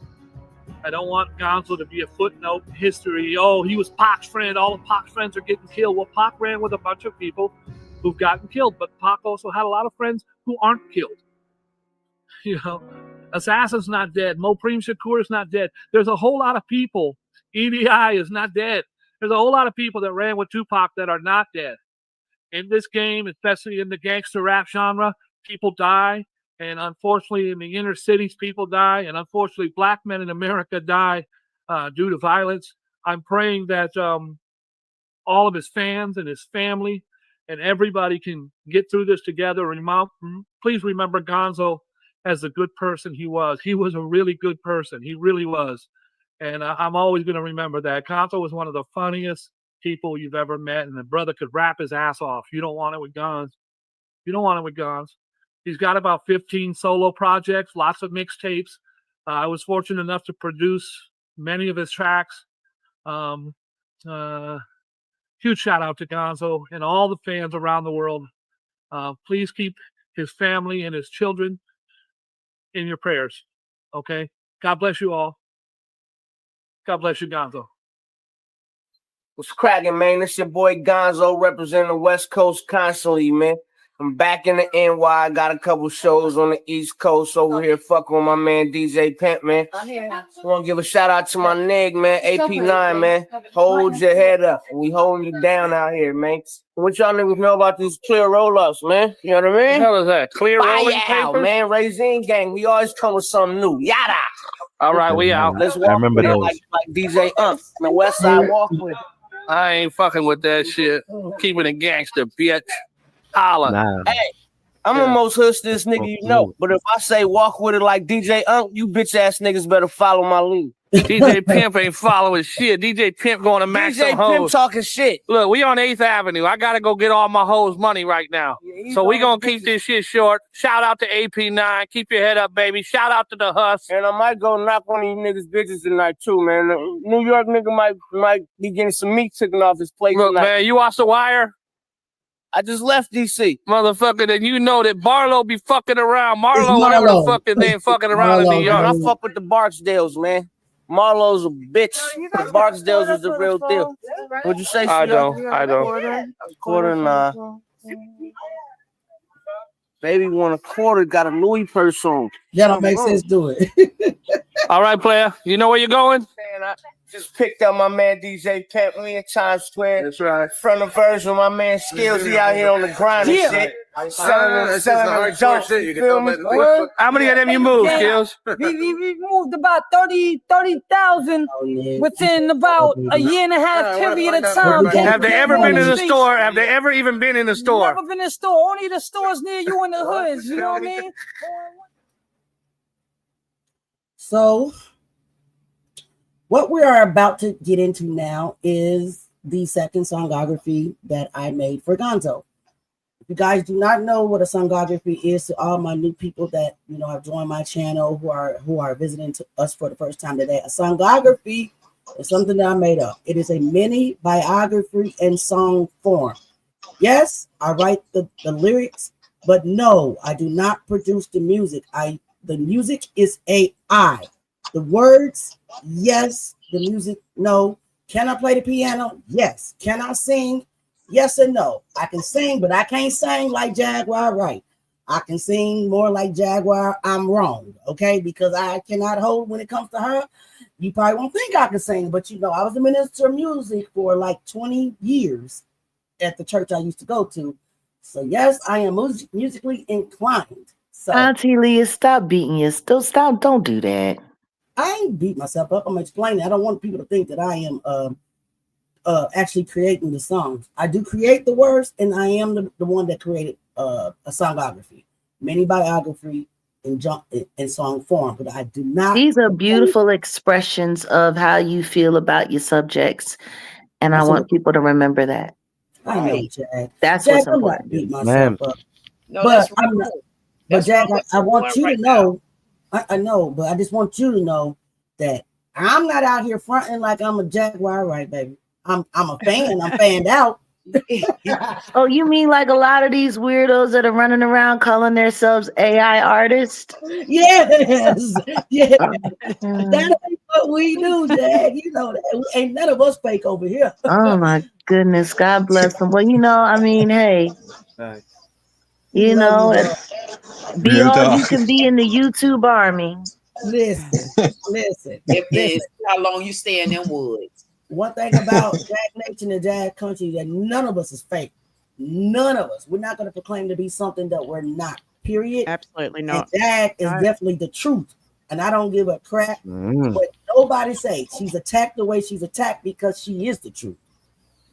I don't want Gonzoe to be a footnote in history. Oh, he was Pac's friend. All of Pac's friends are getting killed. Well, Pac ran with a bunch of people who've gotten killed, but Pac also had a lot of friends who aren't killed. You know, Assassin's not dead. Mopreme Shakur is not dead. There's a whole lot of people. EDI is not dead. There's a whole lot of people that ran with Tupac that are not dead. In this game, especially in the gangster rap genre, people die. And unfortunately, in the inner cities, people die. And unfortunately, black men in America die due to violence. I'm praying that all of his fans and his family and everybody can get through this together. Please remember Gonzoe as the good person he was. He was a really good person. He really was. And I'm always going to remember that. Gonzoe was one of the funniest people you've ever met. And the brother could rap his ass off. You don't want it with Gons. You don't want it with Gons. He's got about 15 solo projects, lots of mixtapes. I was fortunate enough to produce many of his tracks. Huge shout out to Gonzoe and all the fans around the world. Please keep his family and his children in your prayers. Okay? God bless you all. God bless you, Gonzoe. What's cracking, man? It's your boy Gonzoe representing the West Coast constantly, man. I'm back in the NY. Got a couple shows on the East Coast over here. Fuck with my man DJ Pimp, man. I want to give a shout out to my nigga, man. AP9, man. Hold your head up. We holding you down out here, man. What y'all niggas know about these clear roll-ups, man? You know what I mean? What the hell is that? Clear rolling out, papers? man. Raisin gang. We always come with something new. Yada. All right, we out. Let's walk with it like DJ the West Side walk with it. I ain't fucking with that shit. Keeping it gangster, bitch. Holla. Nah. Hey, I'm the most hustest nigga you know. But if I say walk with it like DJ you bitch ass niggas better follow my lead. DJ Pimp ain't following shit. DJ Pimp going to max DJ some hoes. Pimp talking shit. Look, we on 8th Avenue. I got to go get all my hoes money right now. So we going to keep this shit short. Shout out to AP9. Keep your head up, baby. Shout out to the Hus. And I might go knock one of you niggas bitches tonight too, man. New York nigga might be getting some meat taken off his plate Look, tonight. man, you watch The Wire? I just left DC. Motherfucker, then you know that Barlow be fucking around. Marlo, whatever the fuck his name, fucking around in New York. I fuck with the Barksdales, man. Marlo's a bitch. The Barksdales was the real deal. What'd you say? I don't. Quarter, nah. Baby want a quarter, got a Louis purse on. That don't make sense, do it. All right, player. You know where you're going? Man, I just picked up my man DJ Pimp, me in Times Square. That's right. From the version, my man Skills, he out here on the grind and shit. Selling the dope. You feel me? How many of them you moved, Skills? We moved about 30,000 within about a year and a half period of time. Have they ever been in the store? Have they ever even been in the store? Never been in the store. Only the stores near you in the hoods. You know what I mean? So, what we are about to get into now is the second songography that I made for Gonzoe. If you guys do not know what a songography is, to all my new people that have joined my channel who are visiting us for the first time today, a songography is something that I made up. It is a mini biography in song form. Yes, I write the lyrics, but no, I do not produce the music. The music is AI. The words, yes. The music, no. Can I play the piano? Yes. Can I sing? Yes and no. I can sing, but I can't sing like Jaguar right. I can sing more like Jaguar. I'm wrong, okay? Because I cannot hold when it comes to her. You probably won't think I can sing, but I was a minister of music for like 20 years at the church I used to go to. So yes, I am musically inclined. So Auntie Leah, stop beating you. Don't do that. I ain't beat myself up. I'm explaining. I don't want people to think that I am actually creating the songs. I do create the words, and I am the one that created a songography, mini biography in song form. But I do not. These are beautiful expressions of how you feel about your subjects, and I want people to remember that. I know, Jack. That's Jack, what's I'm important. not beating myself up. No, but that's right. But Jack, I want you to know. I know, but I just want you to know that I'm not out here fronting like I'm a Jaguar, right, baby? I'm a fan. I'm fanned out. Oh, you mean like a lot of these weirdos that are running around calling themselves AI artists? Yes, yeah. That ain't what we do, Dad. You know that. Ain't none of us fake over here. Oh my goodness, God bless them. Well, I mean, hey, We love you, bro. be Real all you talk. can be in the YouTube army. Listen. If how long you stay in them woods. One thing about Jag Nation and Jag Country, that none of us is fake. None of us. We're not going to proclaim to be something that we're not. Period. Absolutely not. And Jag is definitely the truth, and I don't give a crap what nobody say. She's attacked the way she's attacked because she is the truth.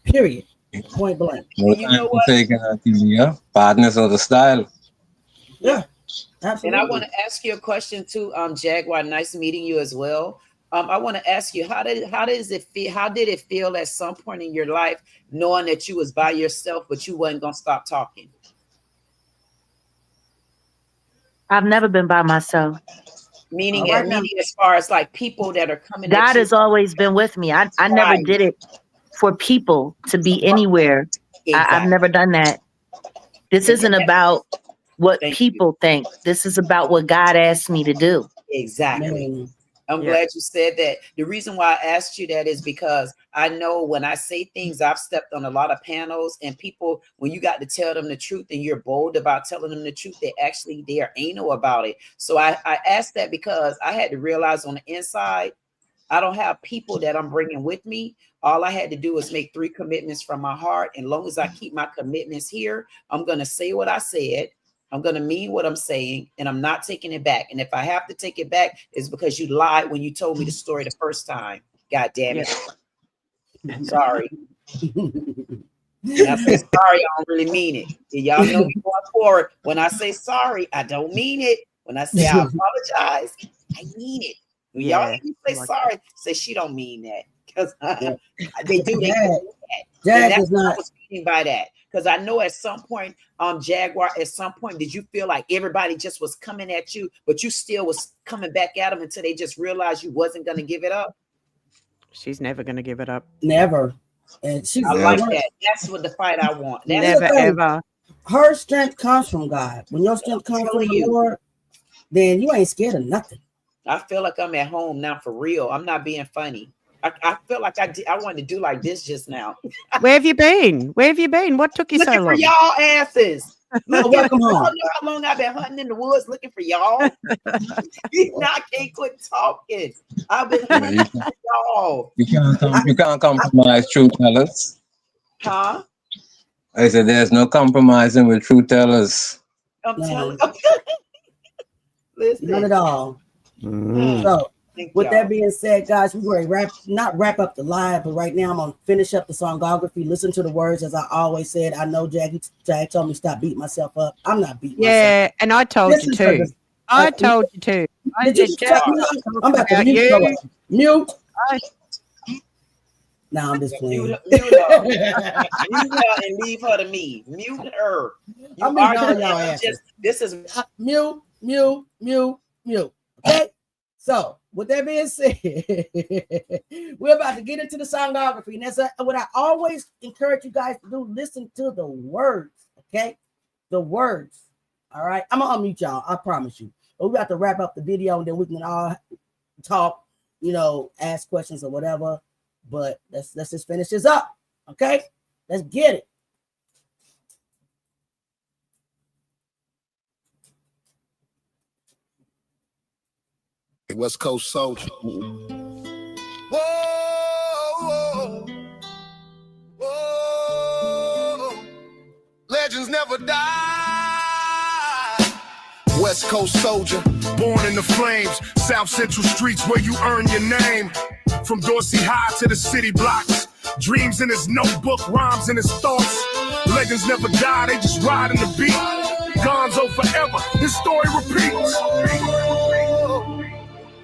Period. Point blank. No time to take partners of the style. Yeah, absolutely. And I want to ask you a question too, Jaguar. Nice meeting you as well. I want to ask you, how did it feel? How did it feel at some point in your life, knowing that you was by yourself, but you wasn't gonna stop talking? I've never been by myself. Meaning as far as like people that are coming. God has always been with me. I never did it for people to be anywhere. I've never done that. This isn't about what people think. This is about what God asked me to do. Exactly. I'm glad you said that. The reason why I asked you that is because I know when I say things, I've stepped on a lot of panels, and people, when you got to tell them the truth and you're bold about telling them the truth, they are anal about it. So I asked that because I had to realize on the inside, I don't have people that I'm bringing with me. All I had to do was make 3 commitments from my heart. And as long as I keep my commitments here, I'm going to say what I said. I'm going to mean what I'm saying, and I'm not taking it back. And if I have to take it back, it's because you lied when you told me the story the first time. God damn it. Sorry. And I say sorry, I don't really mean it. Y'all know me going forward. When I say sorry, I don't mean it. When I say I apologize, I mean it. When y'all hear me say sorry, say she don't mean that. Because they do. Jag is not. I was meaning by that. Because I know at some point, Jaguar, at some point, did you feel like everybody just was coming at you, but you still was coming back at them until they just realized you wasn't going to give it up? She's never going to give it up. Never. And she's I like that. That's what the fight I want. Never, ever. Her strength comes from God. When your strength comes from the Lord, then you ain't scared of nothing. I feel like I'm at home now for real. I'm not being funny. I feel like I wanted to do like this just now. Where have you been? Where have you been? What took you so long? Looking for y'all asses. Welcome home. Y'all know how long I've been hunting in the woods looking for y'all. I can't quit talking. I've been hunting for y'all. You can't compromise truth tellers. Huh? I said there's no compromising with truth tellers. I'm telling Listen. None at all. So, with that being said, guys, we're going to wrap up the live, but right now I'm going to finish up the songography. Listen to the words, as I always said. I know Jag told me to stop beating myself up. I'm not beating myself. Yeah, and I told you too. I told you too. Did you tell me? I'm about to mute you. Mute. No, I'm just playing. Mute her and leave her to me. Mute her. I'm muting y'all asses. This is mute. Okay. So, with that being said, we're about to get into the songography. And that's what I always encourage you guys to do. Listen to the words, okay? The words, all right? I'm going to unmute y'all, I promise you. But we're about to wrap up the video, and then we can all talk, ask questions or whatever. But let's just finish this up, okay? Let's get it. West Coast Soldier. Whoa, whoa, whoa. Legends never die. West Coast Soldier, born in the flames. South Central streets where you earn your name. From Dorsey High to the city blocks. Dreams in his notebook, rhymes in his thoughts. Legends never die, they just ride in the beat. Gonzoe forever, his story repeats.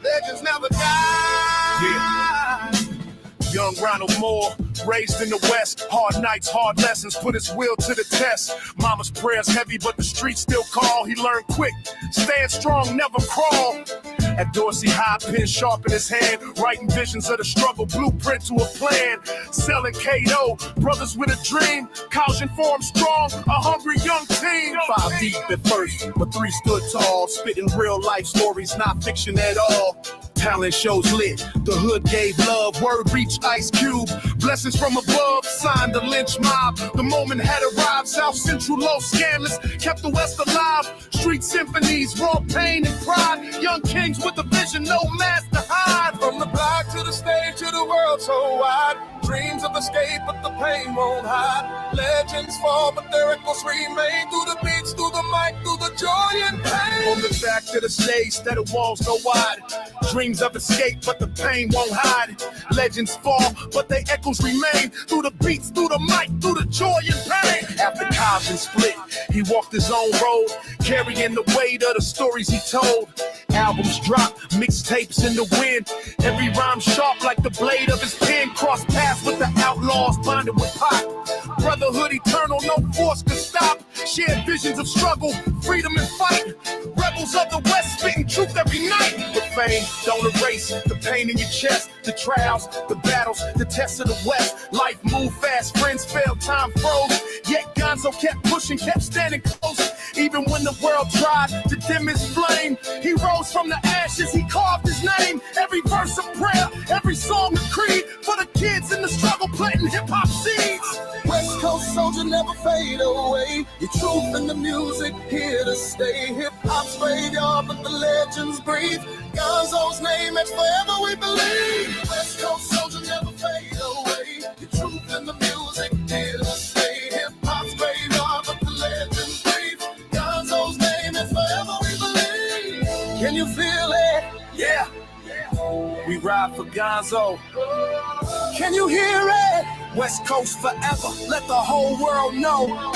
Legends never die. Yeah. Young Ronald Moore, raised in the West. Hard nights, hard lessons, put his will to the test. Mama's prayers heavy, but the streets still call. He learned quick, stand strong, never crawl. At Dorsey High, pen sharp in his hand, writing visions of the struggle, blueprint to a plan. Selling Kato, brothers with a dream, Caution form strong, a hungry young team. 5 deep at first, but 3 stood tall, spitting real life stories, not fiction at all. Talent shows lit, the hood gave love, word reached Ice Cube. Blessings from above, signed the lynch mob. The moment had arrived, South Central low scandalous, kept the West alive. Street symphonies, raw pain and pride. Young kings with a vision, no mask to hide. From the block to the stage, to the world so wide. Dreams of escape, but the pain won't hide. Legends fall, but their echoes remain. Through the beats, through the mic, through the joy and pain. On the back to the stage, that the walls go wide. Dreams of escape, but the pain won't hide. Legends fall, but their echoes remain. Through the beats, through the mic, through the joy and pain. After Caution split, he walked his own road, carrying the weight of the stories he told. Albums drop, mixtapes in the wind. Every rhyme sharp like the blade of his pen. Cross paths with the outlaws, bonded with pop. Brotherhood eternal, no force could stop. Shared visions of struggle, freedom and fight. Rebels of the West spitting truth every night. But fame don't erase the pain in your chest. The trials, the battles, the tests of the West. Life moved fast, friends failed, time froze. Yet Gonzoe kept pushing, kept standing close. Even when the world tried to dim his flame, he rose from the ashes, he carved his name. Every verse a prayer, every song a creed. For the kids in the struggle, planting hip-hop seeds. West Coast soldier, never fade away. Your truth in the music, here to stay. Hip-hop's graveyard, but the legends breathe. Gonzoe's name, and forever we believe. West Coast soldier, never fade away. Your truth in the music, here to stay. Hip-hop's graveyard, but the legends breathe. Gonzoe's name, and forever we believe. Can you feel it? Yeah. We ride for Gonzoe. Can you hear it? West Coast forever, let the whole world know.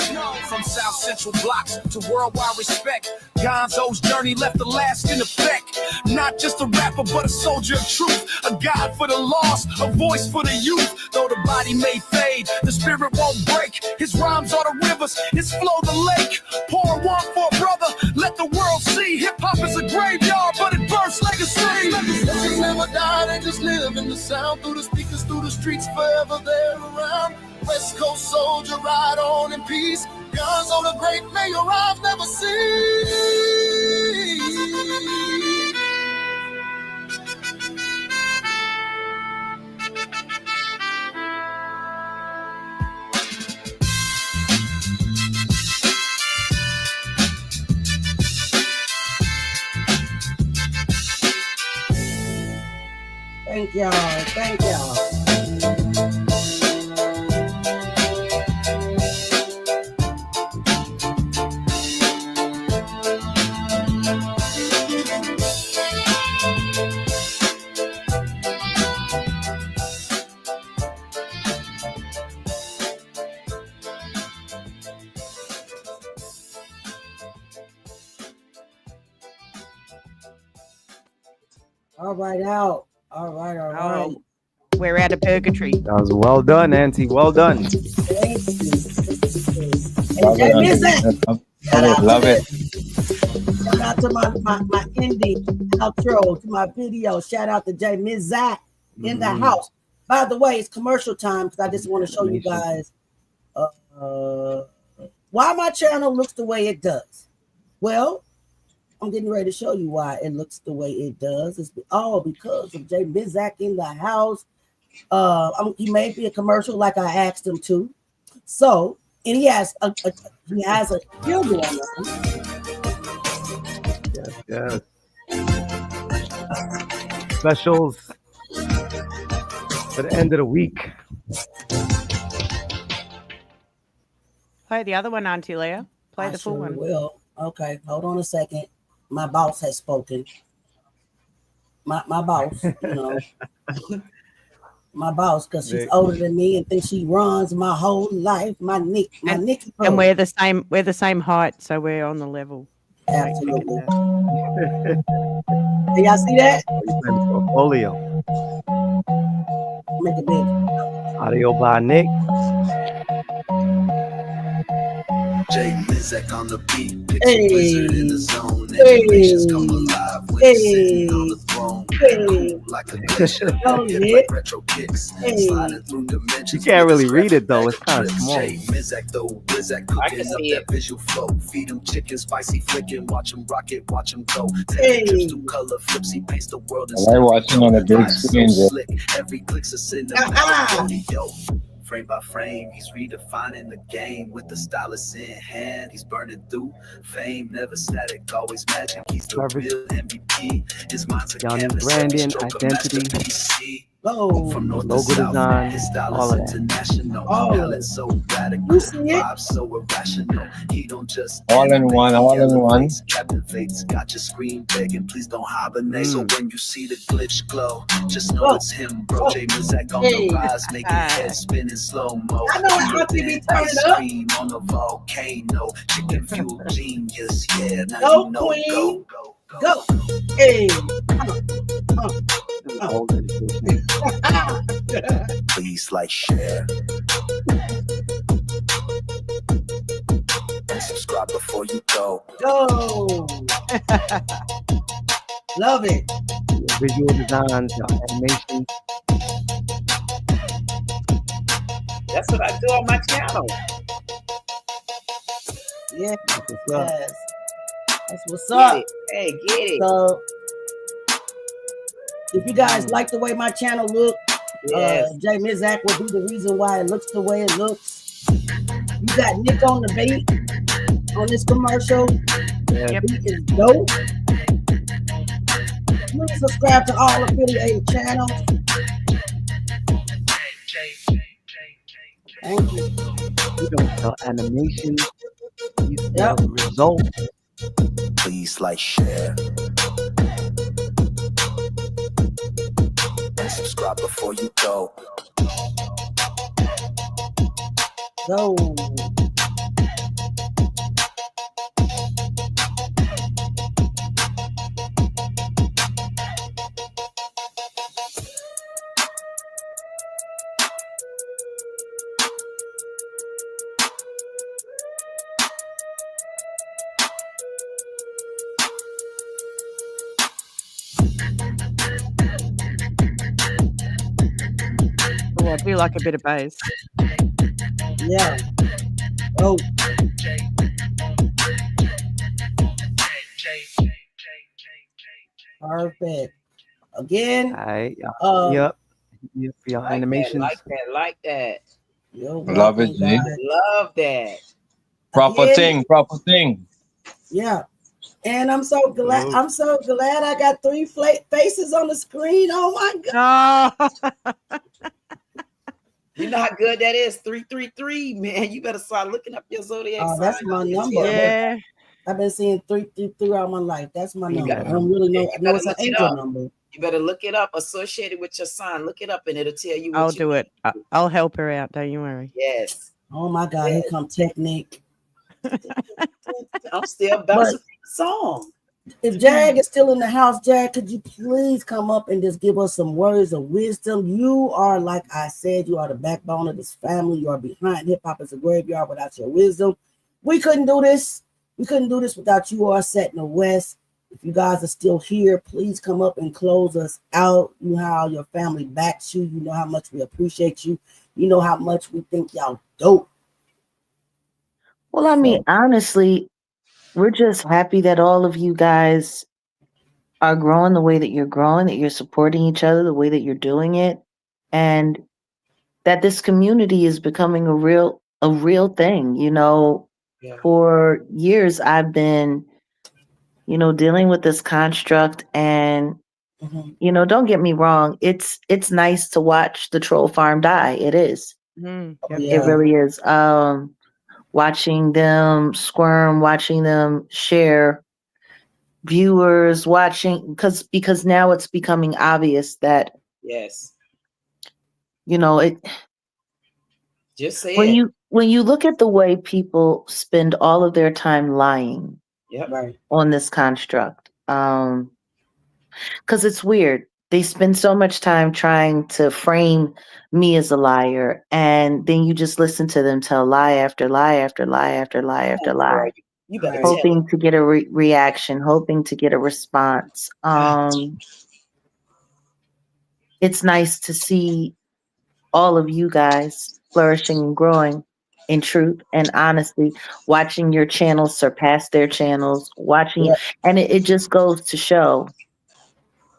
From South Central blocks to worldwide respect, Gonzoe's journey left a lasting effect. Not just a rapper, but a soldier of truth. A guide for the lost, a voice for the youth. Though the body may fade, the spirit won't break. His rhymes are the rivers, his flow the lake. Pour one for a brother, let the world see. Hip-hop is a graveyard, but it bursts legacy. Legends never die, they just live in the sound. Through the speakers, through the streets, forever they're around. West Coast soldier, ride on in peace. Gonzoe the great, may your eyes never see. Thank y'all. Thank y'all. All right, out. All right, all right. Oh, we're out of purgatory. That was well done, Auntie. Well done. Thank you. Love And it, Demise, Auntie. Love it. shout out to my indie outro to my video. Shout out to Demise in the house. By the way, it's commercial time because I just want to show you guys why my channel looks the way it does. Well, I'm getting ready to show you why it looks the way it does. It's all because of Demise in the house. He made me a commercial like I asked him to. So, and he has a huge one. Yes. Specials for the end of the week. Play the other one, Auntie Leah. Play I the full sure one. will. Okay, hold on a second. My boss has spoken. My boss, you know. My boss, because she's older than me and thinks she runs my whole life. Nikki. And we're the same height, so we're on the level. Absolutely. Hey, y'all see that? Portfolio. Make it big. Audio by Nick. Jay Mizek on the beat, picture blizzard in the zone. Innovations come alive when he's sitting on the throne. Cool like a glacier, hip like retro kicks, sliding through dimensions. You can't really read it though. It's kind of small. Jay Mizek though, Mizek cooking up that visual flow. Feed him chicken, spicy flicking, watch him rock it, watch him go. Take trips through color flips, he paints the world in I like watching on a big screen. slick. Every click's a cinematic rodeo. Frame by frame, he's redefining the game with the stylus in hand. He's burning through fame, never static, always magic. He's the real MVP. His mind's a canvas, branding, identity, from north logo to south, design, his style all is of that. international. Palette so radical, vibes so irrational. He don't just All in one, all in one. captivates, got your screen begging, please don't hibernate. So when you see the glitch glow, just know it's him, bro. Jay Mizek on the rise, making head spin in slow mo. I know how to be turned up. Cream on the volcano, chicken fuel genius, yeah. Now Go, you know, queen. go. Go. Hey. Please like, share, and subscribe before you go. Go. Love it. Visual designs, animation. That's what I do on my channel. Yeah. Yes. That's what's Get up. it. Hey, get it. So, if you guys like the way my channel look, Jay Mizak will be the reason why it looks the way it looks. You got Nick on the beat on this commercial. Yeah. Beat is dope. Please subscribe to all affiliated channels. Thank you. You don't sell animation. You sell results. Please like, share, and subscribe before you go. Go. Oh, I do like a bit of bass. Yeah. Oh. Perfect. Again. Yep. Like Your that, animations. like that. Love it, G. Love that. Proper Again. thing. Yeah. And I'm so glad. I'm so glad I got three faces on the screen. Oh my God. You know how good that is? 333, man. You better start looking up your zodiac sign. That's my number. Yeah. I've been seeing 333 all my life. That's my number. gotta- I don't really know. you I know better it's an look it angel up. number. You better look it up, associated with your sign. Look it up, and it'll tell you what I'll you do it. I'll help her out. Don't you worry. Yes. Oh my God, here come Technique. I'm still bouncing the song. If Jag is still in the house, Jag, could you please come up and just give us some words of wisdom? You are, like I said, you are the backbone of this family. You are behind hip hop as a graveyard. Without your wisdom, we couldn't do this. We couldn't do this without you all set in the West. If you guys are still here, please come up and close us out. You know how your family backs you. You know how much we appreciate you. You know how much we think y'all dope. Well, I mean, honestly, we're just happy that all of you guys are growing the way that you're growing, that you're supporting each other the way that you're doing it, and that this community is becoming a real thing. You know, for years I've been, dealing with this construct, and don't get me wrong, it's nice to watch the troll farm die. It is. It really is. Watching them squirm, watching them share, viewers watching, because now it's becoming obvious that Yes. it. Just say when it. you look at the way people spend all of their time lying Yep. on this construct, because it's weird. they spend so much time trying to frame me as a liar, and then you just listen to them tell lie after lie after lie after lie after lie, You better tell hoping to get a reaction, hoping to get a response. It's nice to see all of you guys flourishing and growing in truth and honesty, watching your channels surpass their channels, watching you, and it just goes to show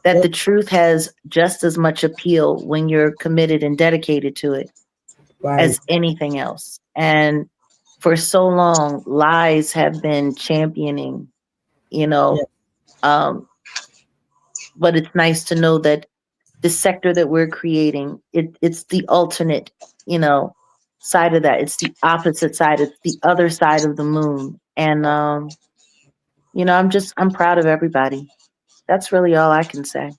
that the truth has just as much appeal when you're committed and dedicated to it as anything else. And for so long, lies have been championing, you know, but it's nice to know that the sector that we're creating, it's the alternate, you know, side of that. It's the opposite side. It's the other side of the moon. And, you know, I'm proud of everybody. That's really all I can say.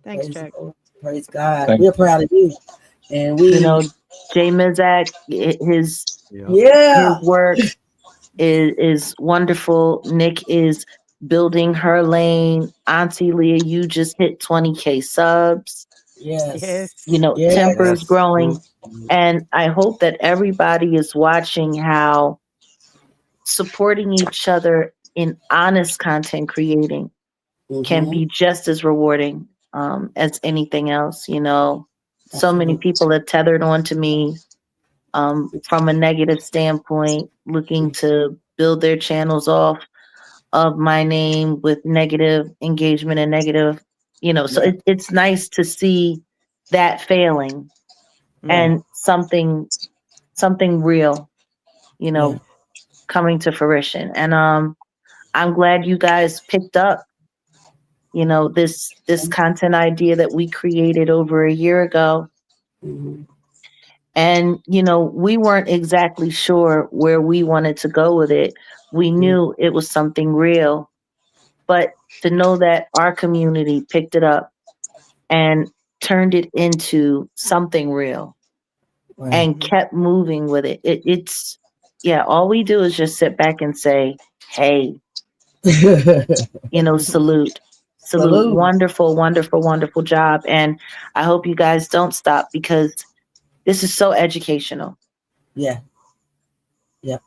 Thanks, Jack. Praise God. We're proud of you. And we, you know, Jay Mizak, his yeah, work is wonderful. Nick is building her lane. Auntie Leah, you just hit 20K subs. Yes. You know, Yes. Temper's growing. And I hope that everybody is watching how supporting each other in honest content creating can be just as rewarding as anything else. You know, so many people have tethered onto me from a negative standpoint, looking to build their channels off of my name with negative engagement and negative, you know, so it's nice to see that failing and something real, you know, coming to fruition. And I'm glad you guys picked up, you know, this content idea that we created over a year ago. And, you know, we weren't exactly sure where we wanted to go with it. We knew it was something real, but to know that our community picked it up and turned it into something real and kept moving with it. It's, yeah, all we do is just sit back and say, hey, you know, salute. Wonderful, wonderful, wonderful job. And I hope you guys don't stop because this is so educational. Yeah. Yeah.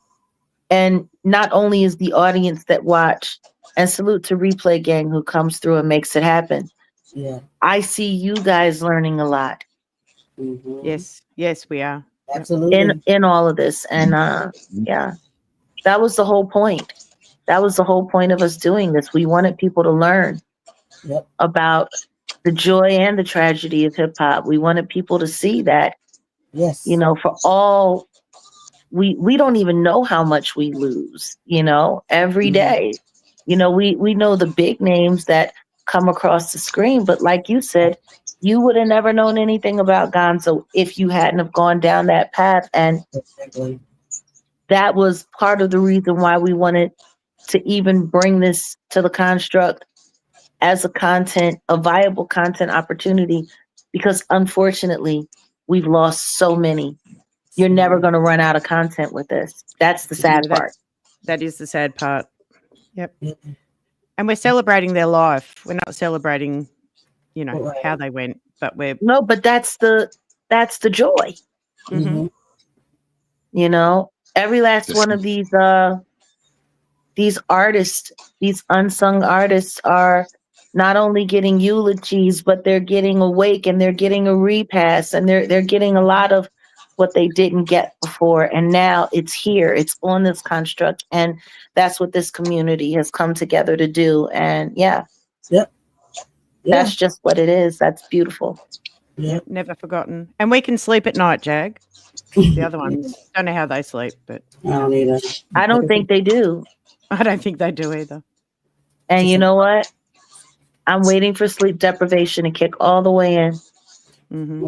And not only is the audience that watch, and salute to Replay Gang who comes through and makes it happen. Yeah. I see you guys learning a lot. Yes, we are. Absolutely. In all of this. And yeah, that was the whole point. That was the whole point of us doing this. We wanted people to learn about the joy and the tragedy of hip hop. We wanted people to see that, you know, for all we don't even know how much we lose, you know, every day. You know, we know the big names that come across the screen, but like you said, you would have never known anything about Gonzoe if you hadn't have gone down that path. And that was part of the reason why we wanted to even bring this to the construct as a viable content opportunity, because unfortunately we've lost so many. You're never going to run out of content with this. That's the sad part. That is the sad part. Yep. And we're celebrating their life. We're not celebrating, you know, how they went, but but that's the joy. Mm-hmm. You know, every last one of these artists, these unsung artists are not only getting eulogies, but they're getting awake and they're getting a repass and they're getting a lot of what they didn't get before. And now it's here, it's on this construct. And that's what this community has come together to do. And that's just what it is. That's beautiful. Yeah, never forgotten. And we can sleep at night, Jag. The other ones, don't know how they sleep, but I don't either. I don't think they do. I don't think they do either. And you know what? I'm waiting for sleep deprivation to kick all the way in. Mm-hmm.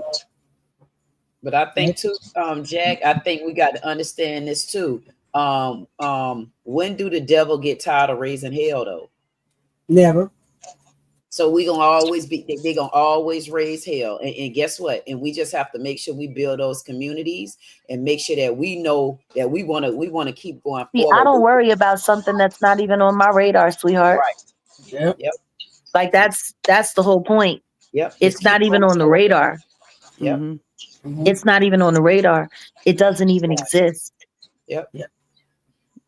But I think too, Jack, I think we got to understand this too. When do the devil get tired of raising hell though? Never. So we gonna always they're gonna always raise hell. And guess what? And we just have to make sure we build those communities and make sure that we know that we wanna keep going forward. I don't worry about something that's not even on my radar, sweetheart. Right. Yep. Yep. Like that's the whole point. Yep. It's not even on the radar. Yep. It's not even on the radar. It doesn't even exist. Yep.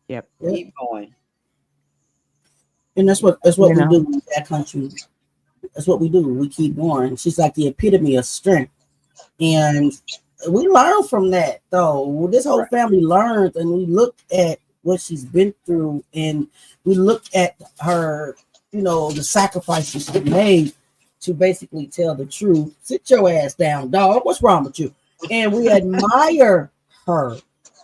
Yep. Keep going. And that's what You we know. do in that country. That's what we do. We keep going. She's like the epitome of strength. And we learn from that, though. This whole family learns, and we look at what she's been through, and we look at her, the sacrifices she made to basically tell the truth. Sit your ass down, dog. What's wrong with you? And we admire her.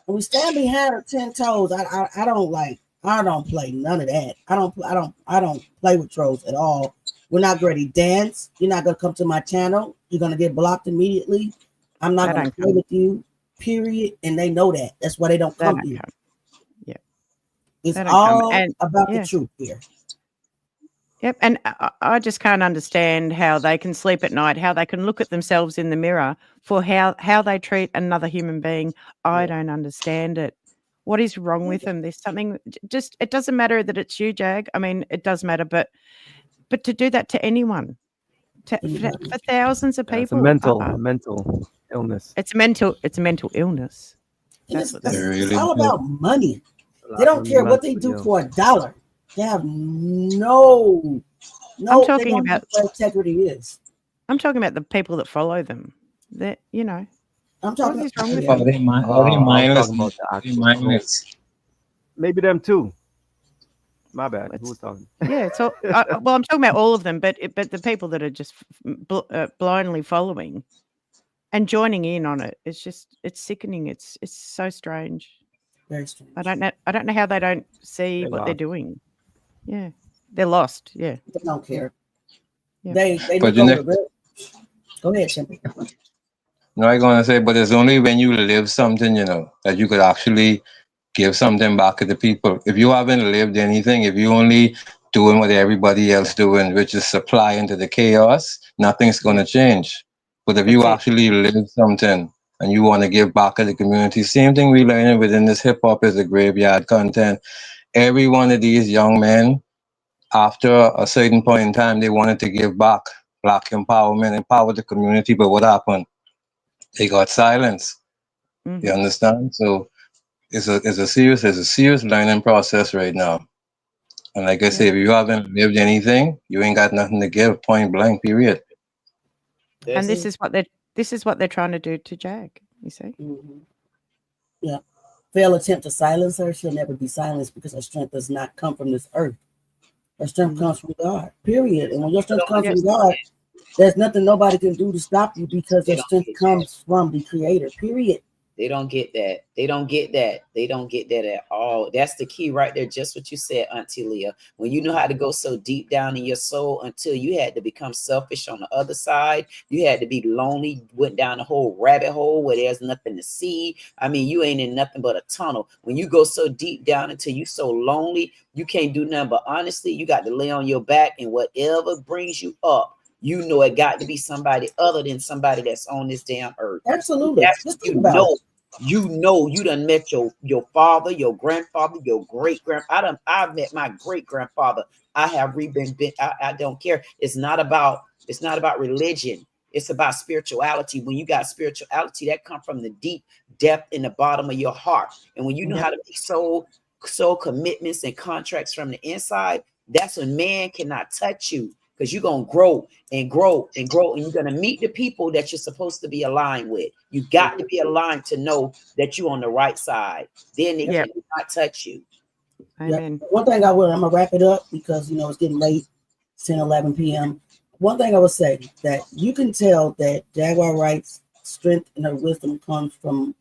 And we stand behind her 10 toes. I don't play none of that. I don't play with trolls at all. We're not going to dance. You're not going to come to my channel. You're going to get blocked immediately. I'm not going to play with you, period. And they know that. That's why they don't come here. Yeah. It's all about the truth here. Yep. And I just can't understand how they can sleep at night, how they can look at themselves in the mirror for how they treat another human being. I don't understand it. What is wrong with them? There's something it doesn't matter that it's you, Jag. I mean, it does matter, but to do that to anyone, for thousands of people. It's a mental illness. It's a mental illness. It's all about money. They don't care what they do for $1. They have no. I'm talking about what integrity is. I'm talking about the people that follow them. That I'm talking what is wrong with Oh, them? they mindless. Maybe them too. My bad. Who was talking? Yeah, it's all, well, I'm talking about all of them, but the people that are just blindly following and joining in on it, it's sickening. It's so strange. Very strange. I don't know how they don't see what they're doing. Yeah, they're lost. Yeah, they don't care. Yeah. They But go ahead, Chimp. No, I'm gonna say, but it's only when you live something, that you could actually give something back to the people. If you haven't lived anything, if you only doing what everybody else doing, which is supplying to the chaos, nothing's gonna change. But if you actually live something and you want to give back to the community, same thing we learning within this hip hop is the graveyard content. Every one of these young men, after a certain point in time, they wanted to give back, Black empowerment, empower the community. But what happened? They got silenced. You understand? So it's a serious learning process right now. And like I say, if you haven't lived anything, you ain't got nothing to give. Point blank. Period. And this is what they're trying to do to Jag. You see? Yeah. Fail attempt to silence her, she'll never be silenced because her strength does not come from this earth. Her strength comes from God. Period. And when your strength comes from God, there's nothing nobody can do to stop you because your strength comes from the Creator. Period. They don't get that. They don't get that. They don't get that at all. That's the key right there. Just what you said, Auntie Leah. When you know how to go so deep down in your soul until you had to become selfish on the other side, you had to be lonely, went down the whole rabbit hole where there's nothing to see. I mean, you ain't in nothing but a tunnel. When you go so deep down until you so lonely, you can't do nothing but honestly, you got to lay on your back and whatever brings you up. You know it got to be somebody other than somebody that's on this damn earth. Absolutely. That's you done met your father, your grandfather, your great grandfather. I've met my great grandfather. I have I don't care. It's not about religion. It's about spirituality. When you got spirituality, that comes from the deep depth in the bottom of your heart. And when you know how to make soul commitments and contracts from the inside, that's when man cannot touch you. Because you're going to grow and grow and grow. And you're going to meet the people that you're supposed to be aligned with. You got to be aligned to know that you're on the right side. Then they cannot touch you. Amen. One thing I'm going to wrap it up because, it's getting late, 10, 11 p.m. One thing I would say that you can tell that Jaguar Wright's strength and her wisdom comes from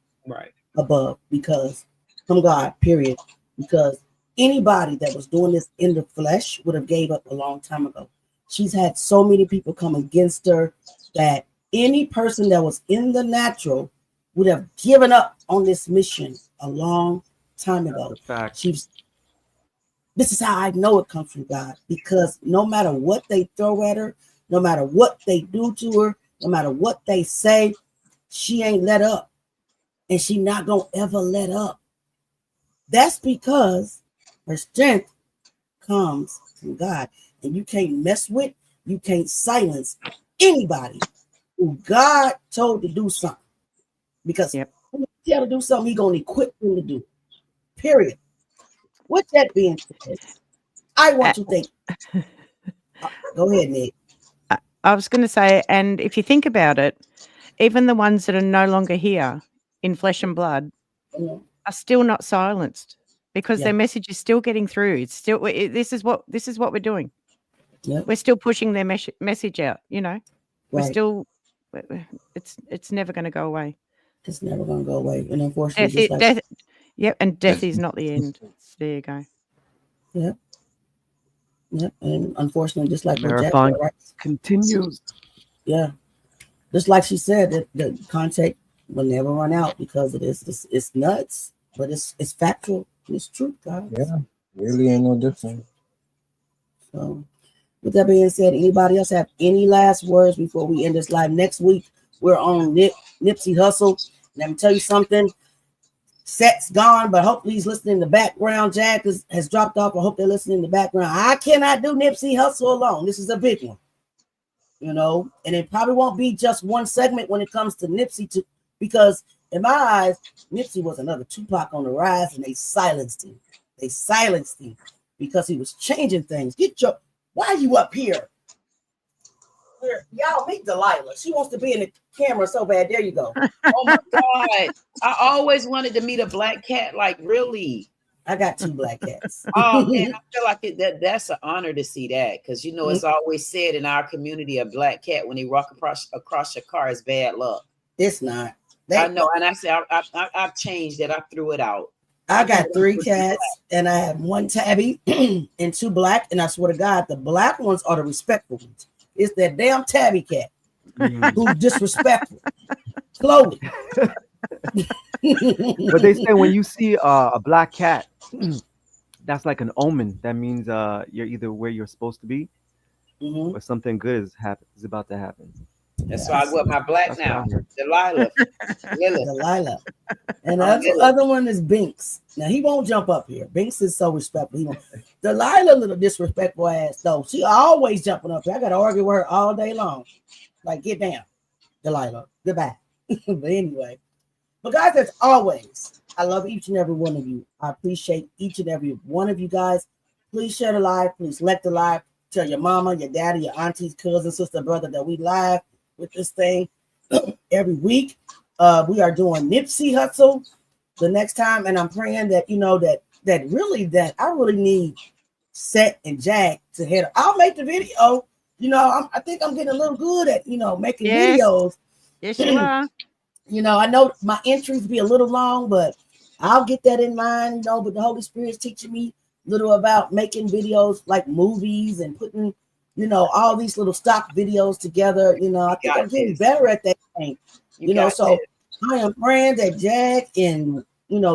above because from God, period. Because anybody that was doing this in the flesh would have gave up a long time ago. She's had so many people come against her that any person that was in the natural would have given up on this mission a long time ago. This is how I know it comes from God, because no matter what they throw at her, no matter what they do to her, no matter what they say, she ain't let up. And she not gonna ever let up. That's because her strength comes from God. And you can't mess with, you can't silence anybody who God told to do something, because when he tell to do something, he's gonna equip them to do it. Period. With that being said, I want to thank. Go ahead, Nick. I was going to say, and if you think about it, even the ones that are no longer here in flesh and blood are still not silenced because their message is still getting through. It's still this is what we're doing. Yep. We're still pushing their message out. You know, we're Right. still. It's never going to go away. It's never going to go away, and unfortunately, death. Yep, and death is not the end. There you go. Yep. Yep, and unfortunately, just like what Jack Marathon said, right? continues. Yeah, just like she said, that the contact will never run out because it is. It's nuts, but it's factual. It's truth, guys. Yeah, really ain't no different. So, with that being said, anybody else have any last words before we end this live? Next week, we're on Nipsey Hussle. And let me tell you something. Set's gone, but hopefully he's listening in the background. Jack has dropped off. I hope they're listening in the background. I cannot do Nipsey Hussle alone. This is a big one, you know, and it probably won't be just one segment when it comes to Nipsey, because in my eyes, Nipsey was another Tupac on the rise, and they silenced him. They silenced him because he was changing things. Why are you up here? Y'all meet Delilah. She wants to be in the camera so bad. There you go. Oh my God. I always wanted to meet a black cat. Like, really? I got 2 black cats. Oh man, I feel like that's an honor to see that, because you know it's always said in our community, a black cat when they walk across your car is bad luck. It's not. I know, and I said I've changed it. I threw it out. I got 3 cats, and I have 1 tabby and 2 black. And I swear to God, the black ones are the respectful ones. It's that damn tabby cat who's disrespectful. Chloe. But they say when you see a black cat, that's like an omen. That means you're either where you're supposed to be, or something good is about to happen. That's why I wear my black now. Delilah. Delilah. And the other one is Binks. Now he won't jump up here. Binks is so respectful. He won't. Delilah, little disrespectful ass though. She always jumping up here. I gotta argue with her all day long. Like, get down, Delilah. Goodbye. But anyway. But guys, as always, I love each and every one of you. I appreciate each and every one of you guys. Please share the live. Please like the live. Tell your mama, your daddy, your aunties, cousin, sister, brother that we live with this thing every week. We are doing Nipsey Hussle the next time, and I'm praying that that I really need Set and Jack to head. I'll make the video. You know, I think I'm getting a little good at making videos. Yes, you are. You know, I know my entries be a little long, but I'll get that in mind. But the Holy Spirit's teaching me little about making videos like movies and putting all these little stock videos together. I think I'm getting better at that thing. So I am praying that Jack and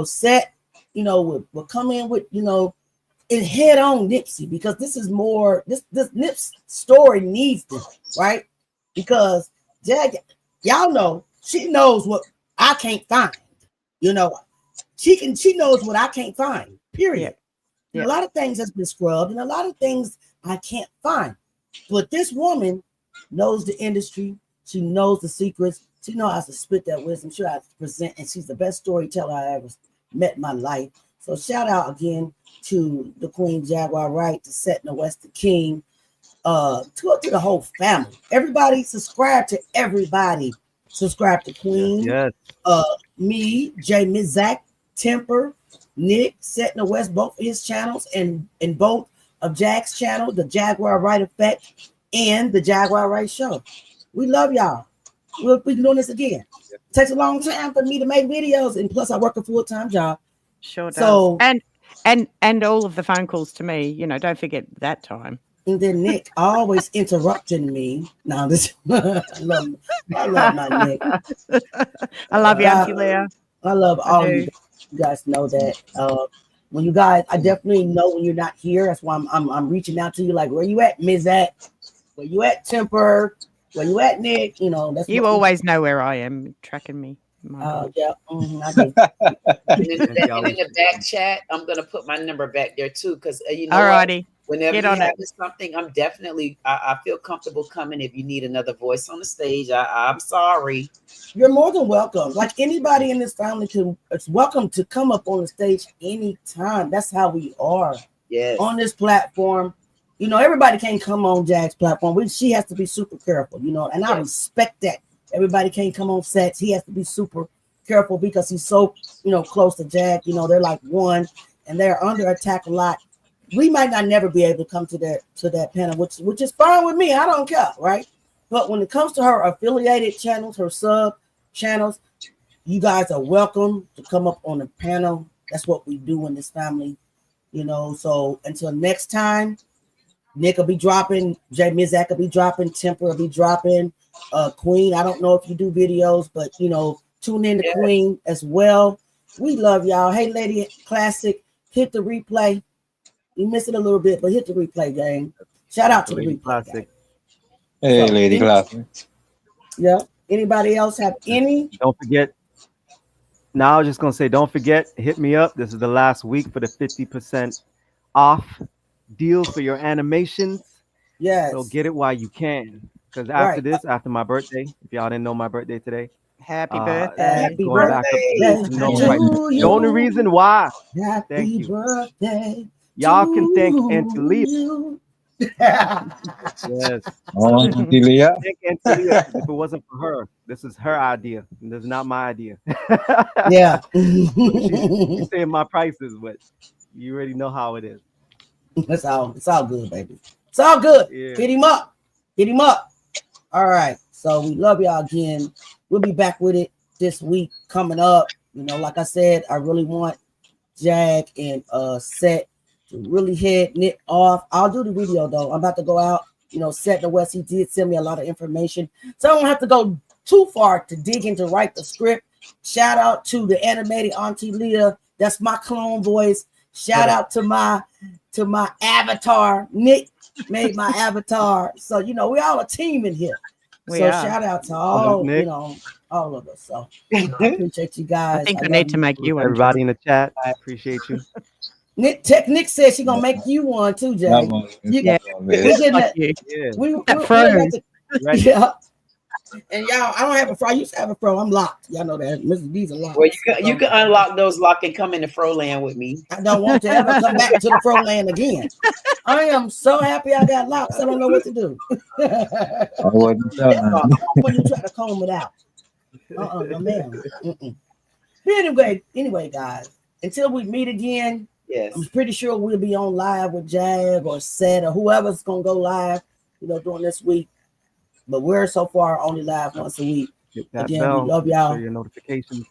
Set, will come in with and head on Nipsey, because this is more this Nip's story needs this, right? Because Jack, y'all know she knows what I can't find. She knows what I can't find. Period. Yeah. A lot of things has been scrubbed, and a lot of things I can't find. But this woman knows the industry. She knows the secrets. She knows how to spit that wisdom. She knows how to present, and she's the best storyteller I ever met in my life. So shout out again to the Queen Jaguar Wright, to Set in the West, the King, to the whole family. Everybody subscribe to everybody. Subscribe to Queen. Yes. Me, Jay Mizak, Temper, Nick, Set in the West, both of his channels, and both of Jack's channel, the Jaguar Wright Effect and the Jaguar Wright Show. We love y'all. We'll be doing this again. It takes a long time for me to make videos, and plus I work a full-time job. Sure does. So and all of the phone calls to me, don't forget that time. And then Nick always interrupting me. Now this I love my Nick. I love you, Auntie Leah. I love all of you. You guys know that. When you guys, I definitely know when you're not here. That's why I'm reaching out to you. Like, where you at, Ms. At? Where you at, Temper? Where you at, Nick? That's you always know where I am, tracking me. Yeah. And in the back chat, I'm gonna put my number back there too, because Alrighty. Whenever Get you on have it. something, I'm definitely, I feel comfortable coming if you need another voice on the stage. I'm sorry. You're more than welcome. Like anybody in this family it's welcome to come up on the stage anytime. That's how we are. Yes. On this platform. You know, everybody can't come on Jack's platform. She has to be super careful, you know, and I respect that. Everybody can't come on sets. He has to be super careful because he's so, you know, close to Jack. You know, they're like one and they're under attack a lot. We might not never be able to come to that panel, which is fine with me. I don't care, right? But when it comes to her affiliated channels, her sub channels, you guys are welcome to come up on the panel. That's what we do in this family, you know. So until next time, Nick will be dropping, J Mizak will be dropping, Temper will be dropping, Queen. I don't know if you do videos, but you know, tune in to Queen as well. We love y'all. Hey, Lady Classic, hit the replay. You missed it a little bit, but hit the replay, gang. Shout out to the replay Classic. Hey, So, Lady Classic. Yeah. Anybody else have any? Don't forget. Now I was just gonna say, don't forget, hit me up. This is the last week for the 50% off deal for your animations. Yes. So get it while you can. Because after this, after my birthday, if y'all didn't know my birthday today. Happy birthday. Happy Going back up to no price. The only reason why. Thank Happy you. birthday. Y'all can thank Auntie Leah. Yes. Oh, Auntie Leah. Thank Auntie Leah, 'cause if it wasn't for her, this is her idea. And this is not my idea. Yeah. She's saying my prices, but you already know how it is. It's all good, baby. It's all good. Yeah. Hit him up. Hit him up. All right. So we love y'all again. We'll be back with it this week coming up. You know, like I said, I really want Jag and Set to really head Nick off. I'll do the video though. I'm about to go out. You know, Set in the West, he did send me a lot of information. So I don't have to go too far to dig into write the script. Shout out to the animated Auntie Leah. That's my clone voice. Shout out to my avatar. Nick made my avatar. So you know, we all a team in here. We So are. shout out to all, Nick. you know, all of us. So I appreciate you guys. I think I love need to you. make you one. Everybody in the chat, I appreciate you. Nick said she's gonna make you one too, Jay. That one. Yeah. We're getting Fuck that. you. Yeah. We're froze. yeah. And y'all, I don't have a fro. I used to have a fro. I'm locked. Y'all know that. Mrs. D's are locked. Well, you can unlock those lock and come into Froland with me. I don't want to ever come back to the fro land again. I am so happy I got locks. I don't know what to do. I wasn't done. When you try to comb it out. No, ma'am. But anyway, guys, until we meet again, yes, I'm pretty sure we'll be on live with Jag or Seth or whoever's gonna go live, you know, during this week. But we're so far only live once a week. Hit that Again, bell. we love y'all. So your notifications.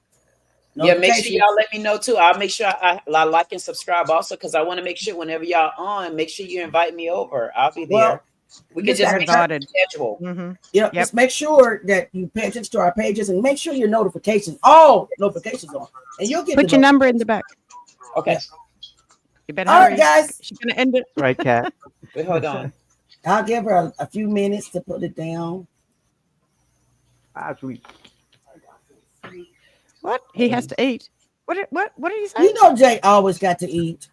Yeah, make sure y'all let me know too. I'll make sure I like and subscribe also because I want to make sure whenever y'all on, make sure you invite me over. I'll be there. Well, we can just make sure the schedule. Mm-hmm. Yeah, just make sure that you pay attention to our pages and make sure your notifications, all notifications on, and you'll get Put your number in the back. Okay. You better all hurry. right, guys. She's gonna end it. Right, Kat. Wait, hold on. I'll give her a few minutes to put it down. Actually, What? He has to eat. What did he say? You know, Jay always got to eat.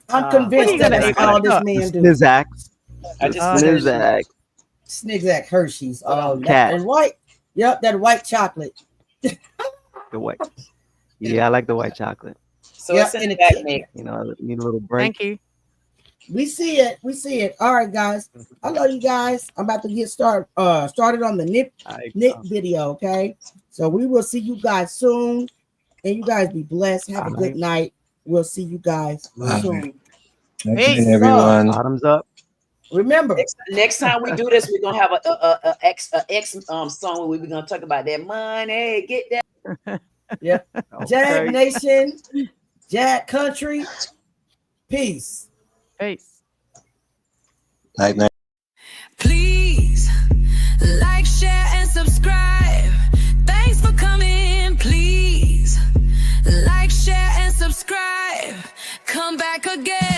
I'm convinced that that's all this man do. Snizak. I just Snizak. Snizak Hershey's. Oh, Cat. that white. Yep, that white chocolate. The white. Yeah, I like the white chocolate. So it's in the back, Nick. You know, I need a little break. Thank you. We see it. We see it. All right, guys. I love you guys. I'm about to get started on the Nick video. Okay. So we will see you guys soon. And you guys be blessed. Have a good night. We'll see you guys soon. Peace, everyone. Bottoms up. Remember, next time we do this, we're gonna have a X song where we're gonna talk about that money. Get that. Yeah. Jag Nation, Jag Country. Peace. Peace. Night, night. Please like, share, and subscribe. Thanks for coming. Please like, share, and subscribe. Come back again.